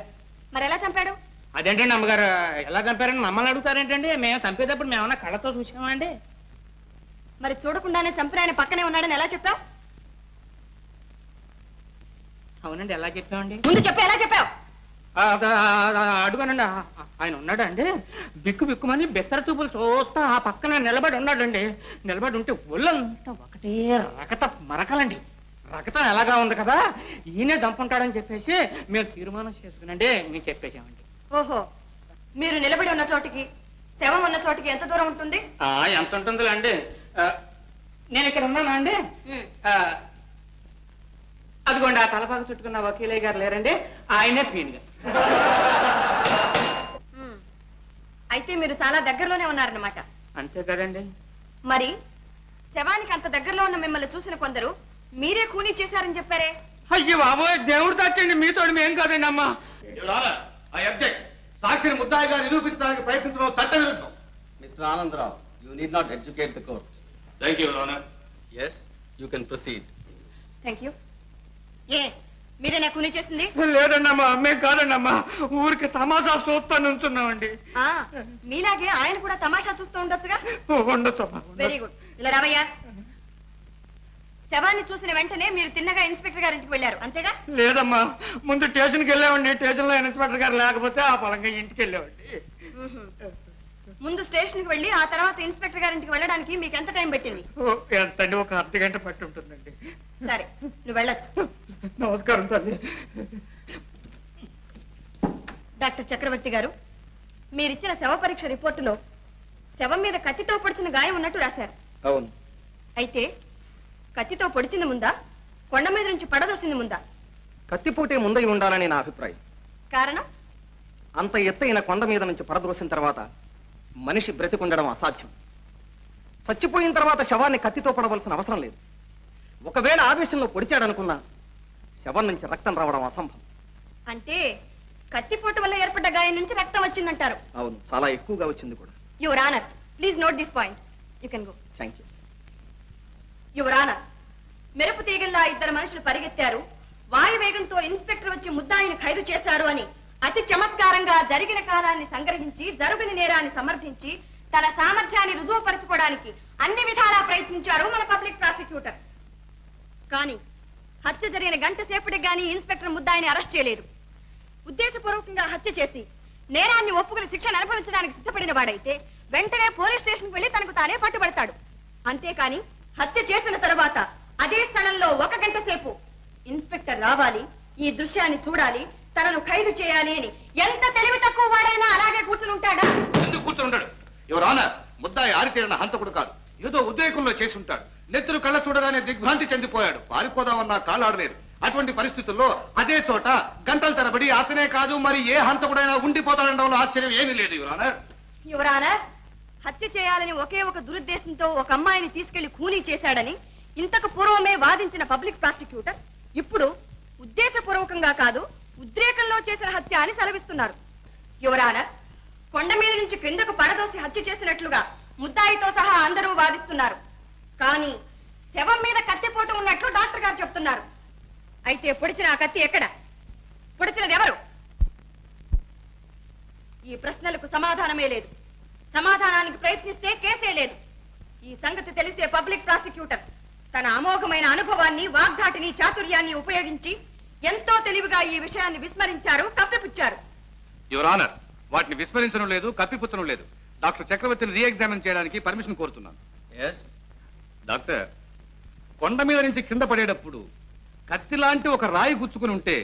మరి ఎలా చంపాడు? అదేంటండి అమ్మగారు, ఎలా చంపారని మమ్మల్ని అడుగుతారేంటండి? మేము చంపేటప్పుడు మేమన్నా కళ్ళతో చూసామా అండి? మరి చూడకుండానే చంపిన ఆయన పక్కనే ఉన్నాడని ఎలా చెప్పావు? అవునండి, ఎలా చెప్పామండి? ముందు చెప్పు, ఎలా చెప్పావు? అడుగునండి, ఆయన ఉన్నాడండి. బిక్కు బిక్కుమని బెత్తర చూపులు చూస్తా ఆ పక్కన నిలబడి ఉన్నాడండి. నిలబడి ఉంటే ఒళ్ళంతా ఒకటే రకత మరకలండి. రకతం ఎలాగా ఉంది కదా, ఈయనే దంపుంటాడని చెప్పేసి మేము తీర్మానం చేసుకునండి మేము చెప్పేసామండి. ఓహో, మీరు నిలబడి ఉన్న చోటికి శవం ఉన్న చోటికి ఎంత దూరం ఉంటుంది? ఎంత ఉంటుందిలే అండి. నేను ఇక్కడ ఉన్నానా అండి? అదిగోండి ఆ తలపాకు చుట్టుకున్న వకీలయ్య గారు లేరండి, ఆయనే పీనుగా. అయితే మీరు చాలా దగ్గరలోనే ఉన్నారన్నమాట. అంతే కదండి. మరి శవానికి అంత దగ్గరలో ఉన్న మిమ్మల్ని చూసిన కొందరు మీరే ఖూనీ చేశారని చెప్పారే? అయ్యో బాబోయ్, దేవుడు సాక్షండి, మీతోడు మేం కాదండి అమ్మా. సాక్షిని ముద్దాయిగా నిరూపించడానికి ప్రయత్నించడం చట్ట విరుద్ధం. Mister Anandarao, you need not educate the court. Thank you your honour. Yes, you can proceed. Thank you. ఏ మీరేనా ఖూనీ చేసింది? లేదండి అమ్మా, మేం కాదండి అమ్మా, ఊరికి తమాషా చూస్తా నుంచున్నామండి. మీలాగే ఆయన కూడా తమాషా చూస్తూ ఉండొచ్చుగా. ఉండొచ్చు. Very good. ఇలా రావయ్యా. శవాన్ని చూసిన వెంటనే మీరు తిన్నగా ఇన్స్పెక్టర్ గారింటికి వెళ్ళారు అంతేగా? లేదమ్మా, ముందు స్టేషన్కి వెళ్ళామండి. స్టేషన్ లో ఇన్స్పెక్టర్ గారు లేకపోతే ఆ పలంగా ఇంటికి వెళ్ళామండి. ముందు స్టేషన్కి వెళ్ళి ఆ తర్వాత ఇన్స్పెక్టర్ గారింటికి వెళ్ళడానికి మీకు ఎంత టైం పెట్టింది? ఎంతండి, ఒక అర్ధగంట పట్టి ఉంటుందండి. సరే, నువ్వు వెళ్ళొచ్చు. నమస్కారం తల్లి. డాక్టర్ చక్రవర్తి గారు, మీరిచ్చిన శవ పరీక్ష రిపోర్టులో శవం మీద కత్తితో పొడిచిన గాయం ఉన్నట్టు రాశారు. అవును. అయితే కత్తితో పొడిచింది ముందా, కొండ మీద నుంచి పడదోసింది ముందా? కత్తిపోటే ముందై ఉండాలని నా అభిప్రాయం. కారణం? అంత ఎత్తైన కొండ మీద నుంచి పడద్రోసిన తర్వాత మనిషి బ్రతికుండడం అసాధ్యం. చచ్చిపోయిన తర్వాత శవాన్ని కత్తితో పడవలసిన అవసరం లేదు. ఒకవేళ ఆవేశంలో పొడిచాడనుకున్నా శవం నుంచి రక్తం రావడం అసంభవం. అంటే కత్తిపోటు వల్ల ఏర్పడ్డ గాయం నుంచి రక్తం వచ్చిందంటారు? అవును, చాలా ఎక్కువగా వచ్చింది కూడా. Your honour, please note this point. You can go. Thank you. Your honour, మెరుపు తీగల్లా ఇద్దరు మనుషులు పరిగెత్తారు, వాయువేగంతో ఇన్స్పెక్టర్ వచ్చి ముద్దాయిని ఖైదు చేశారు అని అతి చమత్కారంగా జరిగిన కాలాన్ని సంగ్రహించి జరుగుని నేరాన్ని సమర్థించి తన సామర్థ్యాన్ని రుజువుపరచుకోవడానికి అన్ని విధాలా ప్రయత్నించారు మన పబ్లిక్ ప్రాసిక్యూటర్. కానీ హత్య జరిగిన గంట సేపటికి గానీ ఇన్స్పెక్టర్ ముద్దాయిని అరెస్ట్ చేయలేదు. ఉద్దేశపూర్వకంగా హత్య చేసి నేరాన్ని ఒప్పుకుని శిక్షను అనుభవించడానికి సిద్ధపడిన వాడైతే వెంటనే పోలీస్ స్టేషన్కి వెళ్లి తనకు తానే పట్టుబడతాడు. అంతేకాని హత్య చేసిన తర్వాత అదే స్థలంలో 1 గంట సేపు ఇన్స్పెక్టర్ రావాలి, ఈ దృశ్యాన్ని చూడాలి, తనను ఖైదు చేయాలి అని ఎంత తెలివి తక్కువ వాడైనా అలాగే కూర్చుని ఉంటాడా? ఎందుకు కూర్చుని ఉంటాడు? యువర్ ఆనర్, ముద్దాయి ఆరితేరిన హంతకుడు కాదు, ఏదో ఉద్రేకంలో చేసి ఉంటాడు. నెత్తురు కళ్ళ చూడగానే దిగ్భ్రాంతి చెందిపోయాడు. పారిపోదామన్నా కాళ్ళాడలేదు. అటువంటి పరిస్థితుల్లో అదే చోట గంటల తరబడి అతనే కాదు మరి ఏ హంతకుడైనా ఉండిపోతాడనడంలో ఆశ్చర్యం ఏమీ లేదు యువర్ ఆనర్. యువర్ ఆనర్, హత్య చేయాలని ఒకే ఒక దురుద్దేశంతో ఒక అమ్మాయిని తీసుకెళ్లి ఖూనీ చేశాడని ఇంతకు పూర్వమే వాదించిన పబ్లిక్ ప్రాసిక్యూటర్ ఇప్పుడు ఉద్దేశపూర్వకంగా కాదు ఉద్రేకంలో చేసిన హత్య అని సెలవిస్తున్నారు. యువర్ ఆనర్, కొండ మీద నుంచి క్రిందకు పడదోసి హత్య చేసినట్లుగా ముద్దాయితో సహా అందరూ వాదిస్తున్నారు. కానీ శవం మీద కత్తిపోటు ఉన్నట్లు డాక్టర్ గారు చెప్తున్నారు. అయితే పొడిచిన ఆ కత్తి ఎక్కడ? పొడిచినది ఎవరు? ఈ ప్రశ్నలకు సమాధానమే లేదు. సమాధానానికి ప్రయత్నిస్తే కేసే లేదు. ఈ సంగతి తెలిసే పబ్లిక్ ప్రాసిక్యూటర్ తన అమోఘమైన అనుభవాన్ని, వాగ్ధాటిని, చాతుర్యాన్ని ఉపయోగించి ఎంతో తెలివిగా ఈ విషయాన్ని విస్మరించారు, కప్పిపుచ్చారు. యువర్ ఆనర్, వాటిని విస్మరించడం లేదు, కప్పిపుచ్చడం లేదు. డాక్టర్ చక్రవర్తిని రీఎగ్జామిన్ చేయడానికి పర్మిషన్ కోరుతున్నాను. ఎస్ డాక్టర్, కొండ మీద నుంచి కింద పడేటప్పుడు కత్తి లాంటి ఒక రాయి గుచ్చుకుని ఉంటే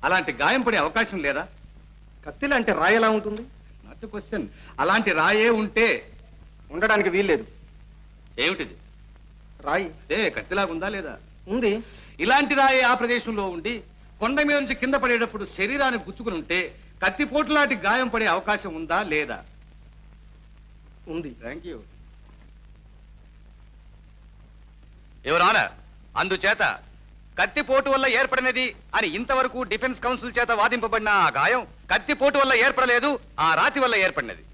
అలాంటి గాయం పడే అవకాశం లేదా? కత్తి లాంటి రాయి ఎలా ఉంటుంది? Not question. అలాంటి రాయే ఉంటే ఉండడానికి వీల్లేదు. ఏమిటిది? రాయి కత్తిలాగుందా లేదా? ఉంది. ఇలాంటి రాయి ఆ ప్రదేశంలో ఉండి కొండ మీద నుంచి కింద పడేటప్పుడు శరీరాన్ని గుచ్చుకుని ఉంటే కత్తిపోటు లాంటి గాయం పడే అవకాశం ఉందా లేదా? ఉంది. Thank you your honour. అందుచేత కత్తిపోటు వల్ల ఏర్పడినది అని ఇంతవరకు డిఫెన్స్ కౌన్సిల్ చేత వాదింపబడిన ఆ గాయం కత్తిపోటు వల్ల ఏర్పడలేదు, ఆ రాతి వల్ల ఏర్పడినది.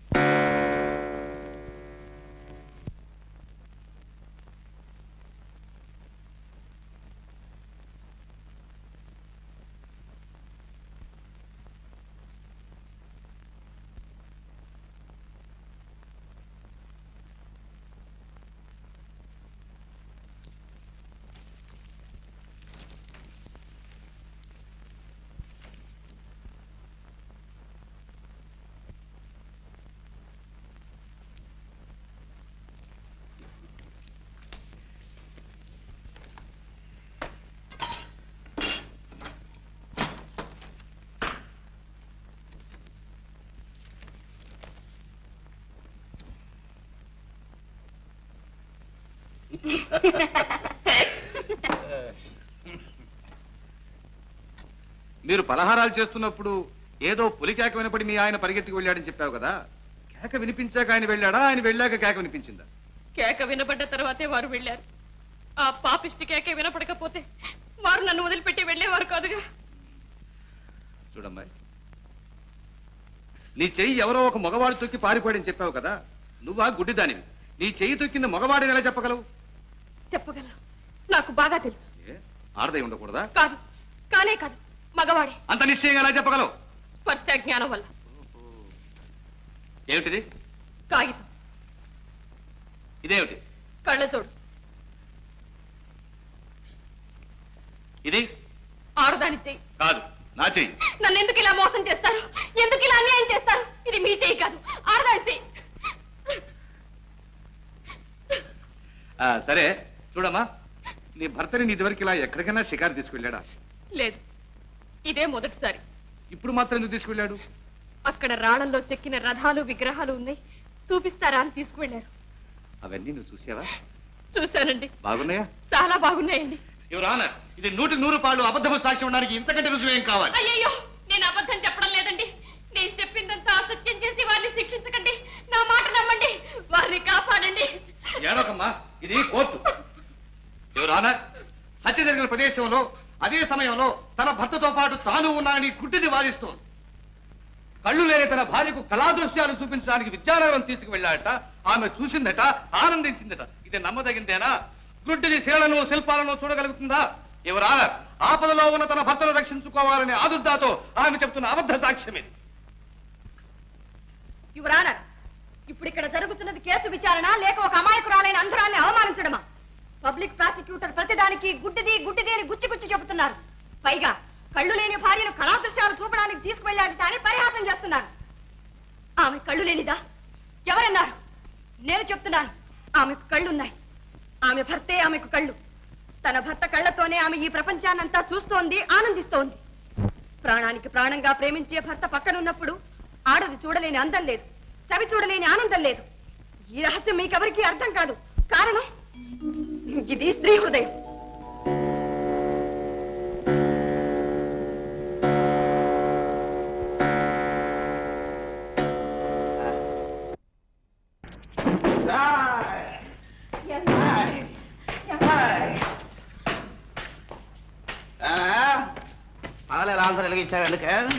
మీరు పలహారాలు చేస్తున్నప్పుడు ఏదో పులి కేక వినపడి మీ ఆయన పరిగెత్తికి వెళ్ళాడని చెప్పావు కదా, కేక వినిపించాక ఆయన వెళ్ళాడా, ఆయన వెళ్ళాక కేక వినిపించిందా? కేక వినపడ్డ తర్వాతే వారు వెళ్ళారు. ఆ పాపిష్టి కేకే వినపడకపోతే వారు నన్ను వదిలిపెట్టి వెళ్ళేవారు కాదుగా. చూడమ్మాయి, నీ చెయ్యి ఎవరో ఒక మగవాడు తొక్కి పారిపోయాడని చెప్పావు కదా, నువ్వా గుడ్డిదానివి. నీ చెయ్యి తొక్కింది మగవాడిని ఎలా చెప్పగలవు? చెప్పగలను, నాకు బాగా తెలుసు. ఆడదై ఉండకూడదా? కాదు, కానే కాదు, మగవాడే. అంత నిశ్చయంగా ఎలా చెప్పగలవు? స్పర్శ జ్ఞానం వల్ల. ఏమిటిది? కాగితం. ఇదేమిటి? కళ్ళజోడు. ఇది ఆడదాని చెయ్యి. కాదు, నా చెయ్యి. నన్ను ఎందుకు ఇలా మోసం చేస్తారు? ఎందుకు ఇలా అన్యాయం చేస్తారు? ఇది మీ చెయ్యి కాదు, ఆడదాని చెయ్యి. సరే చూడమ్మా, నీ భర్తని నీ ఇదివరకు ఇలా ఎక్కడికైనా షికారు తీసుకెళ్ళాడా? లేదు, ఇదే మొదటిసారి. ఇప్పుడు మాత్రం ఎందుకు తీసుకెళ్ళాడు? అక్కడ రాళ్లలో చెక్కిన రథాలు విగ్రహాలు ఉన్నాయి, చూపిస్తారా అని తీసుకువెళ్ళారు. అవన్నీ నువ్వు చూసావా? చూశానండి. బాగున్నాయా? చాలా బాగున్నాయండి. యువర్ ఆనర్, ఇది 100% అబద్ధపు సాక్ష్యం ఉండడానికి ఇంతకంటే రుజువేం కావాలి? అయ్యయ్యో, నేను అబద్ధం చెప్పడం లేదండి. నేను చెప్పిందంతా అసత్యం చేసి వారిని శిక్షించకండి. నా మాట నమ్మండి, వారిని కాపాడండి. ఏడోకమ్మా, ఇది కోర్టు. యువర్ ఆనర్, హత్య జరిగిన ప్రదేశంలో అదే సమయంలో తన భర్తతో పాటు తాను ఉన్నానని గుడ్డిది వాదిస్తోంది. కళ్ళు లేని తన భార్యకు కళాదృశ్యాలు చూపించడానికి విద్యానగరం తీసుకువెళ్ళాడట. ఆమె చూసిందట, ఆనందించిందట. ఇది నమ్మదగిందేనా? గుడ్డిది శిలను శిల్పాలను చూడగలుగుతుందా? యువర్ ఆనర్, ఆపదలో ఉన్న తన భర్తను రక్షించుకోవాలనే ఆదుర్దాతో ఆమె చెప్తున్న అబద్ధ సాక్ష్యం ఇది. యువర్ ఆనర్, ఇప్పుడు ఇక్కడ జరుగుతున్నది కేసు విచారణ లేక ఒక అమాయకురాలైన అంధరాన్ని అవమానించడమా? పబ్లిక్ ప్రాసిక్యూటర్ ప్రతిదానికి గుడ్డిది గుడ్డిది అని గుచ్చి గుచ్చి చెబుతున్నారు. పైగా కళ్ళు లేని భార్యను కళాదృశ్యాలు చూపడానికి తీసుకువెళ్ళాడు అని పరిహాసం చేస్తున్నారు. ఆమె కళ్ళు లేనిదా? ఎవరన్నారు? నేను చెప్తున్నాను, ఆమెకు కళ్ళున్నాయి. ఆమె భర్తే ఆమెకు కళ్ళు. తన భర్త కళ్ళతోనే ఆమె ఈ ప్రపంచాన్నంతా చూస్తోంది, ఆనందిస్తోంది. ప్రాణానికి ప్రాణంగా ప్రేమించే భర్త పక్కనున్నప్పుడు ఆడది చూడలేని అందం లేదు, చవి చూడలేని ఆనందం లేదు. ఈ రహస్యం మీకెవరికీ అర్థం కాదు. కారణం ఇది స్త్రీ హృదయం.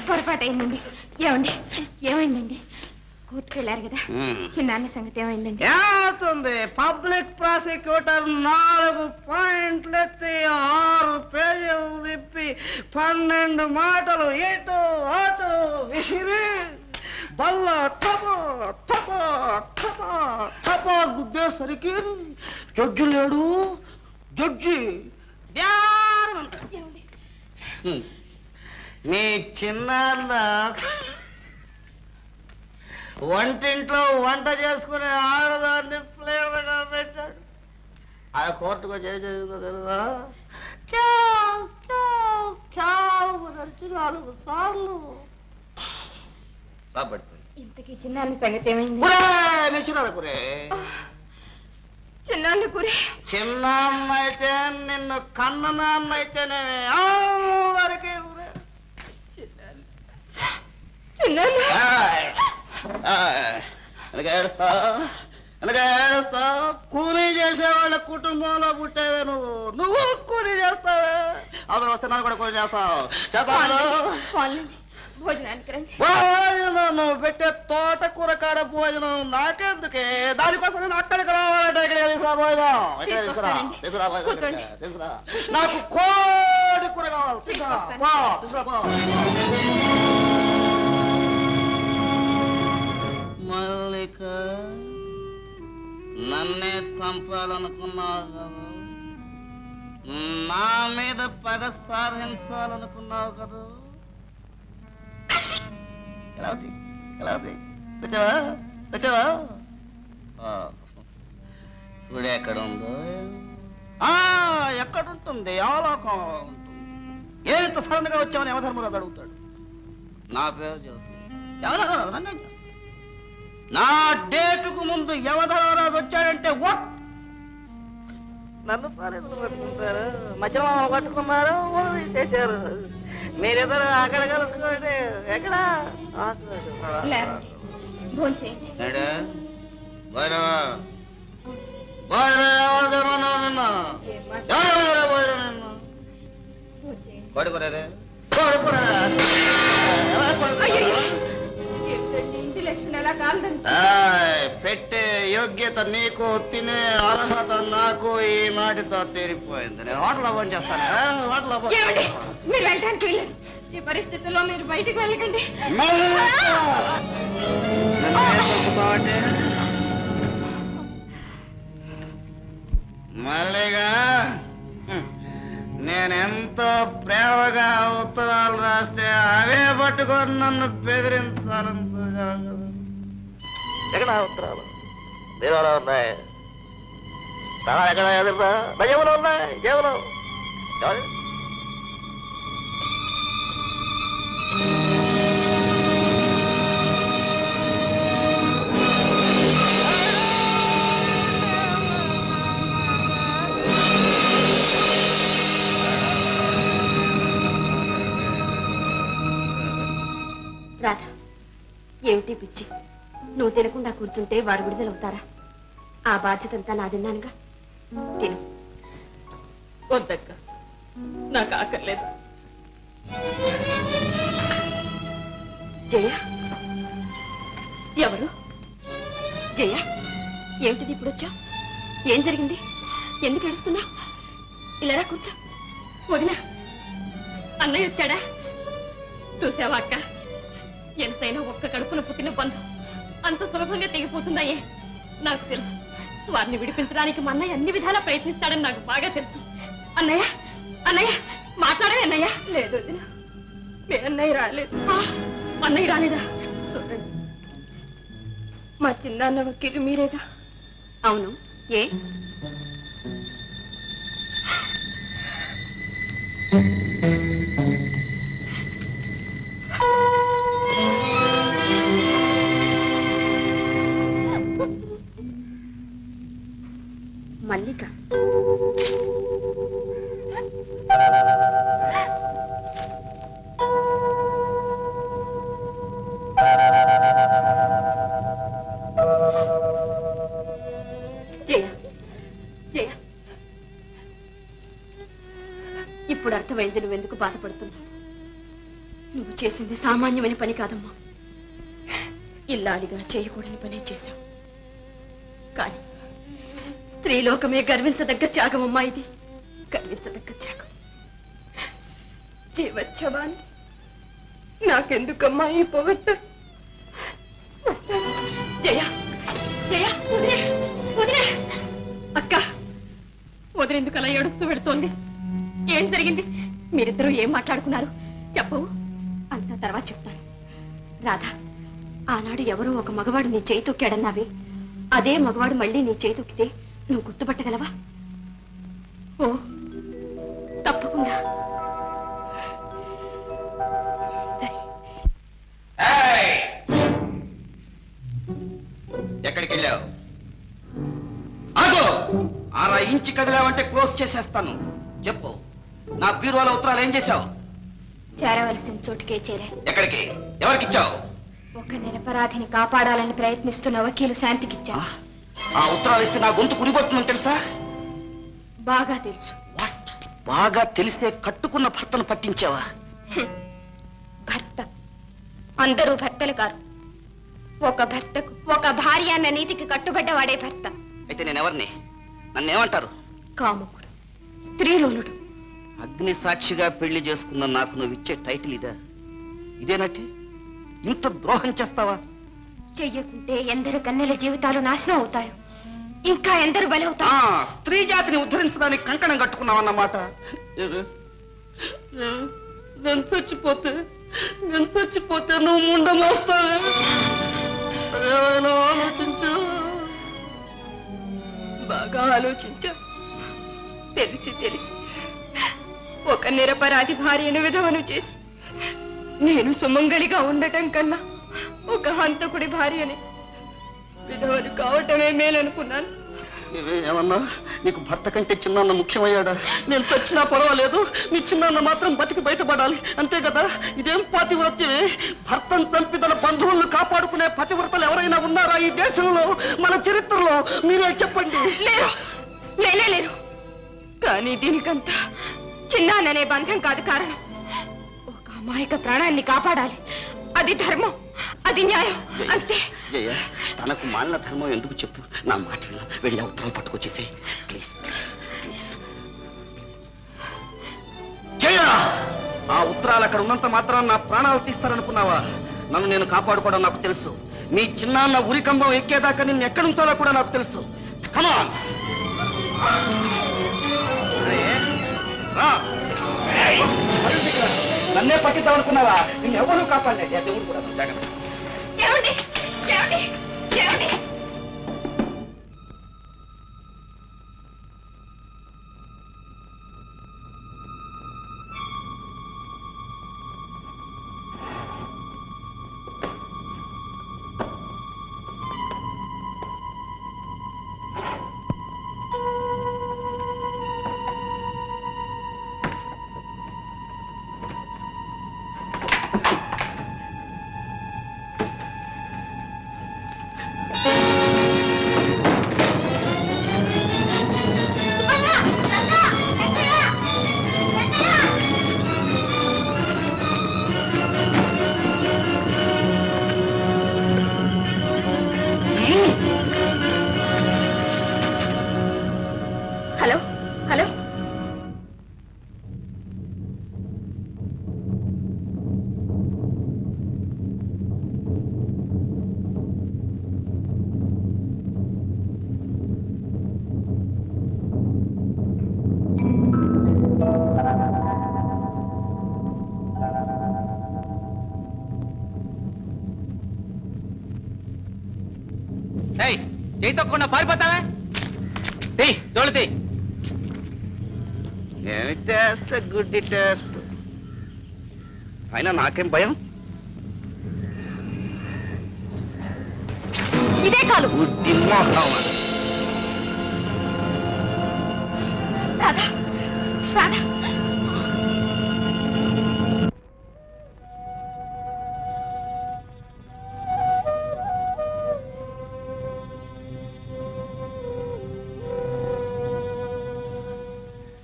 పొరపాటు అయిందండి. ఏమండి, ఏమైందండి? కోర్టుకు వెళ్ళారు కదా, చిన్న సంగతి ఏమైందండి? ఏమవుతుంది? పబ్లిక్ ప్రాసిక్యూటర్ 4 పాయింట్లు ఎత్తి 6 పేజీలు తిప్పి 12 మాటలు ఇటు అటు విసిరి బల్ల టపో టపో టపో టపో గుద్దేసరికి జడ్జి లేడు. జడ్జి మీ చిన్న వంటింట్లో వంట చేసుకునే ఆడదాన్ని ప్లేయర్గా పెట్టాడు. ఆ కోర్టుకు చేసిందో తెలుసా? 4 సార్లు. ఇంతకీ చిన్నాన్ని సంగతి ఏమైంది? చిన్నాన్ని కురే చిన్నాన్న అయితే నిన్ను కన్న నాన్న అయితేనే అందరికీ కూలీ చేసేవాళ్ళ కుటుంబంలో పుట్టేవే నువ్వు కూలీ చేస్తావే. అవసరం వస్తే నన్ను కూడా కూలీ చేస్తావు. భోజనం నువ్వు పెట్టే తోటకూర కాడ భోజనం నాకెందుకే? దానికోసం నేను అక్కడికి రావాలంటే ఇక్కడ తీసుకురా భోజనం. తీసుకురా. నాకు కోడి కూర కావాలి. తీసుకురా. మల్లిక, నన్నే చంపాలనుకున్నావు కదా, నా మీద పగ సాధించాలనుకున్నావు కదా. తెచ్చావా? ఇప్పుడు ఎక్కడుందో? ఎక్కడుంటుంది? అవలోకం ఉంటుంది. ఏమింత సడన్ గా వచ్చామని యమధర్మరాజు అడుగుతాడు. నా పేరు చెబుతుంది. యమధర్మరాజు నా డేటుకు ముందు యమధర్మరాజు వచ్చాడంటే నన్ను పోలీసులు పట్టుకుంటారు, మధ్యలో పట్టుకున్నారు, ఊరు తీసేశారు. మీరిద్దరు అక్కడ కలుసుకోండి. ఎక్కడ పడుకోరేదే పెట్టే యోగ్యత నీకు, తినే అర్హత నాకు ఈ నాటితో తీరిపోయింది. నేను హోటల్ ఓపెన్ చేస్తాను. మీరు వెళ్ళడానికి వెళ్ళలేదు. ఈ పరిస్థితుల్లో మీరు బయటకు వెళ్ళకండి. మళ్ళీగా నేనెంతో ప్రేమగా ఉత్తరాలు రాస్తే అవే పట్టుకొని నన్ను బెదిరించాలంతో. ఎక్కడ ఉత్తరాలు? దేవాలో ఉన్నాయి. ఎక్కడ ఎదురుదా? జేబులో ఉన్నాయి. జేబులో రాధా, ఏమిటి పిచ్చి? నువ్వు తినకుండా కూర్చుంటే వారు విడుదలవుతారా? ఆ బాధ్యత అంతా నాదిన్నానుగా. తిను. వద్దక్క, నాకు ఆకర్లేదు. జయ, ఎవరు? జయ, ఏమిటిది ఇప్పుడు వచ్చా? ఏం జరిగింది? ఎందుకు ఏడుస్తున్నా? ఇలా కూర్చో. వదినా, అన్నయ్య వచ్చాడా? చూసావా అక్క, ఎంతైనా ఒక్క కడుపున పుట్టిన బంధం అంత సులభంగా తెగిపోతున్నాయే. నాకు తెలుసు, వారిని విడిపించడానికి మా అన్నయ్య అన్ని విధాలా ప్రయత్నిస్తాడని నాకు బాగా తెలుసు. అన్నయ్య, అన్నయ్య మాట్లాడవే. అన్నయ్య లేదు వదిన, మీ అన్నయ్య రాలేదు. అన్నయ్య రాలేదా? చూడండి, మా చిన్నాన్న వకీలు మీరేగా? అవును. ఏ మల్లిక? జయ, జయ, ఇప్పుడు అర్థమైంది నువ్వెందుకు బాధపడుతున్నావు. నువ్వు చేసింది సామాన్యమైన పని కాదమ్మా. ఇల్లాలిగా చేయకూడని పనే చేశావు. కానీ స్త్రీలోకమే గర్వించదగ్గ త్యాగమమ్మా ఇది. గర్వించదగ్గ త్యాగం. జీవచ్చవాన్ని నాకెందుకమ్మా ఈ పొగట్ట? జయ, జయ, వదిలే, వదిలే. అక్క, వదిలేందుకు అలా ఏడుస్తూ వెళుతోంది? ఏం జరిగింది? మీరిద్దరూ ఏం మాట్లాడుకున్నారు? చెప్పవు. అంతా తర్వాత చెప్తాను. రాధా, ఆనాడు ఎవరో ఒక మగవాడు నీ చేయి తొక్కాడన్నావే, అదే మగవాడు మళ్ళీ నీ చేయి తొక్కితే నువ్వు గుర్తుపట్టగలవా? ఓ, తప్పకుండా. సరే. ఎక్కడికి వెళ్ళావు? ఆగో! 6 ఇంచు కదిలావంటే క్లోజ్ చేసేస్తాను. చెప్పు, నా బీరువాల ఉత్తరాలు ఏం చేశావు? చేరవలసిన చోటుకే చేరా. ఎక్కడికి? ఎవరికిచ్చావు? ఒక నిరపరాధిని కాపాడాలని ప్రయత్నిస్తున్న వకీలు శాంతికిచ్చా. ఆ ఉత్తరాలు ఇస్తే నా గొంతు కురిపడుతుందని తెలుసా? బాగా తెలుసు. బాగా తెలిస్తే కట్టుకున్న భర్తను పట్టించావా? భర్త అందరూ భర్తలు కారు. ఒక భర్తకు ఒక భార్య అన్న నీతికి కట్టుబడ్డవాడే భర్త. అయితే నేనెవరిని? నన్నేమంటారు? కాముకుడు, స్త్రీలోనుడు. అగ్ని సాక్షిగా పెళ్లి చేసుకున్న నాకు నువ్వు ఇచ్చే టైటిల్ ఇదా? ఇదేనట్టే? ఇంత ద్రోహం చేస్తావా? చెయ్యకుంటే ఎందరు కన్నెల జీవితాలు నాశనం అవుతాయి. ఇంకా ఎందరు బలవుతారు. స్త్రీ జాతిని ఉద్ధరించడానికి కంకణం కట్టుకున్నావన్నమాట. నేను చచ్చిపోతే నువ్వు ముండమోస్తావే. అదేమైనా ఆలోచించు. బాగా ఆలోచించా. తెలిసి ఒక నిరపరాధి భార్యను విధవను చేసి నేను సుమంగళిగా ఉండటం కన్నా ఒక హంతకుడి భార్యని విధవలు కావటమే మేలనుకున్నాను. ఏమన్నా నీకు భర్త కంటే చిన్నాన్న ముఖ్యమయ్యాడా? నేను చచ్చినా పర్వాలేదు, మీ చిన్నాన్న మాత్రం బతికి బయటపడాలి, అంతే కదా? ఇదేం పాతివ్రత్యమే? భర్తను చంపి తన బంధువులను కాపాడుకునే పతివ్రతలు ఎవరైనా ఉన్నారా ఈ దేశంలో, మన చరిత్రలో? మీరే చెప్పండి. లేరు. కానీ దీనికంతా చిన్నాన్ననే బంధం కాదు కారణం. ఒక అమాయక ప్రాణాన్ని కాపాడాలి, అది ధర్మం, అది న్యాయం, అంతే. జయ, తనకు మాలిన ధర్మం ఎందుకు చెప్పు? నా మాట వెళ్ళి ఉత్తరాలు పట్టుకొచ్చేసే ప్లీజ్. జయ, ఆ ఉత్తరాలు అక్కడ ఉన్నంత మాత్రం నా ప్రాణాలు తీస్తారనుకున్నావా? నన్ను నేను కాపాడుకోవడం నాకు తెలుసు. మీ చిన్నాన్న ఉరికంబం ఎక్కేదాకా నిన్ను ఎక్కడి ఉంచాలో కూడా నాకు తెలుసు. కమాన్, నన్నే పట్టిద్దామనుకున్నావా? నిన్ను ఎవరు కాపాడలేదు, దేవుడు కూడా. జాగ్రత్త. హలో, చేయి తొక్కకుండా పారిపోతావా? తోలుతీ. ఏమి టేస్ట్, గుడ్డి టేస్ట్. అయినా నాకేం భయం. ఇదే కాదు. గుడ్డి మోహం. రాధా, రాధా.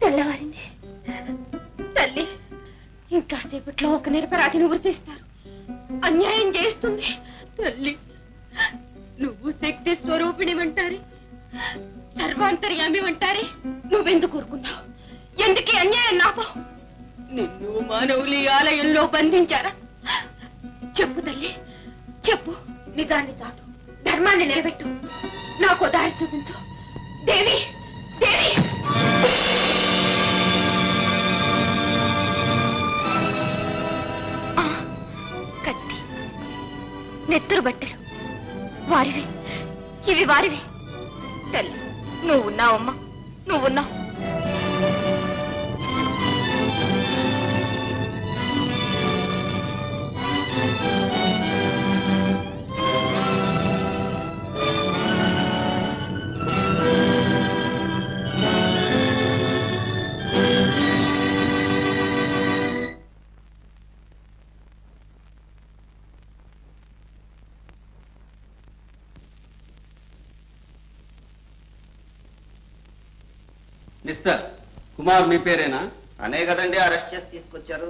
తెల్లవారింది. తల్లి, ఇంకాసేపట్లో ఒక నిరపరాధిని ఉరితీస్తారు. అన్యాయం చేస్తుంది. తల్లి, నువ్వు శక్తి స్వరూపిణివంటారే, సర్వాంతర్యామివంటారే, నువ్వెందుకు ఊరుకున్నావు? ఎందుకే అన్యాయం నాపో? నిన్ను మానవులు ఆలయంలో బంధించారా? చెప్పు తల్లి, చెప్పు. నిజాన్ని చాటు, ధర్మాన్ని నిలబెట్టు, నాకు దారి చూపించు. దేవి, దేవి. కత్తి, నెత్తురు బట్టలు వారివి, ఇవి వారివి. తల్లి, నువ్వున్నావమ్మా, నువ్వున్నావు. మిస్టర్ కుమార్, మీ పేరేనా? అనే కదండి అరెస్ట్ చేసి తీసుకొచ్చారు.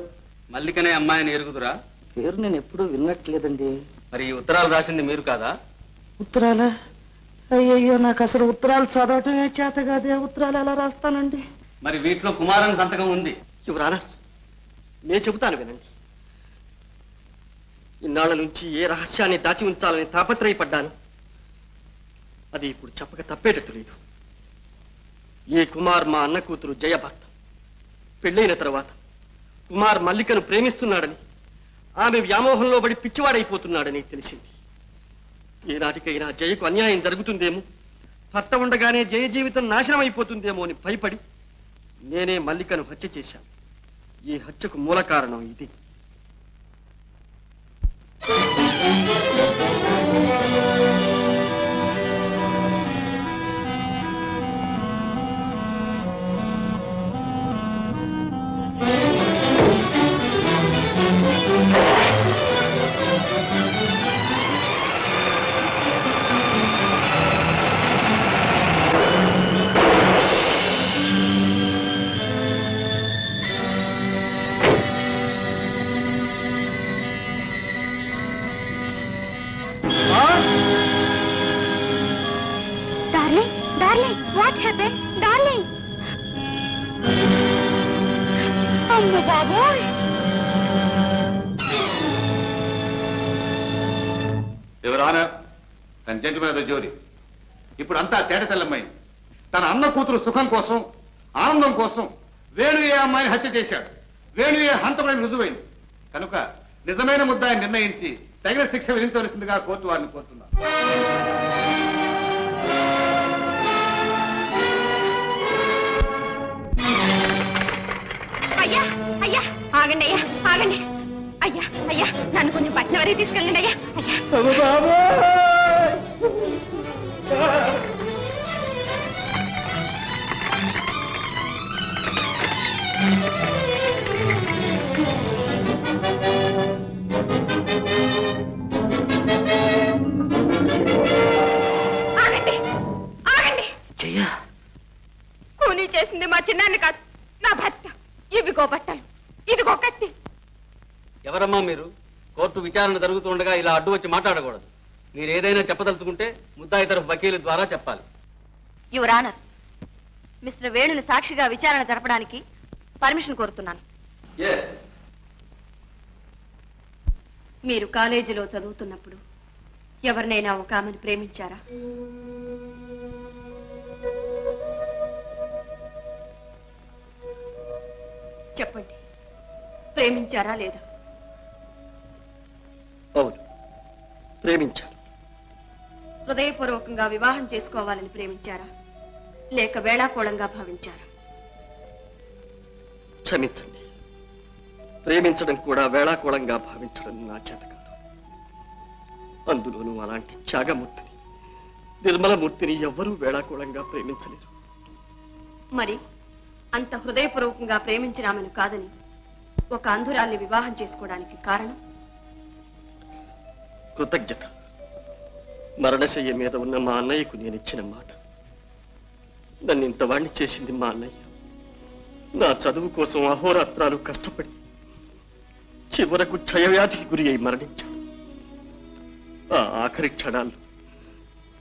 మల్లికనే అమ్మాయిని ఎరుగుదురా? పేరు నేను ఎప్పుడూ విన్నట్లేదండి. మరి ఈ ఉత్తరాలు రాసింది మీరు కాదా? ఉత్తరాలా? అయ్యయ్యో, నాకు అసలు ఉత్తరాలు చదవటమే చేత కాదే. ఉత్తరాలు ఎలా రాస్తానండి? మరి వీటిలో కుమారన్ సంతకం ఉంది. యువరానా, నేను చెబుతాను వినండి. ఇన్నాళ్ల నుంచి ఏ రహస్యాన్ని దాచి ఉంచాలని తాపత్రయపడ్డాను, అది ఇప్పుడు చెప్పక తప్పేటట్టు లేదు. ఈ కుమార్ మా అన్న కూతురు జయ భర్త. పెళ్ళైన తర్వాత కుమార్ మల్లికను ప్రేమిస్తున్నాడని, ఆమె వ్యామోహంలో పడి పిచ్చివాడైపోతున్నాడని తెలిసింది. ఏనాటికైనా జయకు అన్యాయం జరుగుతుందేమో, భర్త ఉండగానే జయ జీవితం నాశనం అయిపోతుందేమో అని భయపడి నేనే మల్లికను హత్య చేశాను. ఈ హత్యకు మూల కారణం ఇది. అమ్మ బాబోయ్! ఎవరానా తన జంటి మీద జోరి ఇప్పుడు అంతా తేట తెల్లమ్మైంది. తన అన్న కూతురు సుఖం కోసం, ఆనందం కోసం వేణు ఏ అమ్మాయిని హత్య చేశాడు. వేణు ఏ హంతకుడని రుజువైంది కనుక నిజమైన ముద్దాయిని నిర్ణయించి తగిన శిక్ష విధించవలసిందిగా కోర్టు వారిని కోరుతున్నారు. అయ్యా అయ్యా ఆగండి అయ్యా ఆగండి అయ్యా అయ్యా నన్ను కొంచెం పట్నం వరకు తీసుకెళ్ళండి అయ్యా అయ్యా ఆగండి ఆగండి జయ కూనీ చేసింది మా చిన్నాన్ని కాదు నా భర్త. ఇవిగో బట్టలు, ఇదిగో కత్తి. ఎవరమ్మా మీరు? కోర్టు విచారణ జరుగుతుండగా ఇలా అడ్డు వచ్చి మాట్లాడకూడదు. మీరు ఏదైనా చెప్పదలుచుకుంటే ముద్దాయి తరఫు వకీలు ద్వారా చెప్పాలి. యువర్ ఆనర్, మిస్టర్ వేణుని సాక్షిగా విచారణ జరపడానికి పర్మిషన్ కోరుతున్నాను. మీరు కాలేజీలో చదువుతున్నప్పుడు ఎవరినైనా ఒక ఆమెను ప్రేమించారా? చెప్పండి, ప్రేమించారా లేదా? అవును, ప్రేమించాను. హృదయపూర్వకంగా వివాహం చేసుకోవాలని ప్రేమించారా లేక వేళాకోళంగా భావించారా? క్షమించండి, ప్రేమించడం కూడా వేళాకోళంగా భావించడం నా చేత కాదు. అందులోనూ అలాంటి త్యాగమూర్తిని, నిర్మలమూర్తిని ఎవ్వరూ వేళాకోళంగా ప్రేమించలేరు. మరి అంత హృదయపూర్వకంగా ప్రేమించిన ఆమెను కాదని ఒక అంధురాల్ని వివాహం చేసుకోవడానికి కారణం? కృతజ్ఞత. మరణశయ్య మీద ఉన్న మా అన్నయ్యకు నేను ఇచ్చిన మాట. నన్ను ఇంతవాణ్ణి చేసింది మా అన్నయ్య. నా చదువు కోసం అహోరాత్రాలు కష్టపడి చివరకు క్షయవ్యాధికి గురి అయి మరణించాడు. ఆ ఆఖరి క్షణాల్లో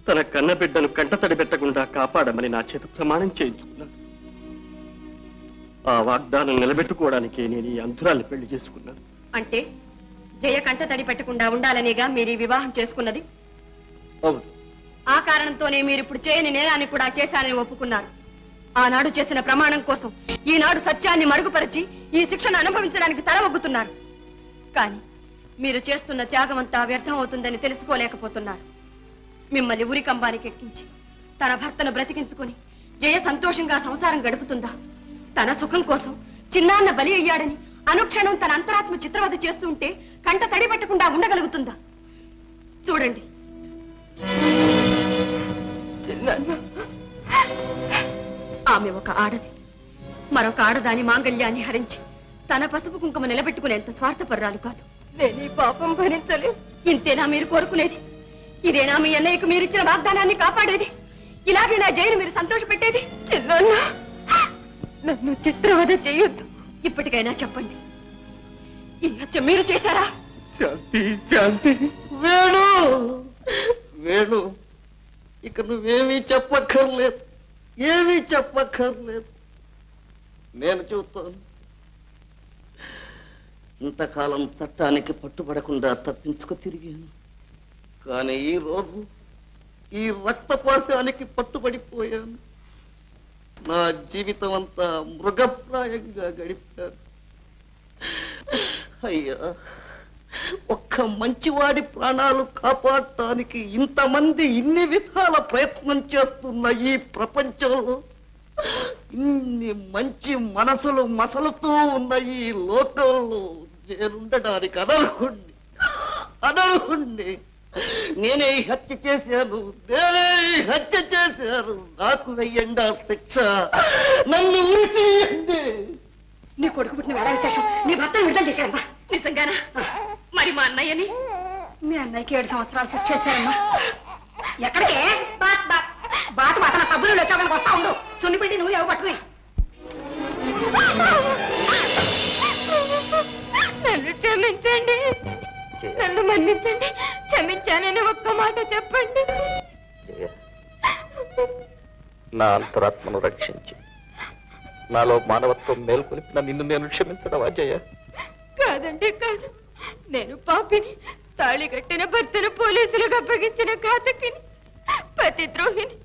తన కన్నబిడ్డను కంటతడి పెట్టకుండా కాపాడమని నా చేత ప్రమాణం చేయించుకున్నాను. ఆ వాగ్దానం నిలబెట్టుకోవడానికే నేను ఈ అంధురాల్ని పెళ్లి చేసుకున్నాను. అంటే జయ కంట తడి పెట్టకుండా ఉండాలనేగా మీరు ఈ వివాహం చేసుకున్నది? అవును. ఆ కారణంతోనే మీరు ఇప్పుడు చేయని నేరాన్ని కూడా చేశానని ఒప్పుకున్నారు. ఆనాడు చేసిన ప్రమాణం కోసం ఈనాడు సత్యాన్ని మరుగుపరిచి ఈ శిక్షను అనుభవించడానికి తల ఒగ్గుతున్నారు. కానీ మీరు చేస్తున్న త్యాగమంతా వ్యర్థం అవుతుందని తెలుసుకోలేకపోతున్నారు. మిమ్మల్ని ఉరికంబానికి ఎక్కించి తన భర్తను బ్రతికించుకుని జయ సంతోషంగా సంసారం గడుపుతుందా? తన సుఖం కోసం చిన్నాన్న బలి అయ్యాడని అనుక్షణం తన అంతరాత్మ చిత్రవద చేస్తూ ఉంటే కంట తడి పెట్టకుండా ఉండగలుగుతుందా? చూడండి, ఆమె ఒక ఆడది. మరొక ఆడదాని మాంగళ్యాన్ని హరించి తన పసుపు కుంకుమ నిలబెట్టుకునేంత స్వార్థపర్రాలు కాదు. నేను ఈ పాపం భరించలేదు. ఇంతేనా మీరు కోరుకునేది? ఇదేనా మీ అన్నయ్యకు మీరిచ్చిన వాగ్దానాన్ని కాపాడేది? ఇలాగే నా జైలు మీరు సంతోష పెట్టేది? నన్ను చిత్రవద చేయొద్దు. ఇప్పటికైనా చెప్పండి, ఈ హత్య మీరు చేశారా? శాంతి, శాంతి. వేణు, వేణు, ఇక నువ్వేమీ చెప్పక్కర్లేదు, ఏమీ చెప్పక్కర్లేదు. నేను చూస్తాను. ఇంతకాలం చట్టానికి పట్టుబడకుండా తప్పించుకు తిరిగాను. కానీ ఈ రోజు ఈ రక్తపాశానికి పట్టుబడిపోయాను. నా జీవితం అంతా మృగప్రాయంగా గడిపాను. అయ్యా, ఒక్క మంచివాడి ప్రాణాలు కాపాడటానికి ఇంతమంది ఇన్ని విధాల ప్రయత్నం చేస్తున్న ఈ ప్రపంచంలో ఇన్ని మంచి మనసులు మసలుతూ ఉన్న ఈ లోకంలో నేనుండడానికి అనర్హుణ్ణి. నేనే ఈ హత్య చేశాను, నేనే ఈ హత్య చేశాను. నాకు వెయ్యండి ఆ శిక్ష, నన్ను ఉరితీయండి. నీ కొడుకు పుట్టిన వేళ విశేషం నీ భర్తను విడుదల చేశారమ్మా. నిజంగానా? మరి మా అన్నయ్యని? మీ అన్నయ్యకి 7 సంవత్సరాలు శిక్ష చేశారమ్మా. ఎక్కడికే? బాట మాత్రం సబ్బులు వచ్చాక వస్తా ఉండు. సున్నిపిండి నువ్వు ఎవరు పట్టుకుని. నన్ను క్షమించండి, నన్ను మన్నించండి. క్షమించానని ఒక్క మాట చెప్పండి. నా అంతరాత్మను రక్షించి నాలో మానవత్వం మేల్కొలిపిన నిన్ను నేను క్షమించడమా జయ? కాదండి కాదు, నేను పాపిని, తాళి కట్టిన భర్తను పోలీసులకు అప్పగించిన ఘాతకిని, పతిద్రోహిని.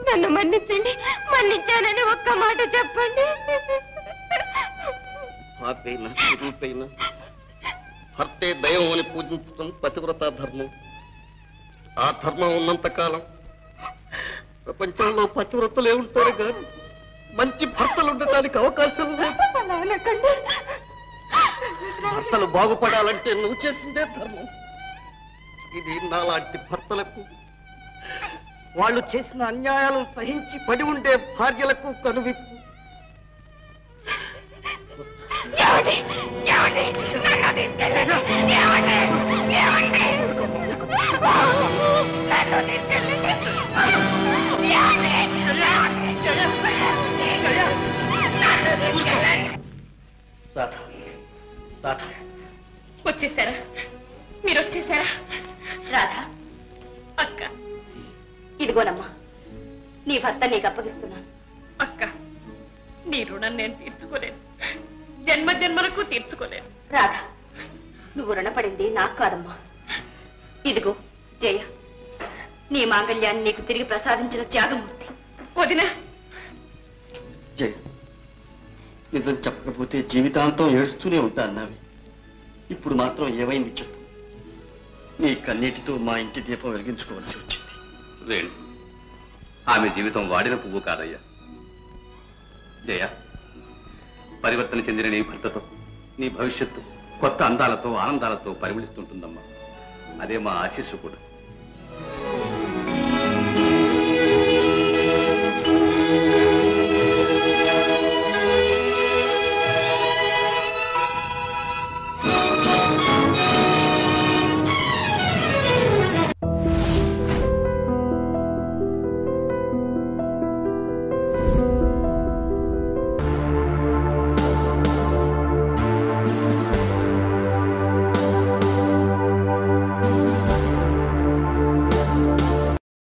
నన్ను మన్నించండి, మన్నించానని ఒక్క మాట చెప్పండి. పాపైనా రూపైనా భర్తే దైవం అని పూజించడం పతివ్రత ధర్మం. ఆ ధర్మం ఉన్నంత కాలం ప్రపంచంలో పతివ్రతలే ఉంటారు కానీ మంచి భర్తలు ఉండటానికి అవకాశం లేదు. అలా అనకండి. భర్తలు బాగుపడాలంటే నువ్వు చేసిందే ధర్మం. ఇది నాలాంటి భర్తలకు, వాళ్ళు చేసిన అన్యాయాలను సహించి పడి ఉండే భార్యలకు కనువిప్పు. వచ్చేసారా? మీరు వచ్చేసారా? రాధా, అక్క, ఇదిగోనమ్మా నీ భర్త నీకు అప్పగిస్తున్నాను. అక్క, నీ రుణం నేను తీర్చుకోలేను, జన్మ జన్మలకు తీర్చుకోలేను. రాధా, నువ్వు రుణపడింది నాకు కాదమ్మా. ఇదిగో జయ, నీ మాంగళ్యాన్ని నీకు తిరిగి ప్రసాదించిన త్యాగమూర్తి. వదినా, జయ, నిజం చెప్పకపోతే జీవితాంతం ఏడుస్తూనే ఉంటా అన్నావి. ఇప్పుడు మాత్రం ఏమైంది చెప్పు. నీ కన్నీటితో మా ఇంటి దీపం వెలిగించుకోవాల్సి వచ్చింది. వేణు, ఆమె జీవితం వాడిన పువ్వు కాదయ్యా. జయ, పరివర్తన చెందిన నీ భర్తతో నీ భవిష్యత్తు కొత్త అందాలతో ఆనందాలతో పరిమళిస్తుంటుందమ్మా. అదే మా ఆశీస్సు కూడా.